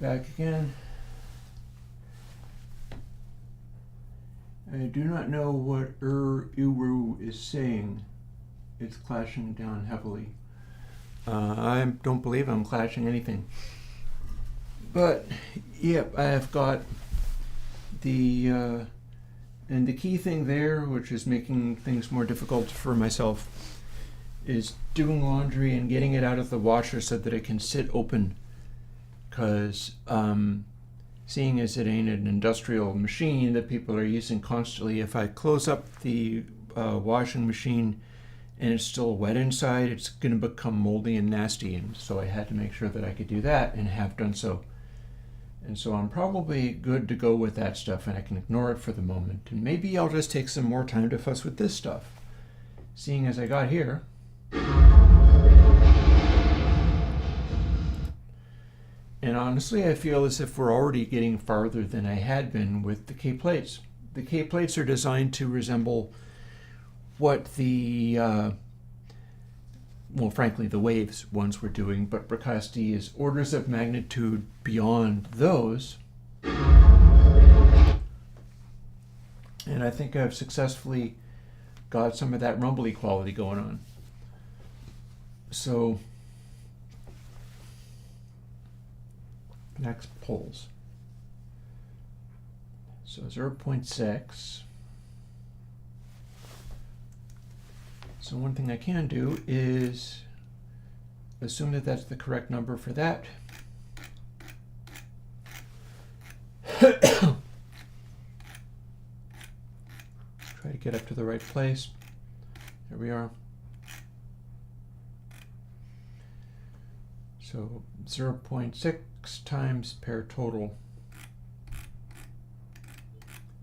Back again. I do not know what Uru is saying. It's clashing down heavily. I don't believe I'm clashing anything. But, yep, I have got the, and the key thing there, which is making things more difficult for myself, is doing laundry and getting it out of the washer so that it can sit open. Because, seeing as it ain't an industrial machine that people are using constantly, if I close up the washing machine and it's still wet inside, it's going to become moldy and nasty. And so I had to make sure that I could do that, and have done so. And so I'm probably good to go with that stuff, and I can ignore it for the moment. And maybe I'll just take some more time to fuss with this stuff, seeing as I got here. And honestly, I feel as if we're already getting farther than I had been with the K-plates. The K-plates are designed to resemble what the, well, frankly, the waves ones were doing, but Bricasti is orders of magnitude beyond those. And I think I've successfully got some of that rumbly quality going on. So, next poles. So 0.6. So one thing I can do is assume that that's the correct number for that. Try to get up to the right place. There we are. So 0.6 times pair total.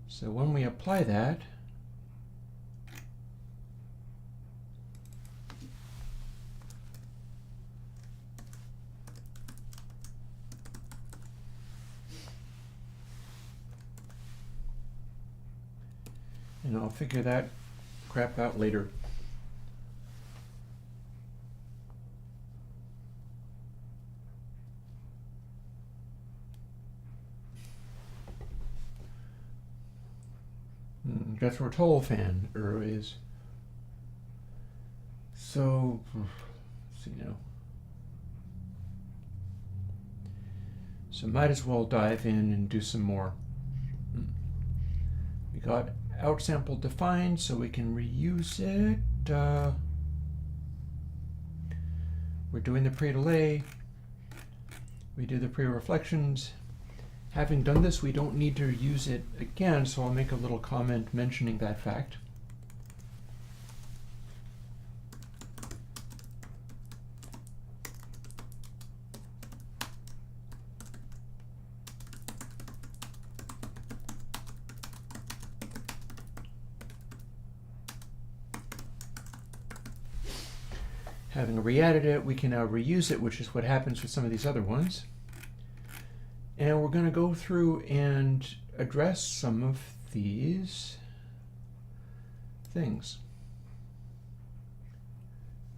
So when we apply that, and I'll figure that crap out later. That's where Toll fan is. So, let's see now. So might as well dive in and do some more. We got outsample defined, so we can reuse it. We're doing the pre-delay. We do the pre-reflections. Having done this, we don't need to use it again, so I'll make a little comment mentioning that fact. Having re-added it, we can now reuse it, which is what happens with some of these other ones. And we're going to go through and address some of these things.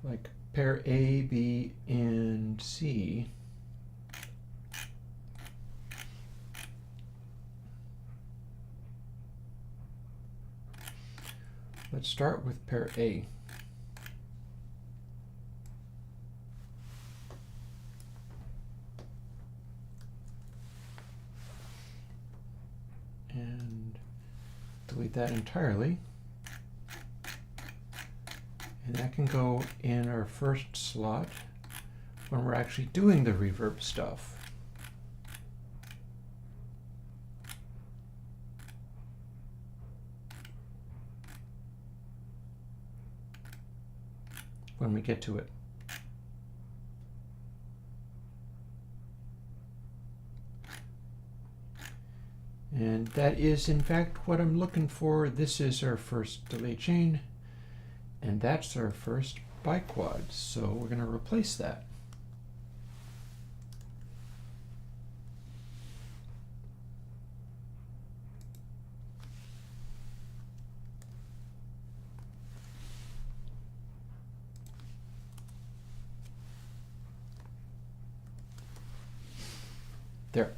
Like pair A, B, and C. Let's start with pair A. And delete that entirely. And that can go in our first slot when we're actually doing the reverb stuff. When we get to it. And that is in fact what I'm looking for. This is our first delay chain, and that's our first biquad. So we're going to replace that. There.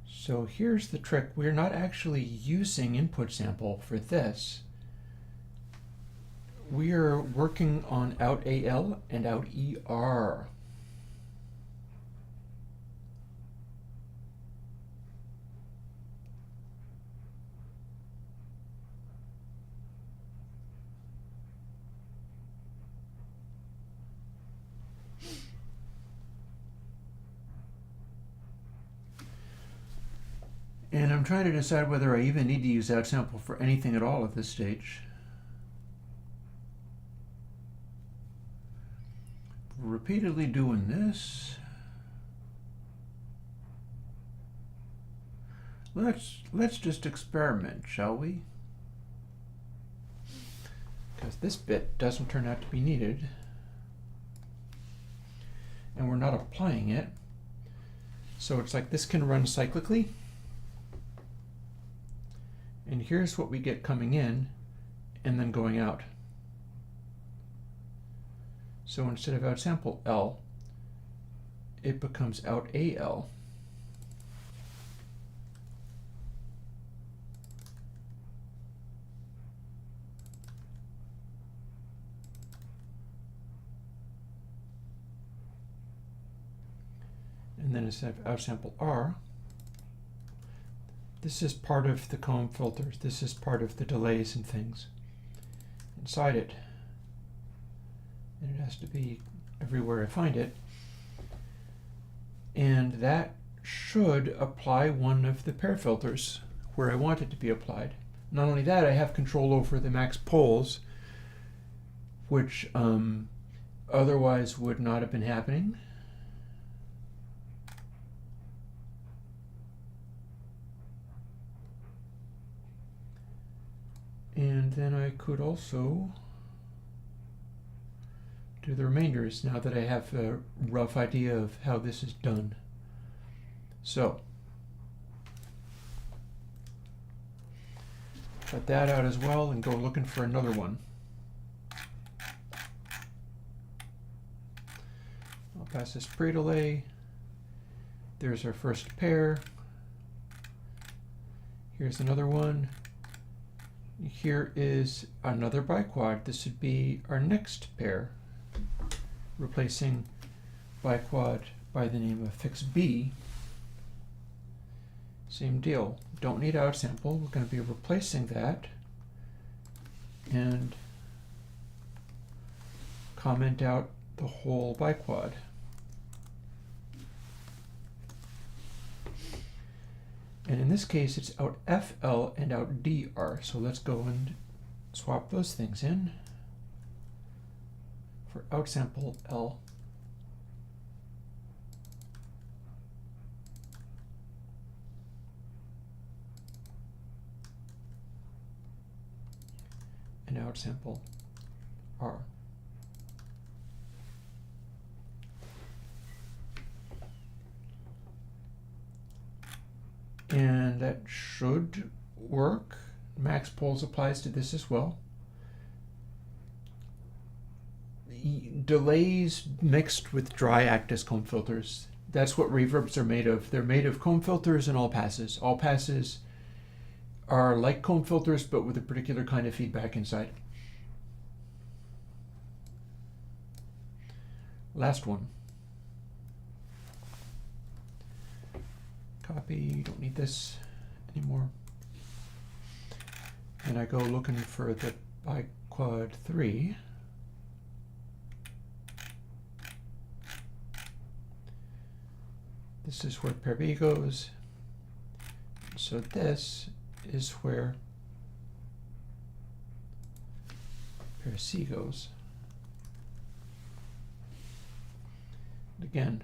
So here's the trick. We're not actually using input sample for this. We are working on out AL and out ER. And I'm trying to decide whether I even need to use outsample for anything at all at this stage. Repeatedly doing this. Let's just experiment, shall we? Because this bit doesn't turn out to be needed. And we're not applying it. So it's like this can run cyclically. And here's what we get coming in and then going out. So instead of outsample L, it becomes out AL. And then instead of outsample R, this is part of the comb filters. This is part of the delays and things inside it. And it has to be everywhere I find it. And that should apply one of the pair filters where I want it to be applied. Not only that, I have control over the max poles, which otherwise would not have been happening. And then I could also do the remainders now that I have a rough idea of how this is done. So, cut that out as well and go looking for another one. I'll pass this pre-delay. There's our first pair. Here's another one. Here is another biquad. This would be our next pair, replacing biquad by the name of fix B. Same deal. Don't need outsample. We're going to be replacing that and comment out the whole biquad. And in this case, it's out FL and out DR. So let's go and swap those things in for outsample L. And outsample R. And that should work. Max poles applies to this as well. Delays mixed with dry act as comb filters. That's what reverbs are made of. They're made of comb filters and all passes. All passes are like comb filters, but with a particular kind of feedback inside. Last one. Copy, don't need this anymore. And I go looking for the biquad 3. This is where pair B goes. So this is where pair C goes. And again,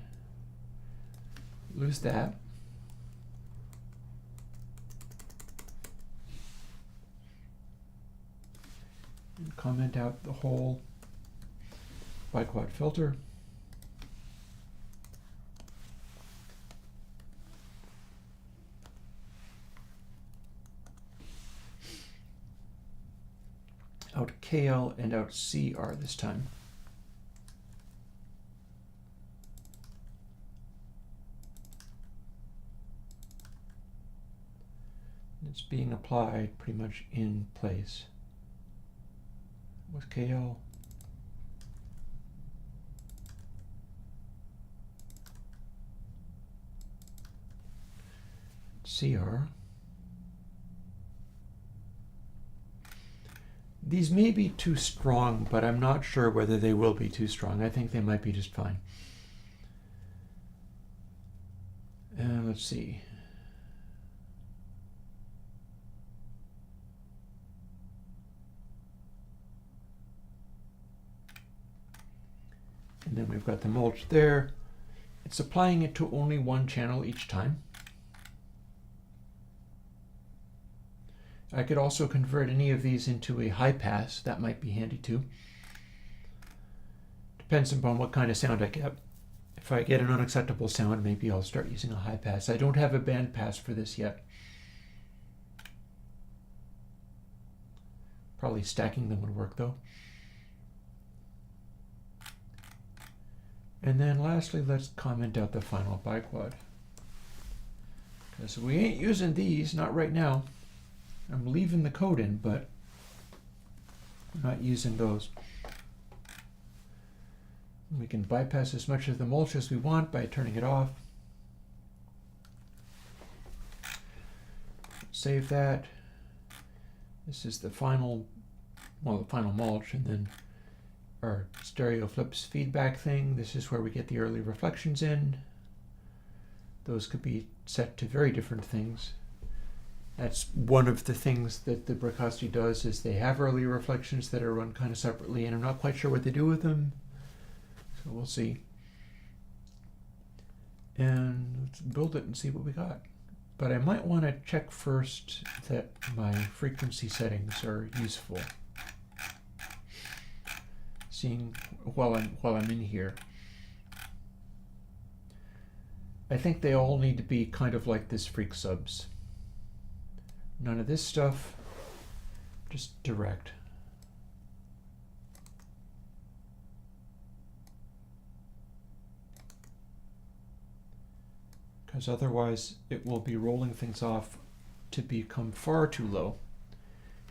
lose that. And comment out the whole biquad filter. out KL and out CR this time. It's being applied pretty much in place. With KL. CR. These may be too strong, but I'm not sure whether they will be too strong. I think they might be just fine. And let's see. And then we've got the mulch there. It's applying it to only one channel each time. I could also convert any of these into a high pass. That might be handy too. Depends upon what kind of sound I get. If I get an unacceptable sound, maybe I'll start using a high pass. I don't have a band pass for this yet. Probably stacking them would work though. And then lastly, let's comment out the final biquad. Because we ain't using these, not right now. I'm leaving the code in, but I'm not using those. We can bypass as much of the mulch as we want by turning it off. Save that. This is the final, well, the final mulch, and then our stereo flips feedback thing. This is where we get the early reflections in. Those could be set to very different things. That's one of the things that the Bricasti does, is they have early reflections that are run kind of separately, and I'm not quite sure what they do with them. So we'll see. And let's build it and see what we got. But I might want to check first that my frequency settings are useful. Seeing while I'm in here. I think they all need to be kind of like this freak subs. None of this stuff, just direct. Because otherwise it will be rolling things off to become far too low.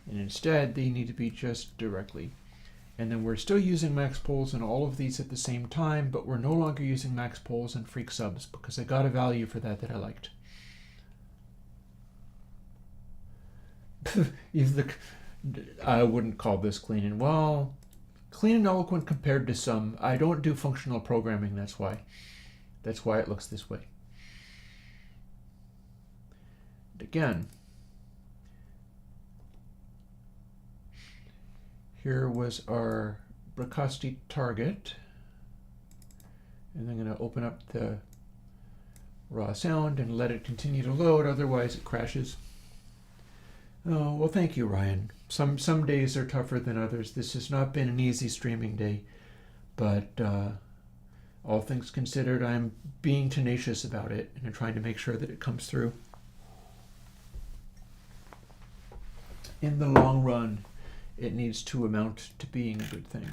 And instead they need to be just directly. And then we're still using max poles and all of these at the same time, but we're no longer using max poles and freak subs because I got a value for that I liked. I wouldn't call this clean and well. Clean and eloquent compared to some. I don't do functional programming, that's why. That's why it looks this way. And again, here was our Bricasti target. And I'm going to open up the raw sound and let it continue to load, otherwise it crashes. Oh, well, thank you, Ryan. Some days are tougher than others. This has not been an easy streaming day, but all things considered, I'm being tenacious about it and I'm trying to make sure that it comes through. In the long run, it needs to amount to being a good thing.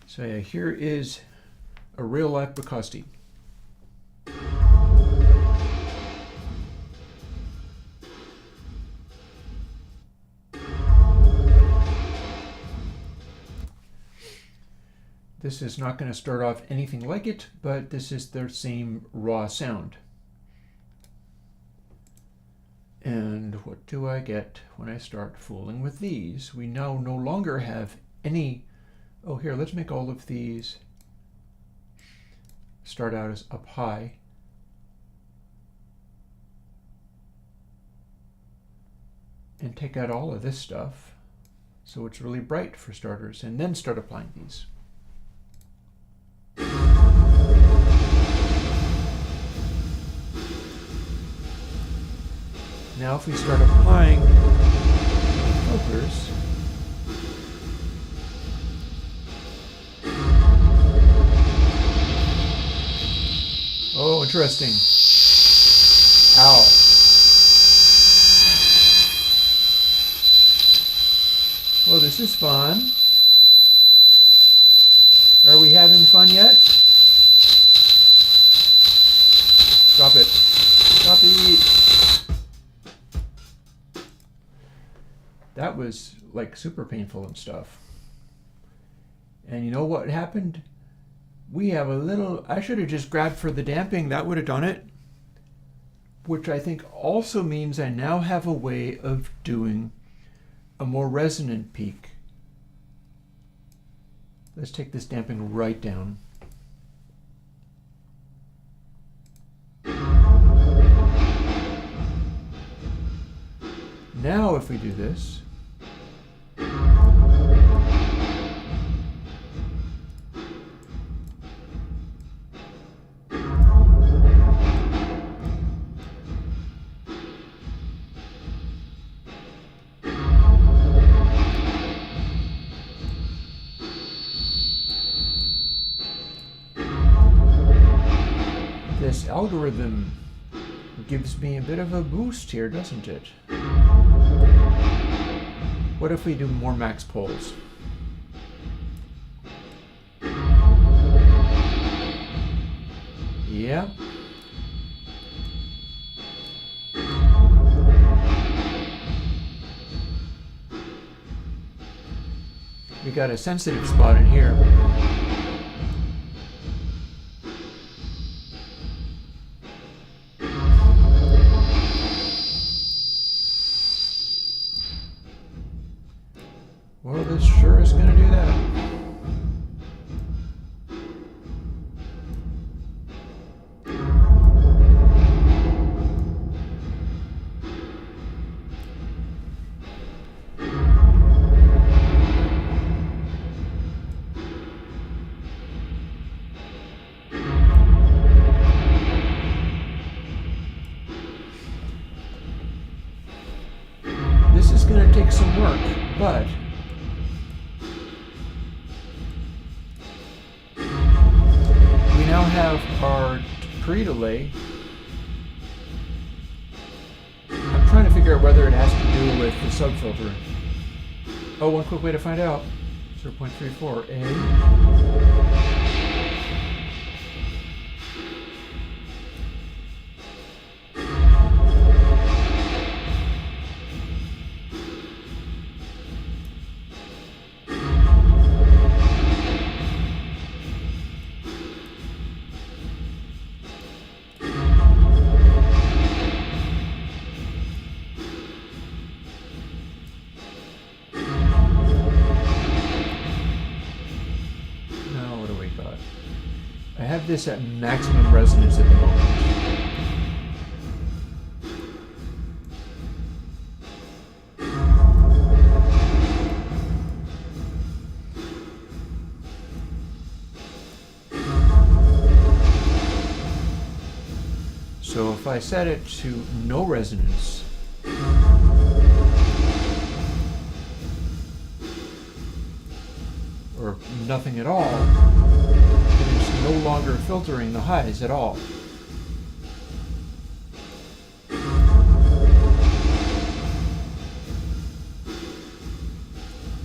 So yeah, here is a real life Bricasti. This is not going to start off anything like it, but this is their same raw sound. And what do I get when I start fooling with these? We now no longer have any... Oh, here, let's make all of these start out as up high. And take out all of this stuff, so it's really bright for starters, and then start applying these. Now if we start applying filters, oh, interesting. Ow. Well, this is fun. Are we having fun yet? Drop it. Drop it. That was like super painful and stuff. And you know what happened? We have a little, I should have just grabbed for the damping, that would have done it. Which I think also means I now have a way of doing a more resonant peak. Let's take this damping right down. Now if we do this, this algorithm gives me a bit of a boost here, doesn't it? What if we do more max poles? Yeah. We got a sensitive spot in here. Well, this sure is going to do that. This is going to take some work, but now have our pre-delay. I'm trying to figure out whether it has to do with the subfilter. Oh, one quick way to find out. 0.34A. I have this at maximum resonance at the moment. So if I set it to no resonance, or nothing at all, no longer filtering the highs at all.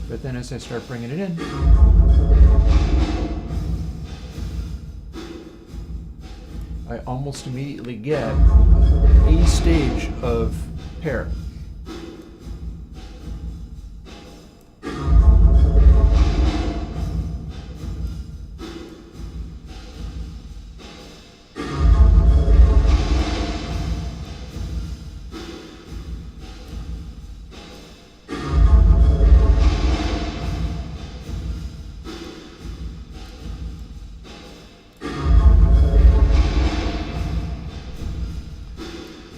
But then as I start bringing it in, I almost immediately get a stage of pair.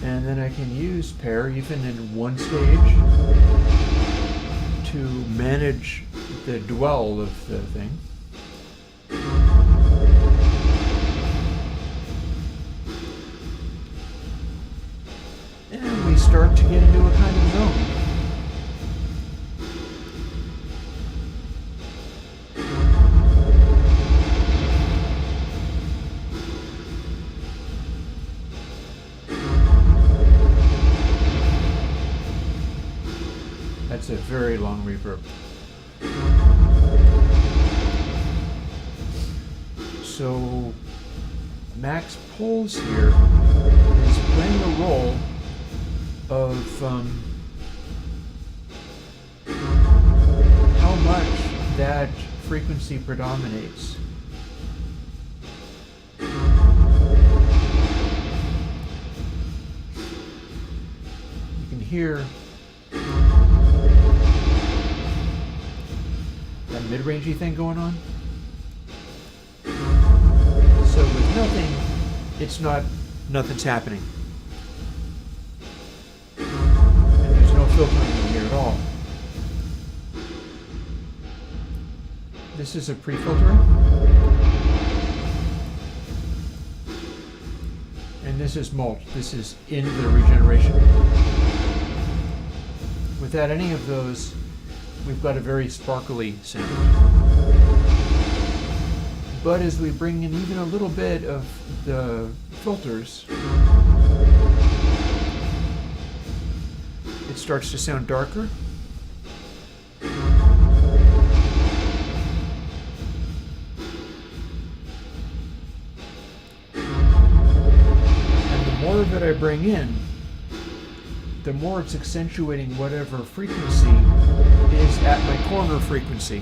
And then I can use pair even in one stage to manage the dwell of the thing. And we start to get into a kind of zone. That's a very long reverb. So max poles here is playing the role of how much that frequency predominates. You can hear that mid-rangey thing going on. So with nothing, nothing's happening. And there's no filtering in here at all. This is a pre-filtering. And this is mulch. This is into the regeneration. Without any of those, we've got a very sparkly sound. But as we bring in even a little bit of the filters, it starts to sound darker. And the more that I bring in, the more it's accentuating whatever frequency is at my corner frequency.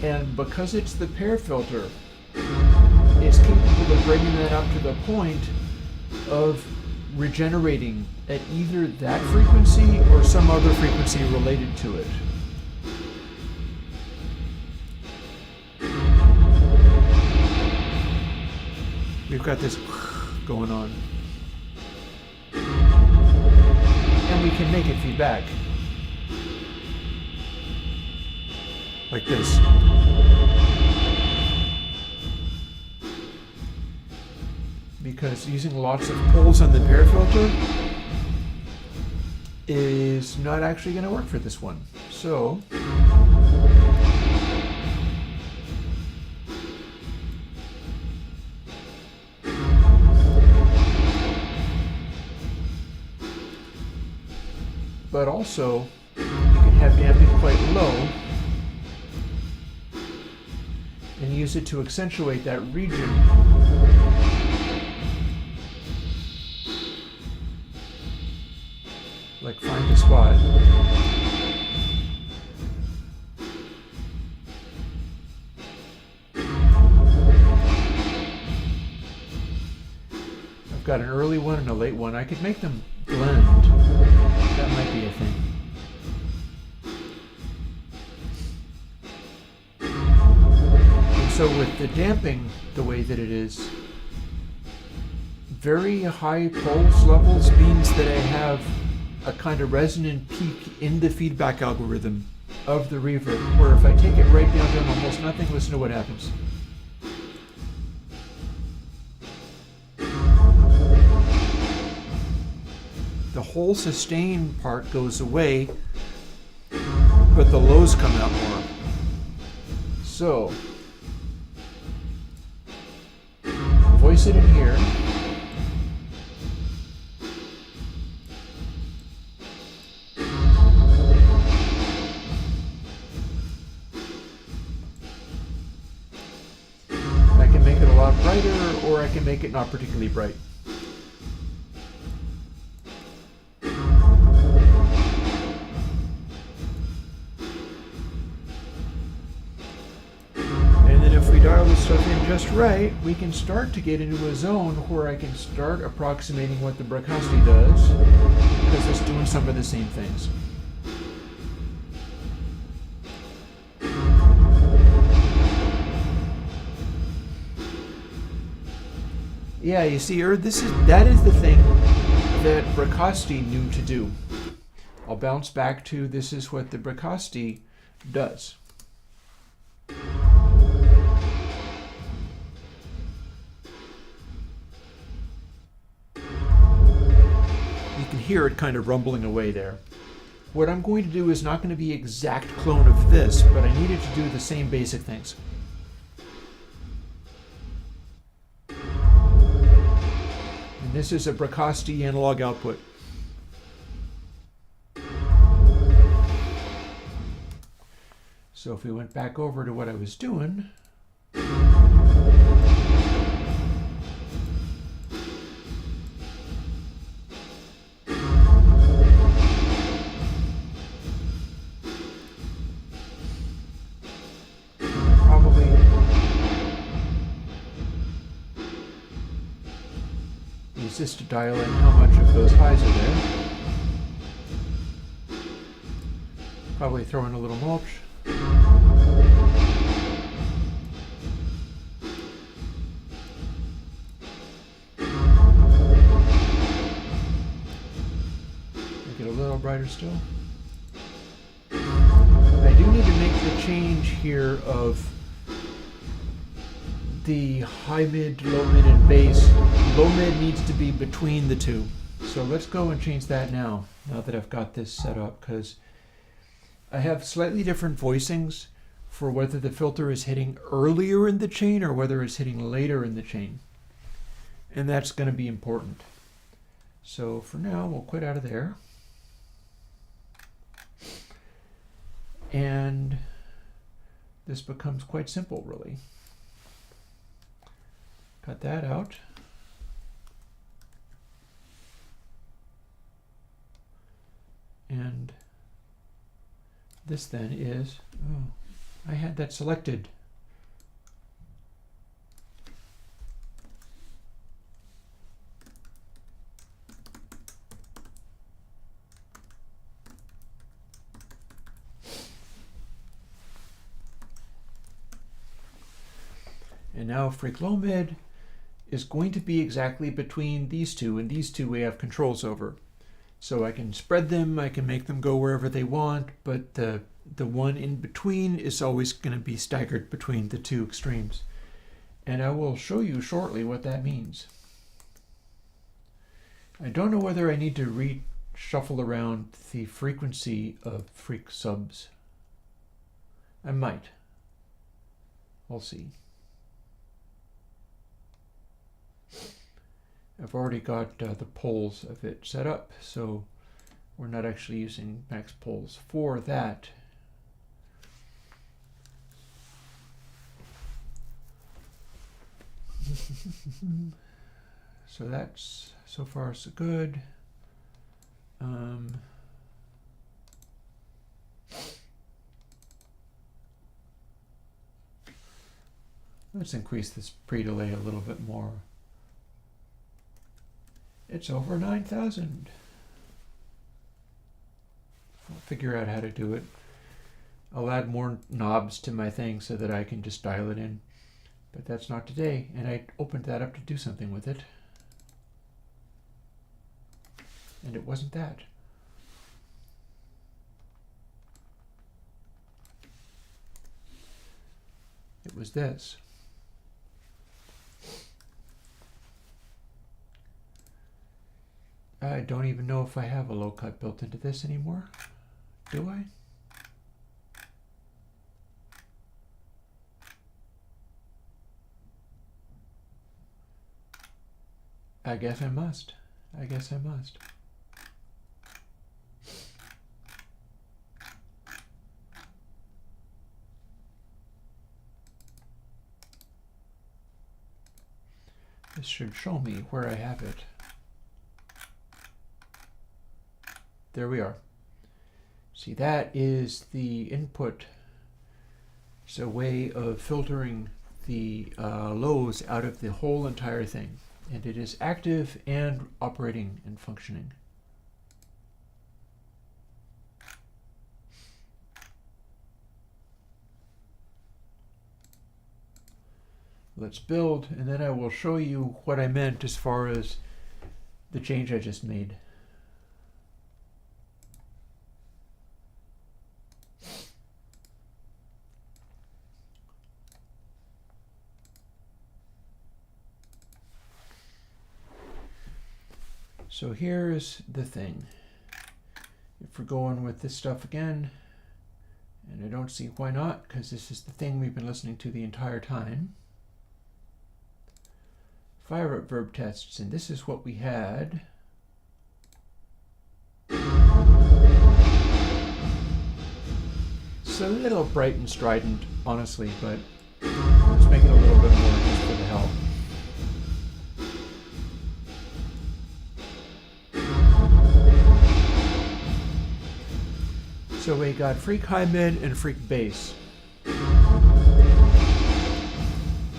And because it's the pair filter, it's capable of bringing that up to the point of regenerating at either that frequency or some other frequency related to it. We've got this going on. And we can make it feedback. Like this. Because using lots of poles on the pair filter is not actually going to work for this one. So but also you can have damping quite low and use it to accentuate that region. Like find a spot. I've got an early one and a late one. I could make them blend. That might be a thing. And so with the damping the way that it is, very high pulse levels means that I have a kind of resonant peak in the feedback algorithm of the reverb, where if I take it right down to almost nothing, listen to what happens. The whole sustain part goes away, but the lows come out more. So, voice it in here. Brighter, or I can make it not particularly bright. And then if we dial this stuff in just right, we can start to get into a zone where I can start approximating what the Bracasti does, because it's doing some of the same things. Yeah, you see, that is the thing that Bracasti knew to do. I'll bounce back to this is what the Bracasti does. You can hear it kind of rumbling away there. What I'm going to do is not going to be an exact clone of this, but I needed to do the same basic things. This is a Bracasti analog output. So if we went back over to what I was doing, use this to dial in how much of those highs are there. Probably throw in a little mulch. Make it a little brighter still. I do need to make the change here of the high mid, low mid, and bass. Low mid needs to be between the two. So let's go and change that now that I've got this set up, because I have slightly different voicings for whether the filter is hitting earlier in the chain or whether it's hitting later in the chain. And that's going to be important. So for now, we'll quit out of there. And this becomes quite simple, really. Cut that out. And this then is, oh, I had that selected. And now freak low mid is going to be exactly between these two, and these two we have controls over. So I can spread them, I can make them go wherever they want, but the one in between is always going to be staggered between the two extremes. And I will show you shortly what that means. I don't know whether I need to reshuffle around the frequency of freak subs. I might. We'll see. I've already got the poles of it set up, so we're not actually using max poles for that. So that's so far so good. Let's increase this pre-delay a little bit more. It's over 9,000. I'll figure out how to do it. I'll add more knobs to my thing so that I can just dial it in. But that's not today, and I opened that up to do something with it. And it wasn't that. It was this. I don't even know if I have a low cut built into this anymore. Do I? I guess I must. I guess I must. This should show me where I have it. There we are. See, that is the input. It's a way of filtering the lows out of the whole entire thing. And it is active and operating and functioning. Let's build, and then I will show you what I meant as far as the change I just made. So here's the thing. If we're going with this stuff again, and I don't see why not, because this is the thing we've been listening to the entire time. Fire up verb tests, and this is what we had. It's a little bright and strident, honestly, but let's make it a little bit more just for the hell. So we got freak high mid and freak bass.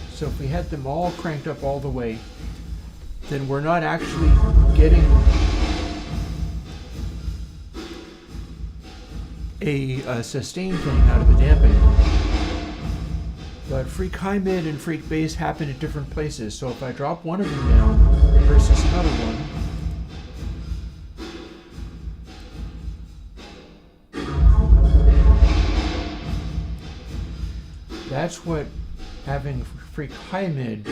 So if we had them all cranked up all the way, then we're not actually getting a sustain thing out of the damping. But freak high mid and freak bass happen at different places, so if I drop one of them down versus another one, that's what having freak high mid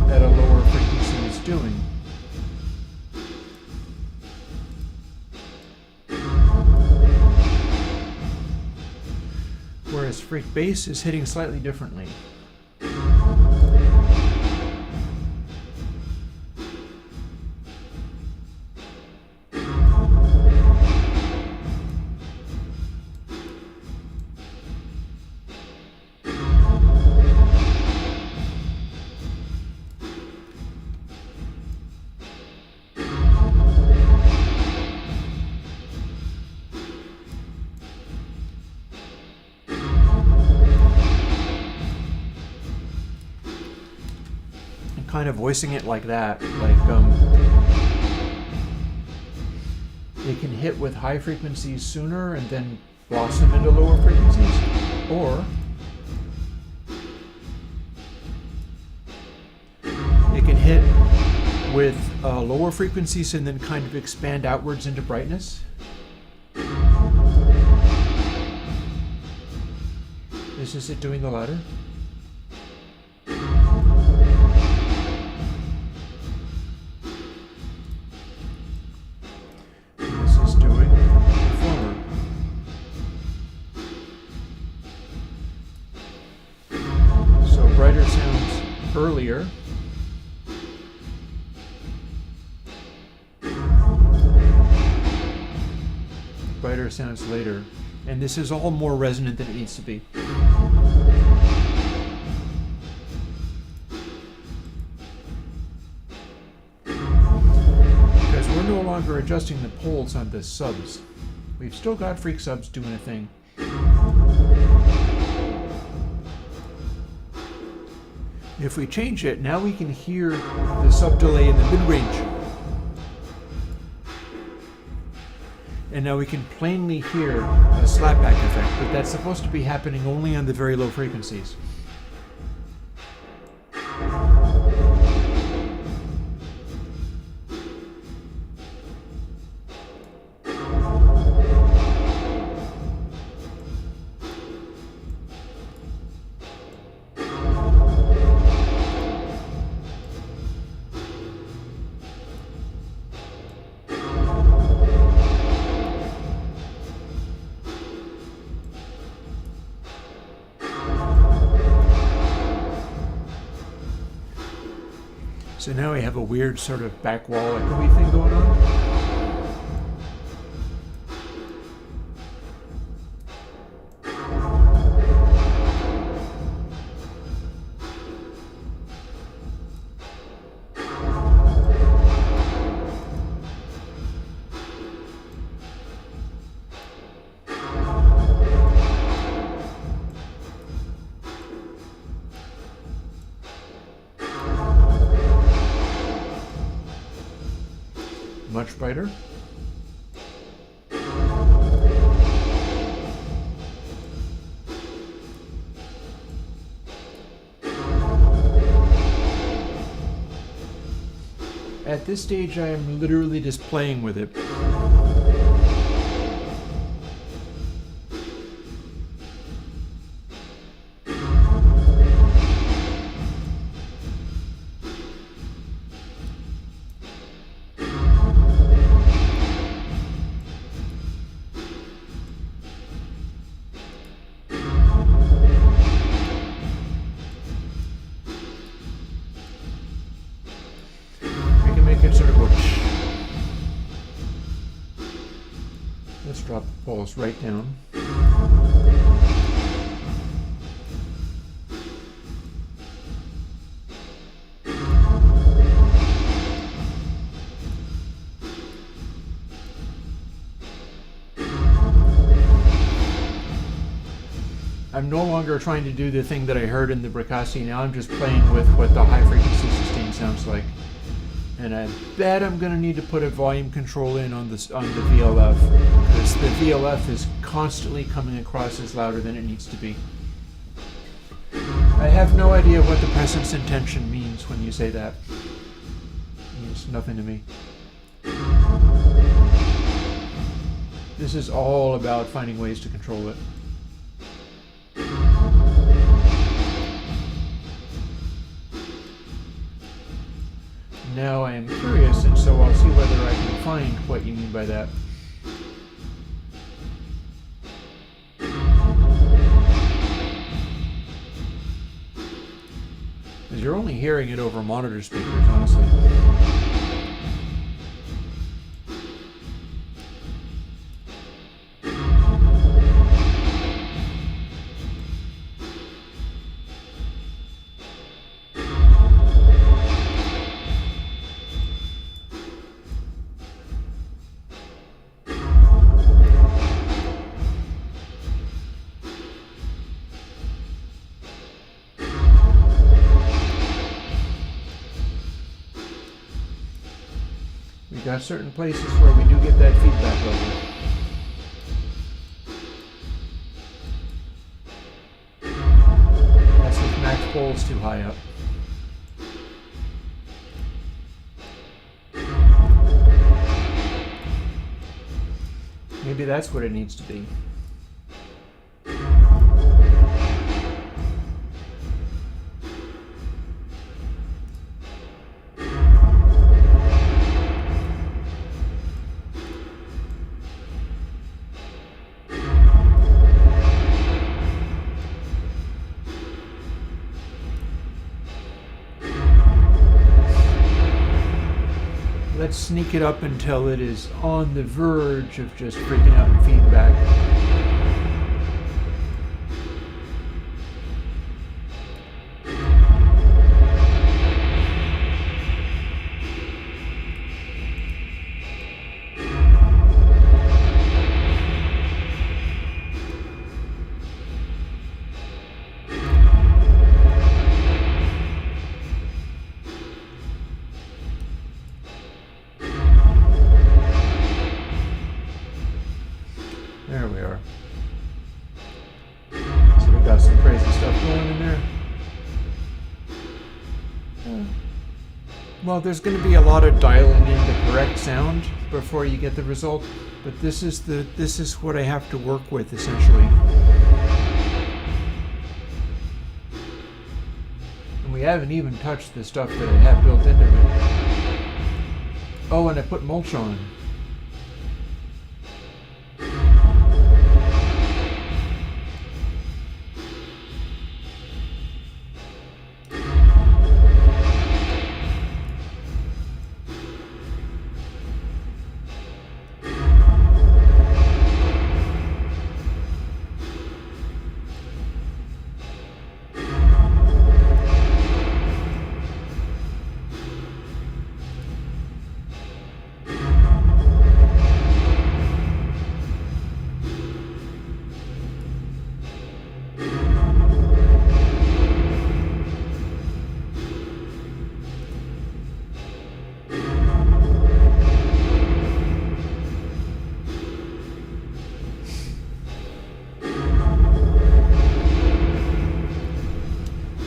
at a lower frequency is doing. Whereas freak bass is hitting slightly differently. Kind of voicing it like that, like it can hit with high frequencies sooner and then blossom into lower frequencies, or it can hit with lower frequencies and then kind of expand outwards into brightness. This is it doing the latter. Brighter sounds earlier. Brighter sounds later. And this is all more resonant than it needs to be. Because we're no longer adjusting the poles on the subs. We've still got freak subs doing a thing. If we change it, now we can hear the sub delay in the mid-range. And now we can plainly hear a slapback effect, but that's supposed to be happening only on the very low frequencies. So now we have a weird sort of back wall echoey thing going on. Much brighter. At this stage, I am literally just playing with it. Let's drop the poles right down. I'm no longer trying to do the thing that I heard in the Bricassi. Now I'm just playing with what the high frequency sustain sounds like. And I bet I'm going to need to put a volume control in on the VLF, because the VLF is constantly coming across as louder than it needs to be. I have no idea what the presence intention means when you say that. It means nothing to me. This is all about finding ways to control it. Now I am curious, and so I'll see whether I can find what you mean by that. Because you're only hearing it over monitor speakers, honestly. We got certain places where we do get that feedback level. That's if max pole's too high up. Maybe that's what it needs to be. Let's sneak it up until it is on the verge of just freaking out and feedback. There we are. So we got some crazy stuff going in there. Well, there's going to be a lot of dialing in the correct sound before you get the result, but this is what I have to work with essentially. And we haven't even touched the stuff that I have built into it. Oh, and I put mulch on.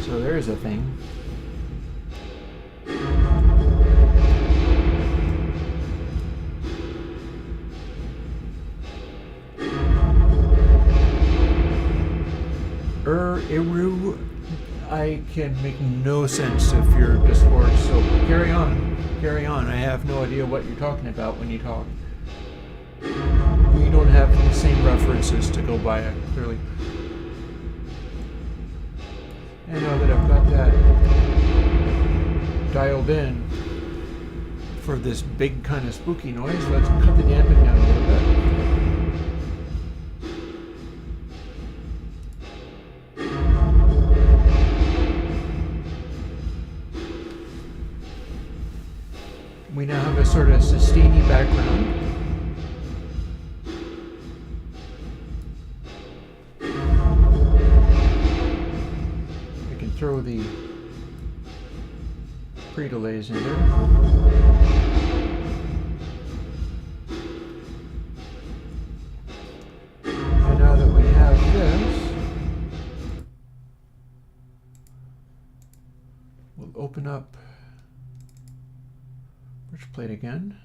So there's a thing. I can make no sense if you're discouraged, so carry on. Carry on. I have no idea what you're talking about when you talk. We don't have the same references to go by, clearly. And now that I've got that dialed in for this big kind of spooky noise, let's cut the damping down a little bit. We now have a sort of sustainy background. I can throw the pre-delays in there. And now that we have this, we'll open up bridge plate again.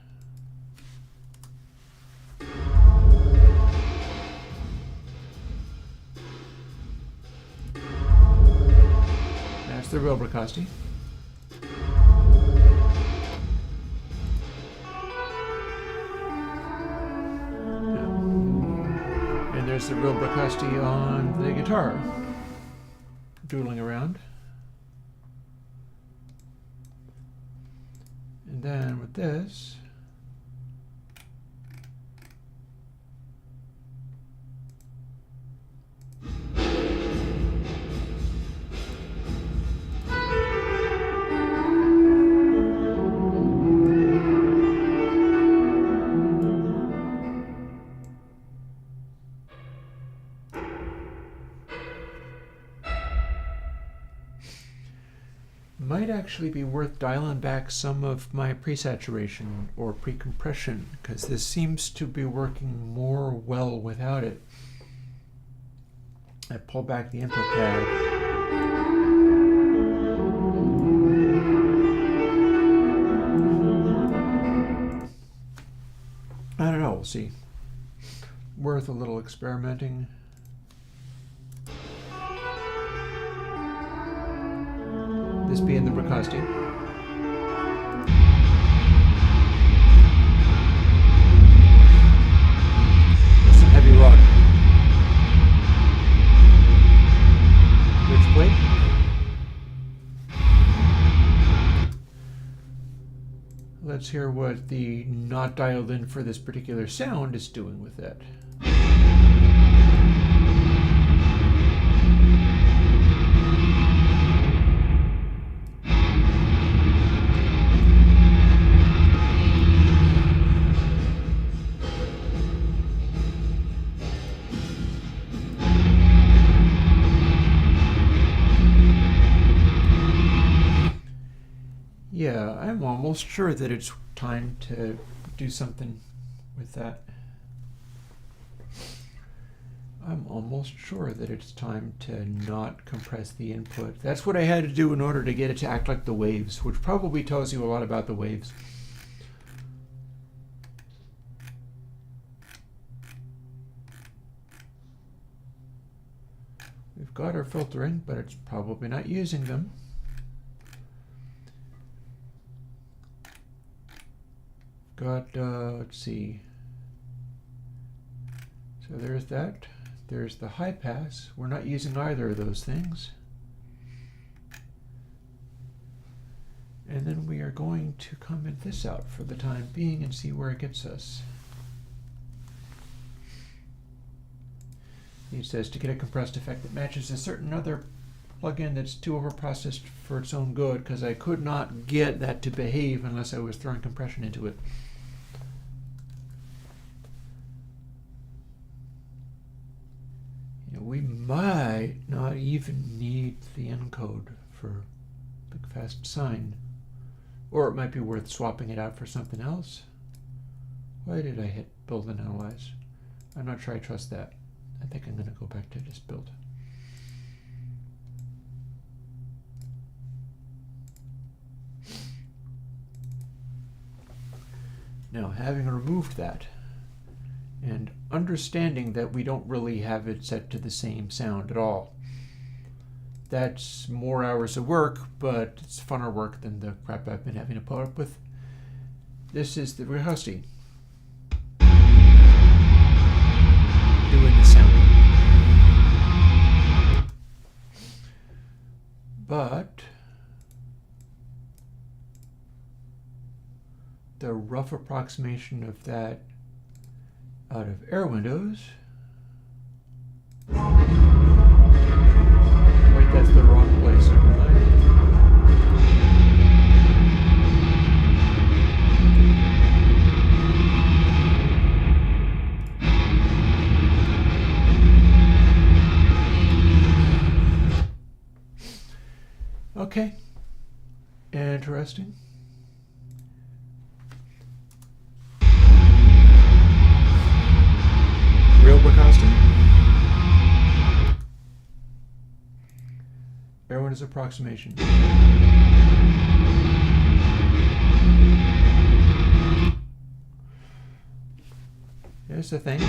That's the real Bricasti. And there's the real Bricasti on the guitar, doodling around. And then with this, might actually be worth dialing back some of my pre-saturation or pre-compression, because this seems to be working more well without it. I pull back the input pad. I don't know, we'll see. Worth a little experimenting. This being the Bricasti. Some heavy rock. Bridge plate. Let's hear what the not dialed in for this particular sound is doing with it. Yeah, I'm almost sure that it's time to do something with that. I'm almost sure that it's time to not compress the input. That's what I had to do in order to get it to act like the waves, which probably tells you a lot about the waves. We've got our filtering, but it's probably not using them. Got, let's see. So there's that. There's the high pass. We're not using either of those things. And then we are going to comment this out for the time being and see where it gets us. It says to get a compressed effect that matches a certain other plugin that's too overprocessed for its own good, because I could not get that to behave unless I was throwing compression into it. We might not even need the encode for Big Fast Sine, or it might be worth swapping it out for something else. Why did I hit build and analyze? I'm not sure I trust that. I think I'm going to go back to just build. Now, having removed that, and understanding that we don't really have it set to the same sound at all. That's more hours of work, but it's funner work than the crap I've been having to put up with. This is the Bricasti doing the sound. But the rough approximation of that out of Airwindows. Wait, that's the wrong place. Okay. And interesting? Real Bukowski? Airwindows approximation. Here's the thing.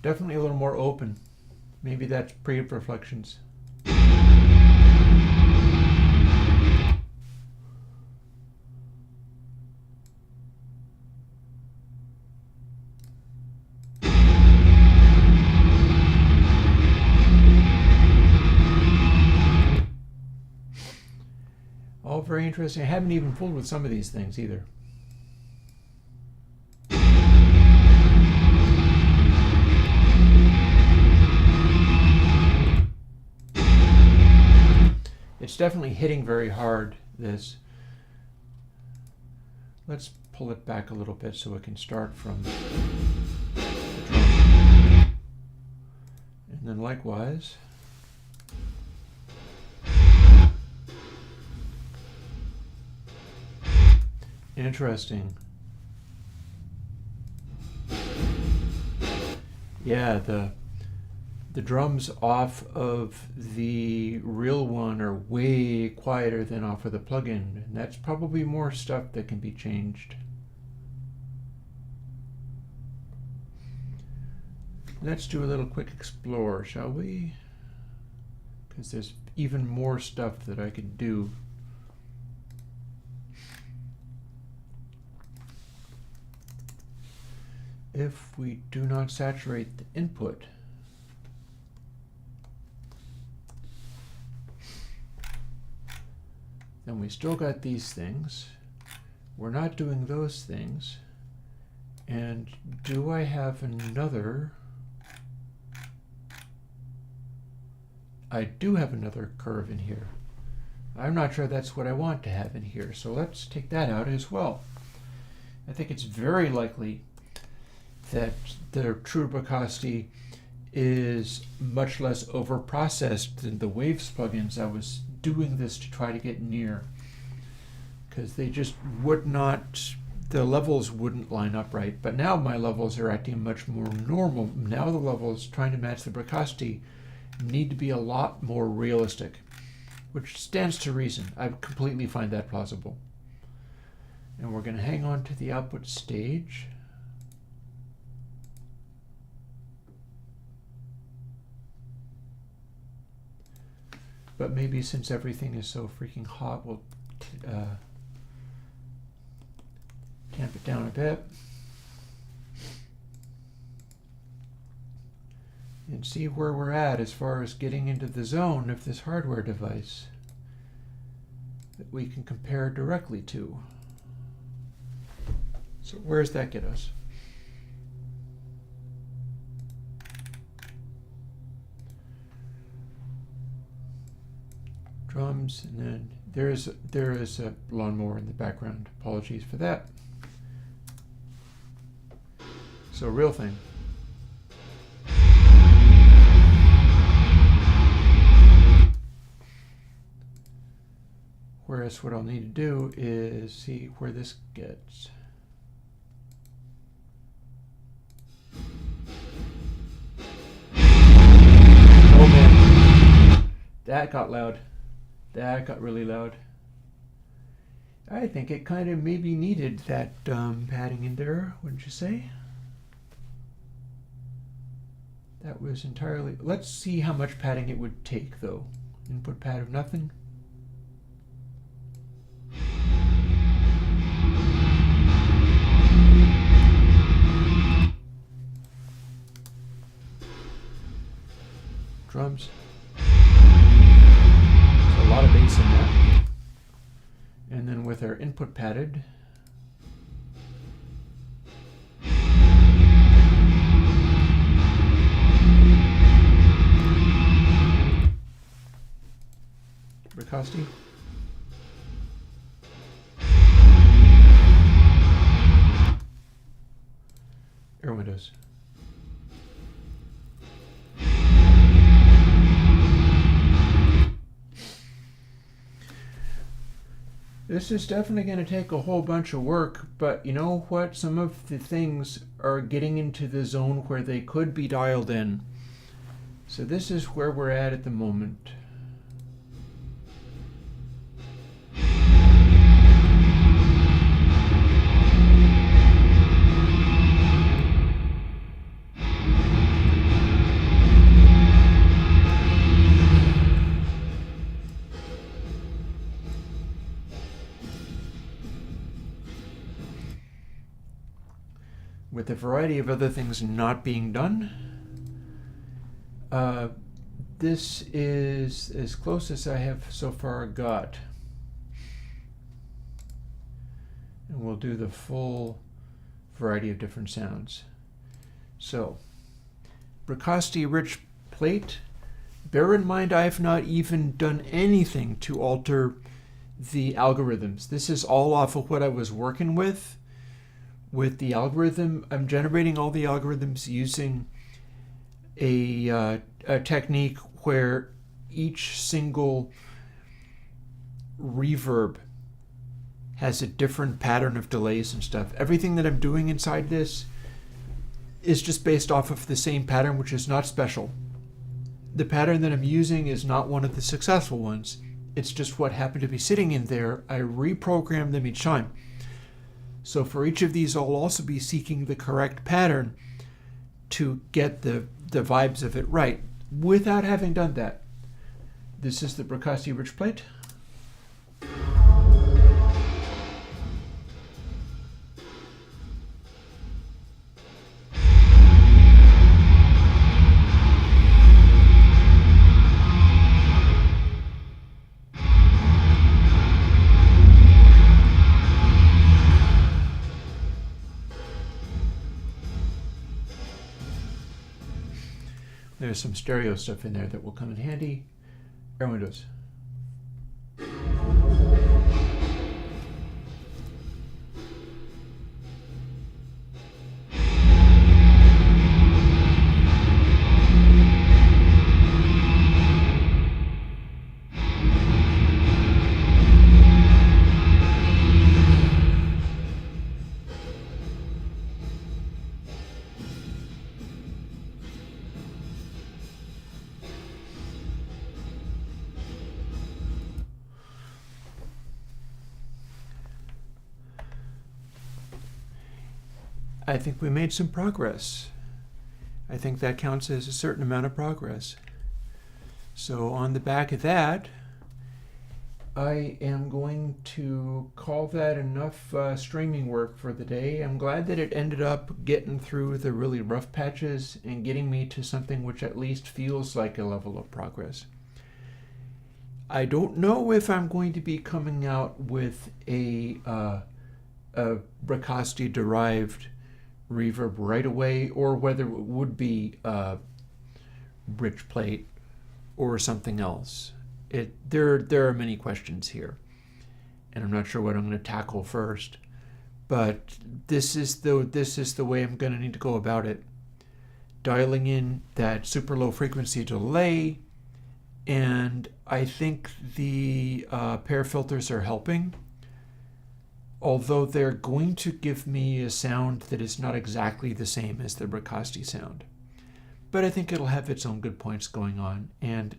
Definitely a little more open. Maybe that's pre-reflections. All very interesting. I haven't even fooled with some of these things either. It's definitely hitting very hard, this. Let's pull it back a little bit so it can start from the drum. And then likewise. Interesting. Yeah, the drums off of the real one are way quieter than off of the plugin, and that's probably more stuff that can be changed. Let's do a little quick explore, shall we? Because there's even more stuff that I could do. If we do not saturate the input, then we still got these things. We're not doing those things. And do I have another? I do have another curve in here. I'm not sure that's what I want to have in here, so let's take that out as well. I think it's very likely that the true Bukowski is much less overprocessed than the Waves plugins I was doing this to try to get near, because they just would not, the levels wouldn't line up right. But now my levels are acting much more normal. Now the levels trying to match the Bukowski need to be a lot more realistic, which stands to reason. I completely find that plausible. And we're going to hang on to the output stage. But maybe since everything is so freaking hot, we'll tamp it down a bit. And see where we're at as far as getting into the zone of this hardware device that we can compare directly to. So where does that get us? Drums, and then there is a lawnmower in the background. Apologies for that. So real thing. Whereas what I'll need to do is see where this gets. Oh man, that got loud. That got really loud. I think it kind of maybe needed that padding in there, wouldn't you say? That was entirely... Let's see how much padding it would take, though. Input pad of nothing. Drums. So input padded. Ricosti. Airwindows. This is definitely going to take a whole bunch of work, but you know what? Some of the things are getting into the zone where they could be dialed in. So this is where we're at the moment. With a variety of other things not being done, this is as close as I have so far got. And we'll do the full variety of different sounds. So, Ricosti rich plate. Bear in mind I've not even done anything to alter the algorithms. This is all off of what I was working with. With the algorithm, I'm generating all the algorithms using a technique where each single reverb has a different pattern of delays and stuff. Everything that I'm doing inside this is just based off of the same pattern, which is not special. The pattern that I'm using is not one of the successful ones. It's just what happened to be sitting in there. I reprogram them each time. So for each of these, I'll also be seeking the correct pattern to get the vibes of it right. Without having done that, this is the Ricosti rich plate. There's some stereo stuff in there that will come in handy. Airwindows. I think we made some progress. I think that counts as a certain amount of progress. So on the back of that, I am going to call that enough streaming work for the day. I'm glad that it ended up getting through the really rough patches and getting me to something which at least feels like a level of progress. I don't know if I'm going to be coming out with a Ricosti derived reverb right away, or whether it would be rich plate or something else. There are many questions here, and I'm not sure what I'm going to tackle first. But this is the way I'm going to need to go about it. Dialing in that super low frequency delay, and I think the pair filters are helping. Although they're going to give me a sound that is not exactly the same as the Ricosti sound. But I think it'll have its own good points going on. And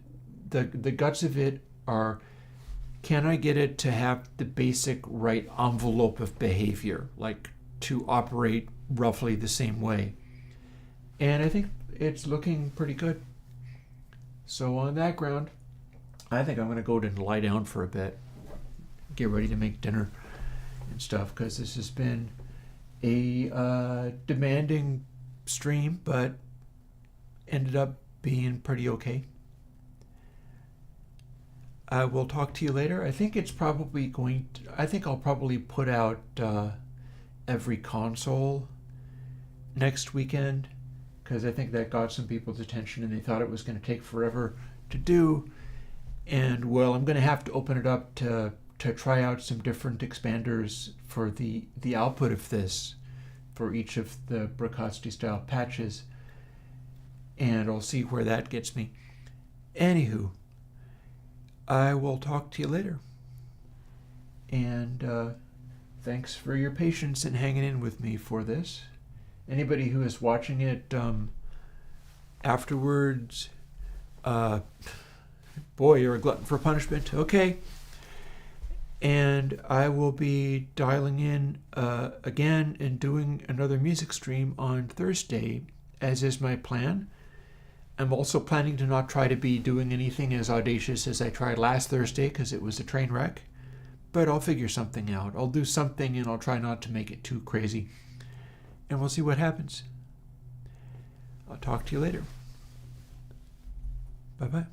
the guts of it are, can I get it to have the basic right envelope of behavior, like to operate roughly the same way? And I think it's looking pretty good. So on that ground, I think I'm going to go and lie down for a bit, get ready to make dinner and stuff, because this has been a demanding stream, but ended up being pretty okay. I will talk to you later. I think it's probably going to, I think I'll probably put out every console next weekend, because I think that got some people's attention and they thought it was going to take forever to do. And well, I'm going to have to open it up to try out some different expanders for the output of this for each of the Bricasti style patches, and I'll see where that gets me. Anywho, I will talk to you later, and thanks for your patience and hanging in with me for this. Anybody who is watching it afterwards, boy, you're a glutton for punishment. Okay. And I will be dialing in again and doing another music stream on Thursday, as is my plan. I'm also planning to not try to be doing anything as audacious as I tried last Thursday, because it was a train wreck. But I'll figure something out. I'll do something, and I'll try not to make it too crazy. And we'll see what happens. I'll talk to you later. Bye-bye.